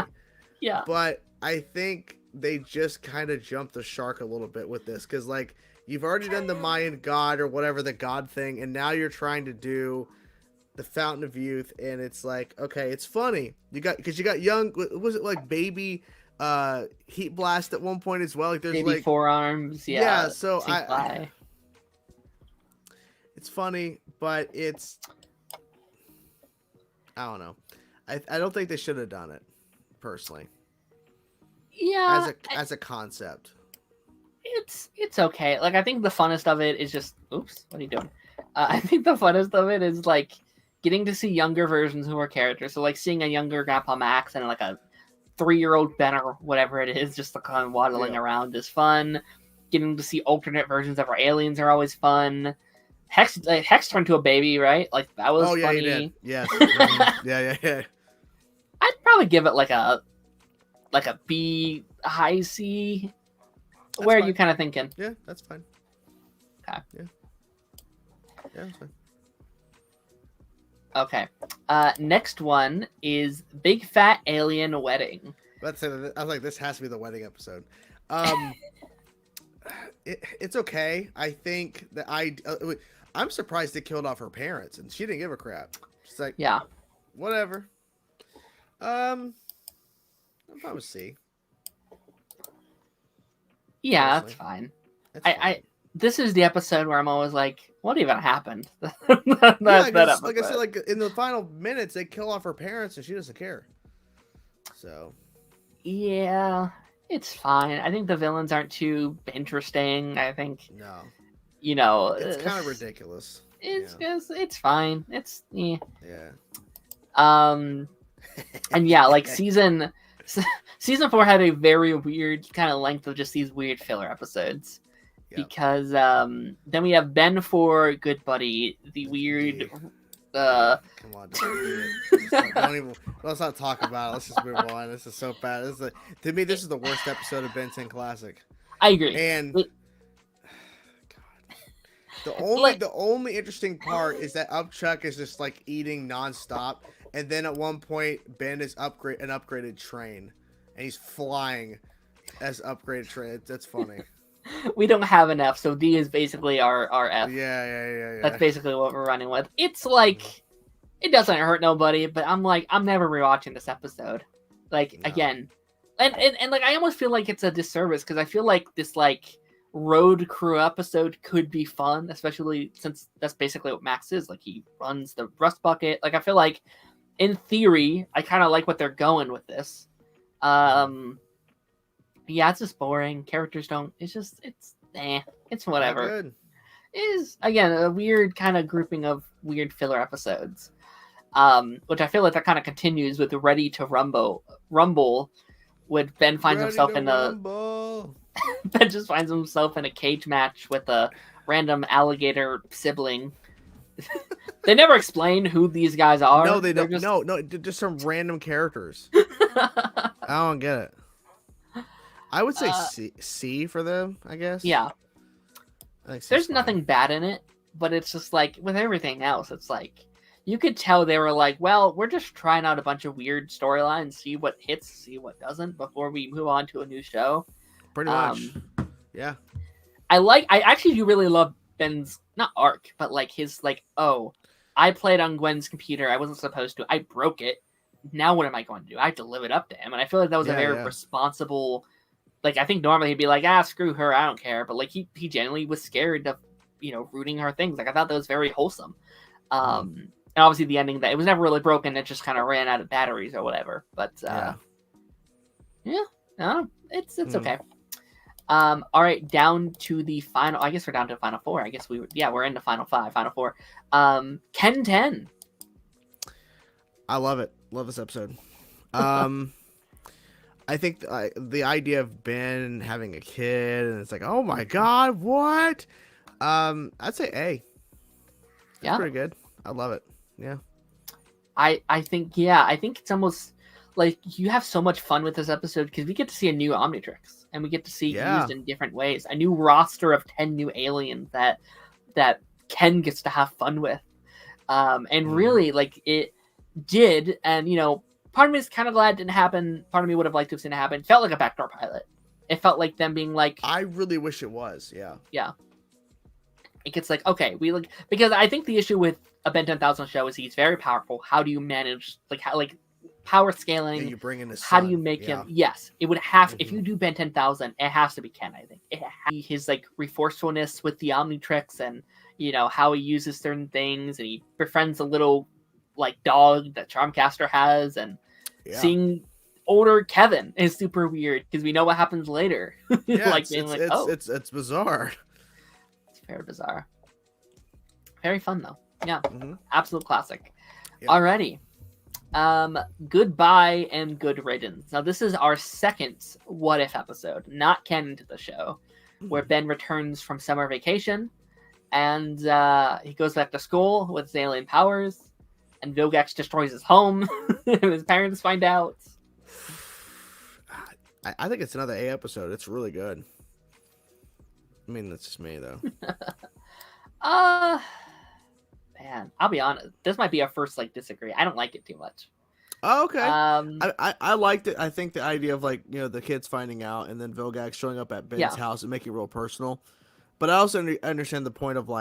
Yeah. But I think they just kind of jumped the shark a little bit with this, because like you've already done the Mayan god or whatever, the god thing, and now you're trying to do the Fountain of Youth, and it's like, okay, it's funny. You got young, was it like Baby Heat Blast at one point as well? Like there's Baby like Forearms, yeah. So it's funny, but I don't know. I don't think they should have done it, personally. Yeah. As a concept. It's okay. Like I think the funnest of it is just oops, what are you doing? I think the funnest of it is like getting to see younger versions of our characters. So like seeing a younger Grandpa Max and like a 3-year-old Ben or whatever it is, just kind of waddling around is fun. Getting to see alternate versions of our aliens are always fun. Hex turned to a baby, right? Like that was funny. He did. Yes. Mm-hmm. Yeah. I'd probably give it like a B high C. That's Where fine. are you kind of thinking? Yeah, that's fine. Okay. Yeah, that's fine. Okay. Next one is Big Fat Alien Wedding. I was like, this has to be the wedding episode. It's okay. I think that I'm surprised they killed off her parents, and she didn't give a crap. She's like, yeah, whatever. I'm fine with C. Yeah, Honestly. that's fine. Fine. This is the episode where I'm always like, what even happened? Like I said, like in the final minutes, they kill off her parents, and she doesn't care. So. Yeah, it's fine. I think the villains aren't too interesting. I think. No. You know, it's kind of ridiculous. It's fine. It's yeah. And yeah, like season 4 had a very weird kind of length of just these weird filler episodes. Yep. Because then we have Ben for Good Buddy, the weird. Come on, let's not talk about it. Let's just move on. This is so bad. To me, this is the worst episode of Ben 10 Classic. I agree. And the only interesting part is that Upchuck is just like eating nonstop, and then at one point Ben is an upgraded train, and he's flying as upgraded train. That's funny. We don't have an F, so D is basically our F. Yeah. That's basically what we're running with. It's like, it doesn't hurt nobody, but I'm like, I'm never rewatching this episode. Like, no. Again. And like, I almost feel like it's a disservice, because I feel like this, like, road crew episode could be fun, especially since that's basically what Max is. Like, he runs the rust bucket. Like, I feel like, in theory, I kind of like what they're going with this. Yeah, it's just boring. Characters don't. It's whatever. It is, again, a weird kind of grouping of weird filler episodes. Which I feel like that kind of continues with Ready to Rumble, when Ben finds himself in Ben just finds himself in a cage match with a random alligator sibling. They never explain who these guys are. No, they don't. No, just some random characters. I don't get it. I would say C for them, I guess. Yeah. There's fine. Nothing bad in it, but it's just like with everything else, it's like you could tell they were like, well, we're just trying out a bunch of weird storylines, see what hits, see what doesn't before we move on to a new show. Pretty much. Yeah. I actually do really love Ben's not arc, but like his like, oh, I played on Gwen's computer, I wasn't supposed to, I broke it. Now what am I going to do? I have to live it up to him. And I feel like that was a very responsible. Like, I think normally he'd be like, screw her, I don't care. But, like, he genuinely was scared of, rooting her things. Like, I thought that was very wholesome. And obviously the ending, that it was never really broken. It just kind of ran out of batteries or whatever. But, it's okay. All right, down to the final. I guess we're down to final 4. I guess we're in the final 5, final 4. Ken 10. I love it. Love this episode. I think the idea of Ben having a kid, and it's like, oh my god, what? I'd say A. That's pretty good. I love it. Yeah. I think it's almost like you have so much fun with this episode because we get to see a new Omnitrix, and we get to see used in different ways. A new roster of 10 new aliens that Ken gets to have fun with. And really, like, it did, and part of me is kind of glad it didn't happen. Part of me would have liked to have seen it happen. It felt like a backdoor pilot. It felt like them being like, I really wish it was. Yeah. It gets like, okay, because I think the issue with a Ben 10,000 show is he's very powerful. How do you manage power scaling? Yeah, you bring in how do you make him? Yes, it would have. If you do Ben 10,000, it has to be Ken. I think it has to be his resourcefulness with the Omnitrix, and how he uses certain things, and he befriends a little dog that Charmcaster has, and seeing older Kevin is super weird because we know what happens later. Yeah, like it's bizarre. It's very bizarre. Very fun though. Yeah, Mm-hmm. absolute classic. Yep. Alrighty. Goodbye and good riddance. Now this is our second What If episode, not canon to the show, where Ben returns from summer vacation, and he goes back to school with his alien powers, and Vilgax destroys his home, and his parents find out. I think it's another A episode. It's really good. I mean, that's just me though. Man, I'll be honest. This might be our first disagree. I don't like it too much. Oh, okay. I liked it. I think the idea of the kids finding out and then Vilgax showing up at Ben's house and making it real personal. But I also understand the point of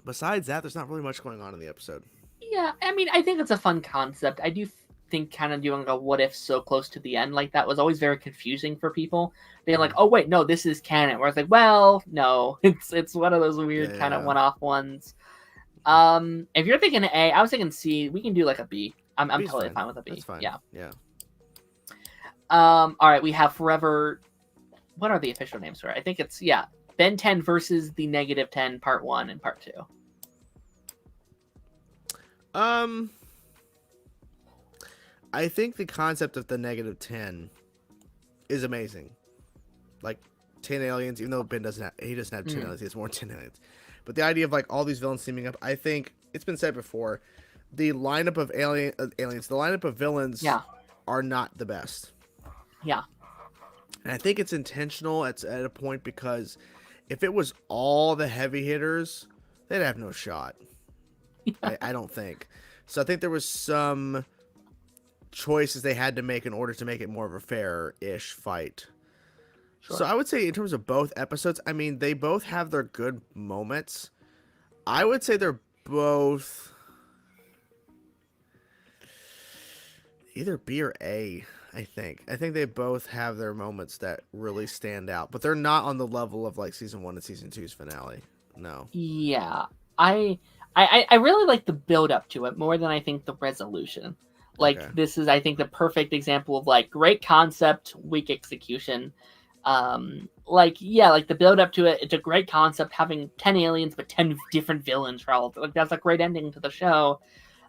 besides that, there's not really much going on in the episode. Yeah, I mean, I think it's a fun concept. I do think kind of doing a what if so close to the end like that was always very confusing for people. Being like, oh wait, no, this is canon. Where it's like, well, no, it's one of those weird kind of one-off ones. If you're thinking A, I was thinking C. We can do a B. I'm totally fine with a B. That's fine. Yeah. Yeah. All right, we have Forever. What are the official names for it? I think it's Ben 10 versus the Negative 10 Part 1 and Part 2. I think the concept of the Negative 10 is amazing. 10 aliens, even though Ben doesn't have 10 aliens, he has more than 10 aliens. But the idea of all these villains teaming up, I think it's been said before, the lineup of aliens, the lineup of villains are not the best. Yeah. And I think it's intentional at a point because if it was all the heavy hitters, they'd have no shot. I don't think. So I think there was some choices they had to make in order to make it more of a fair-ish fight. Sure. So I would say in terms of both episodes, I mean, they both have their good moments. I would say they're both either B or A, I think. I think they both have their moments that really stand out, but they're not on the level of season 1 and season 2's finale. No. Yeah. I really like the build up to it more than I think the resolution. This is, I think, the perfect example of great concept, weak execution. The build up to it, it's a great concept, having 10 aliens but 10 different villains for all. That's a great ending to the show.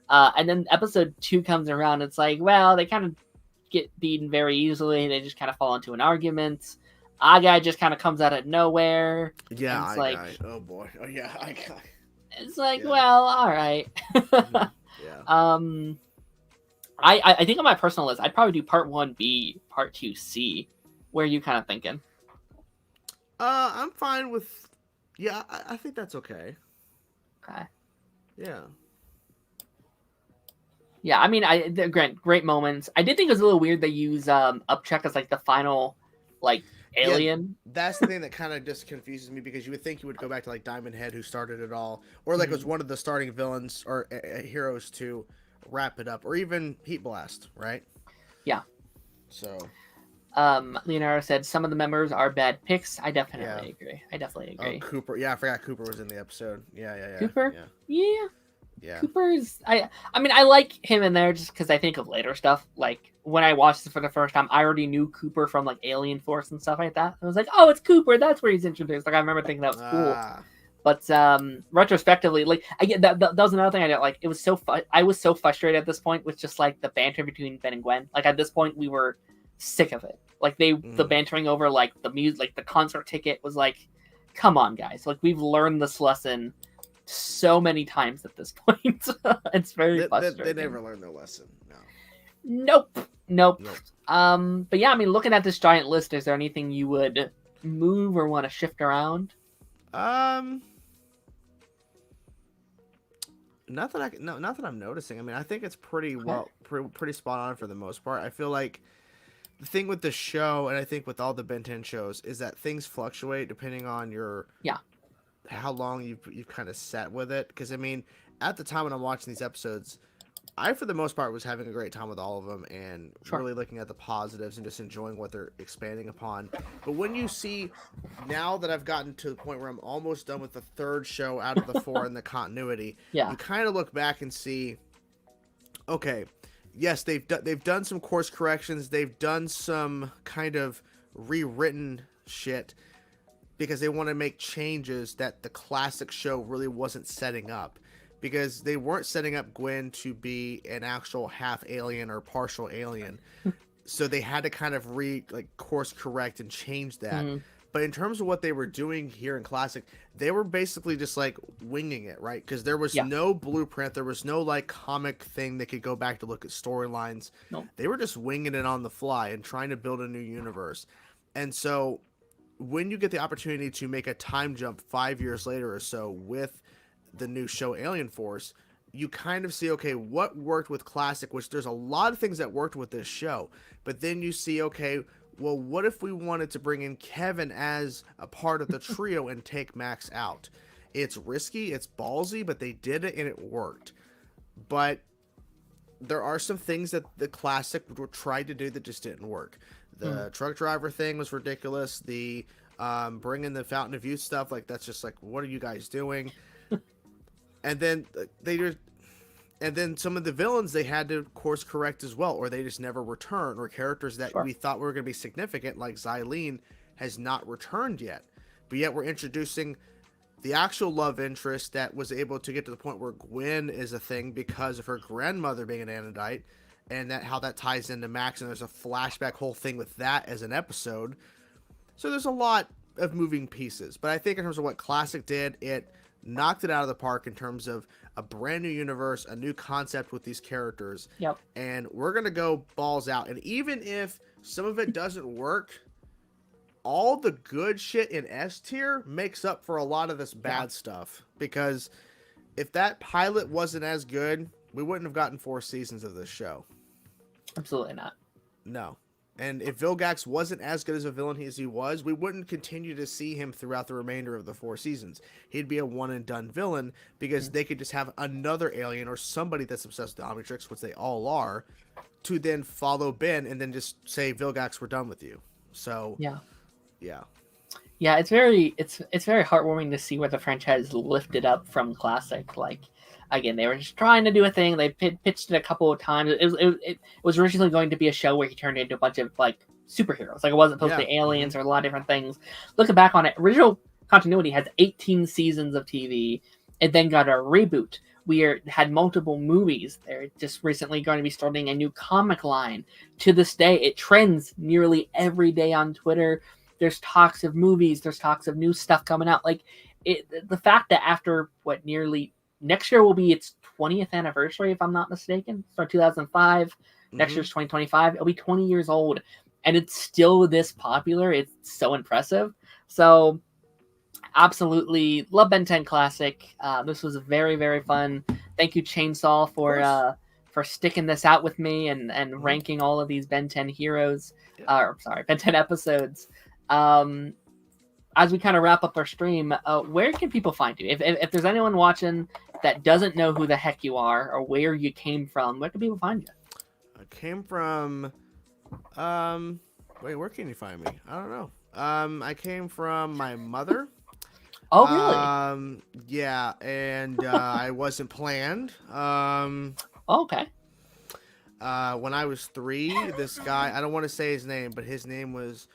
And then episode 2 comes around, it's well, they kind of get beaten very easily. They just kind of fall into an argument. Guy just kind of comes out of nowhere. Yeah, oh boy. Oh yeah, Guy. It's well, all right. Yeah. I think on my personal list, I'd probably do Part 1 B, Part 2 C. Where are you kind of thinking? I'm fine with. Yeah, I think that's okay. Okay. Yeah. Yeah, I mean, they're great moments. I did think it was a little weird they use Upchuck as the final alien. Yeah, that's the thing that kind of just confuses me because you would think you would go back to Diamond Head, who started it all, or it was one of the starting villains or heroes to wrap it up, or even Heat Blast, right? Yeah. So. Leonardo said some of the members are bad picks. I definitely agree. Oh, Cooper. Yeah, I forgot Cooper was in the episode. Yeah. Cooper? Yeah. Cooper's. I mean, I like him in there just because I think of later stuff. When I watched it for the first time, I already knew Cooper from Alien Force and stuff like that. I was like, oh, it's Cooper. That's where he's introduced. I remember thinking that was cool. But retrospectively, that was another thing I didn't like. It was I was so frustrated at this point with just the banter between Ben and Gwen. At this point, we were sick of it. The bantering over the music, the concert ticket was come on, guys. We've learned this lesson so many times at this point. It's very frustrating. They never learned their lesson. No. Nope. But yeah, I mean, looking at this giant list, is there anything you would move or want to shift around? Not that I'm noticing. I mean, I think it's pretty pretty spot on for the most part. I feel like the thing with the show, and I think with all the Ben 10 shows, is that things fluctuate depending on how long you've kind of sat with it. Because I mean, at the time when I'm watching these episodes, I for the most part was having a great time with all of them and really looking at the positives and just enjoying what they're expanding upon. But when you see, now that I've gotten to the point where I'm almost done with the third show out of the 4 in the continuity, you kind of look back and see, okay, yes, they've done some course corrections. They've done some kind of rewritten shit because they want to make changes that the classic show really wasn't setting up, because they weren't setting up Gwen to be an actual half alien or partial alien. So they had to kind of course correct and change that. Mm-hmm. But in terms of what they were doing here in Classic, they were basically just like winging it, right? Because there was no blueprint. There was no like comic thing they could go back to look at storylines. Nope. They were just winging it on the fly and trying to build a new universe. And so when you get the opportunity to make a time jump 5 years later or so with the new show Alien Force, you kind of see, okay, what worked with Classic, which there's a lot of things that worked with this show. But then you see, okay, well, what if we wanted to bring in Kevin as a part of the trio and take Max out? It's risky, it's ballsy, but they did it and it worked. But there are some things that the Classic tried to do that just didn't work. The truck driver thing was ridiculous. The bringing the Fountain of Youth stuff, like, that's just like, what are you guys doing? And then and then some of the villains they had to course correct as well, or they just never return, or characters that we thought were going to be significant, like Xylene, has not returned yet. But yet we're introducing the actual love interest that was able to get to the point where Gwen is a thing because of her grandmother being an Anodite, and that how that ties into Max, and there's a flashback whole thing with that as an episode. So there's a lot of moving pieces. But I think in terms of what Classic did, it knocked it out of the park in terms of a brand new universe, a new concept with these characters. Yep. And we're going to go balls out. And even if some of it doesn't work, all the good shit in S tier makes up for a lot of this bad stuff. Because if that pilot wasn't as good, we wouldn't have gotten 4 seasons of this show. Absolutely not. No. And if Vilgax wasn't as good as a villain as he was, we wouldn't continue to see him throughout the remainder of the 4 seasons. He'd be a one-and-done villain because they could just have another alien or somebody that's obsessed with the Omnitrix, which they all are, to then follow Ben and then just say, Vilgax, we're done with you. So, yeah. Yeah, it's very heartwarming to see where the franchise lifted up from Classic. Like, again, they were just trying to do a thing. They pitched it a couple of times. It was originally going to be a show where he turned into a bunch of like superheroes. Like, it wasn't supposed to be aliens or a lot of different things. Looking back on it, original continuity has 18 seasons of TV. It then got a reboot. We had multiple movies. They're just recently going to be starting a new comic line. To this day, it trends nearly every day on Twitter. There's talks of movies. There's talks of new stuff coming out. Like, the fact that after next year will be its 20th anniversary, if I'm not mistaken. So 2005. Next year's 2025. It'll be 20 years old, and it's still this popular. It's so impressive. So, absolutely love Ben 10 Classic. This was very, very fun. Thank you, Chainsaw, for sticking this out with me and ranking all of these Ben 10 heroes. Ben 10 episodes. As we kind of wrap up our stream, where can people find you? If there's anyone watching that doesn't know who the heck you are or where you came from, where can people find you? I came from, where can you find me? I don't know. I came from my mother. Oh, really? Yeah, and I wasn't planned. Okay. When I was 3, this guy, I don't want to say his name, but his name was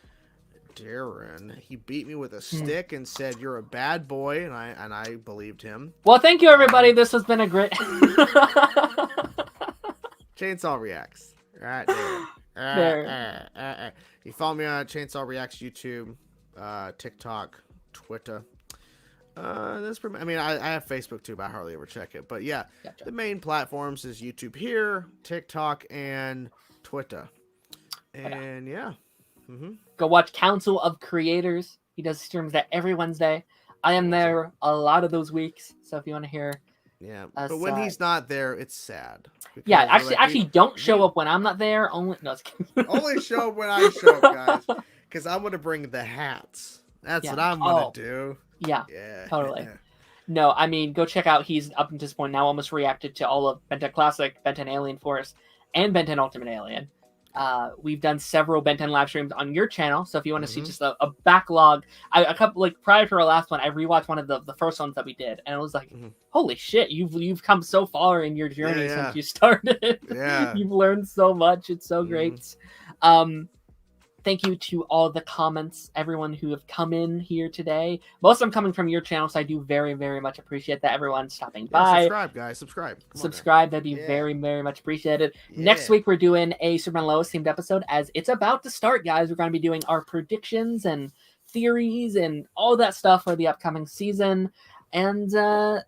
Daren. He beat me with a stick and said, "You're a bad boy," and I believed him. Well, thank you, everybody. This has been a great Chainsaw Reacts. Right there. You follow me on Chainsaw Reacts YouTube, TikTok, Twitter. That's pretty. I mean, I have Facebook too, but I hardly ever check it. But yeah, The main platforms is YouTube here, TikTok, and Twitter. And Go watch Council of Creators. He does streams that every Wednesday. I am there a lot of those weeks, so if you want to hear, but when he's not there, it's sad. Yeah, actually, don't show up when I'm not there. Only show up when I show up, guys, because I'm gonna bring the hats. That's what I'm gonna do. Yeah, totally. Yeah. No, I mean, go check out. He's up to this point now almost reacted to all of Ben 10 Classic, Ben 10 Alien Force, and Ben 10 Ultimate Alien. We've done several Ben 10 live streams on your channel, so if you want to see just a backlog, a couple like prior to our last one, I rewatched one of the first ones that we did, and it was like, holy shit, you've come so far in your journey since you started. Yeah, you've learned so much. It's so great. Thank you to all the comments, everyone who have come in here today. Most of them coming from your channel, so I do very, very much appreciate that. Everyone stopping by. Subscribe, guys. Subscribe. That'd be very, very much appreciated. Next week, we're doing a Superman Lois themed episode as it's about to start, guys. We're going to be doing our predictions and theories and all that stuff for the upcoming season. And we got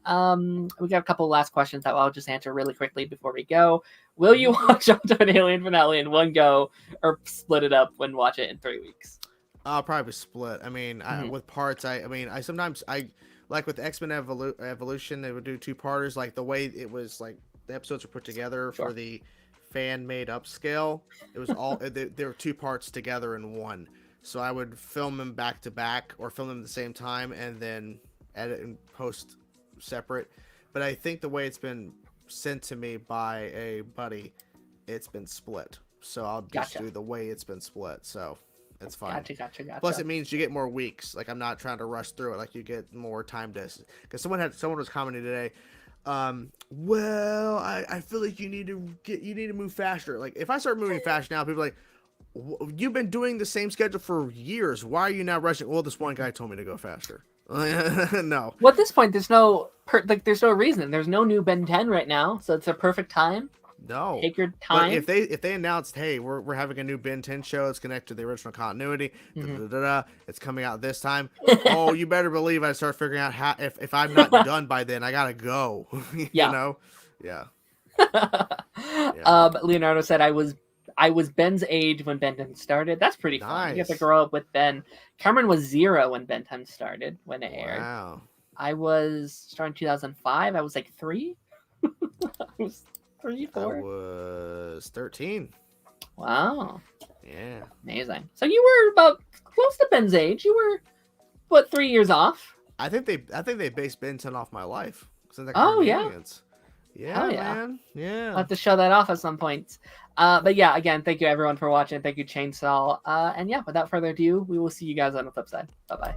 a couple last questions that I'll just answer really quickly before we go. Will you watch up to an Alien finale in one go, or split it up and watch it in 3 weeks? I'll probably split. I mean, with parts, I sometimes like with X-Men Evolution, they would do 2-parters. Like the way it was, like the episodes were put together for the fan made upscale. It was all there were 2 parts together in one. So I would film them back to back, or film them at the same time, and then edit and post separate. But I think the way it's been sent to me by a buddy, it's been split. So I'll just do the way it's been split. So it's fine. Gotcha. Plus, it means you get more weeks. Like, I'm not trying to rush through it. Like, you get more time to. Because someone was commenting today. Well, I feel like you need to move faster. Like, if I start moving fast now, people are like, you've been doing the same schedule for years. Why are you now rushing? Well, this one guy told me to go faster. No. Well, at this point, there's no reason. There's no new Ben 10 right now, so it's a perfect time. No. Take your time. But if they announced, hey, we're having a new Ben 10 show, it's connected to the original continuity, it's coming out this time. Oh, you better believe I start figuring out how. If I'm not done by then, I gotta go. You know? Yeah. Leonardo said I was Ben's age when Ben 10 started. That's pretty fun. You have to grow up with Ben. Cameron was 0 when Ben 10 started, when it aired. Wow. I was starting 2005. I was like 3. I was 3, 4. I was 13. Wow. Yeah. Amazing. So you were about close to Ben's age. You were, what, 3 years off? I think they based Ben 10 off my life. Yeah, man. Yeah. I'll have to show that off at some point. But yeah, again, thank you everyone for watching. Thank you, Chainsaw. And yeah, without further ado, we will see you guys on the flip side. Bye-bye.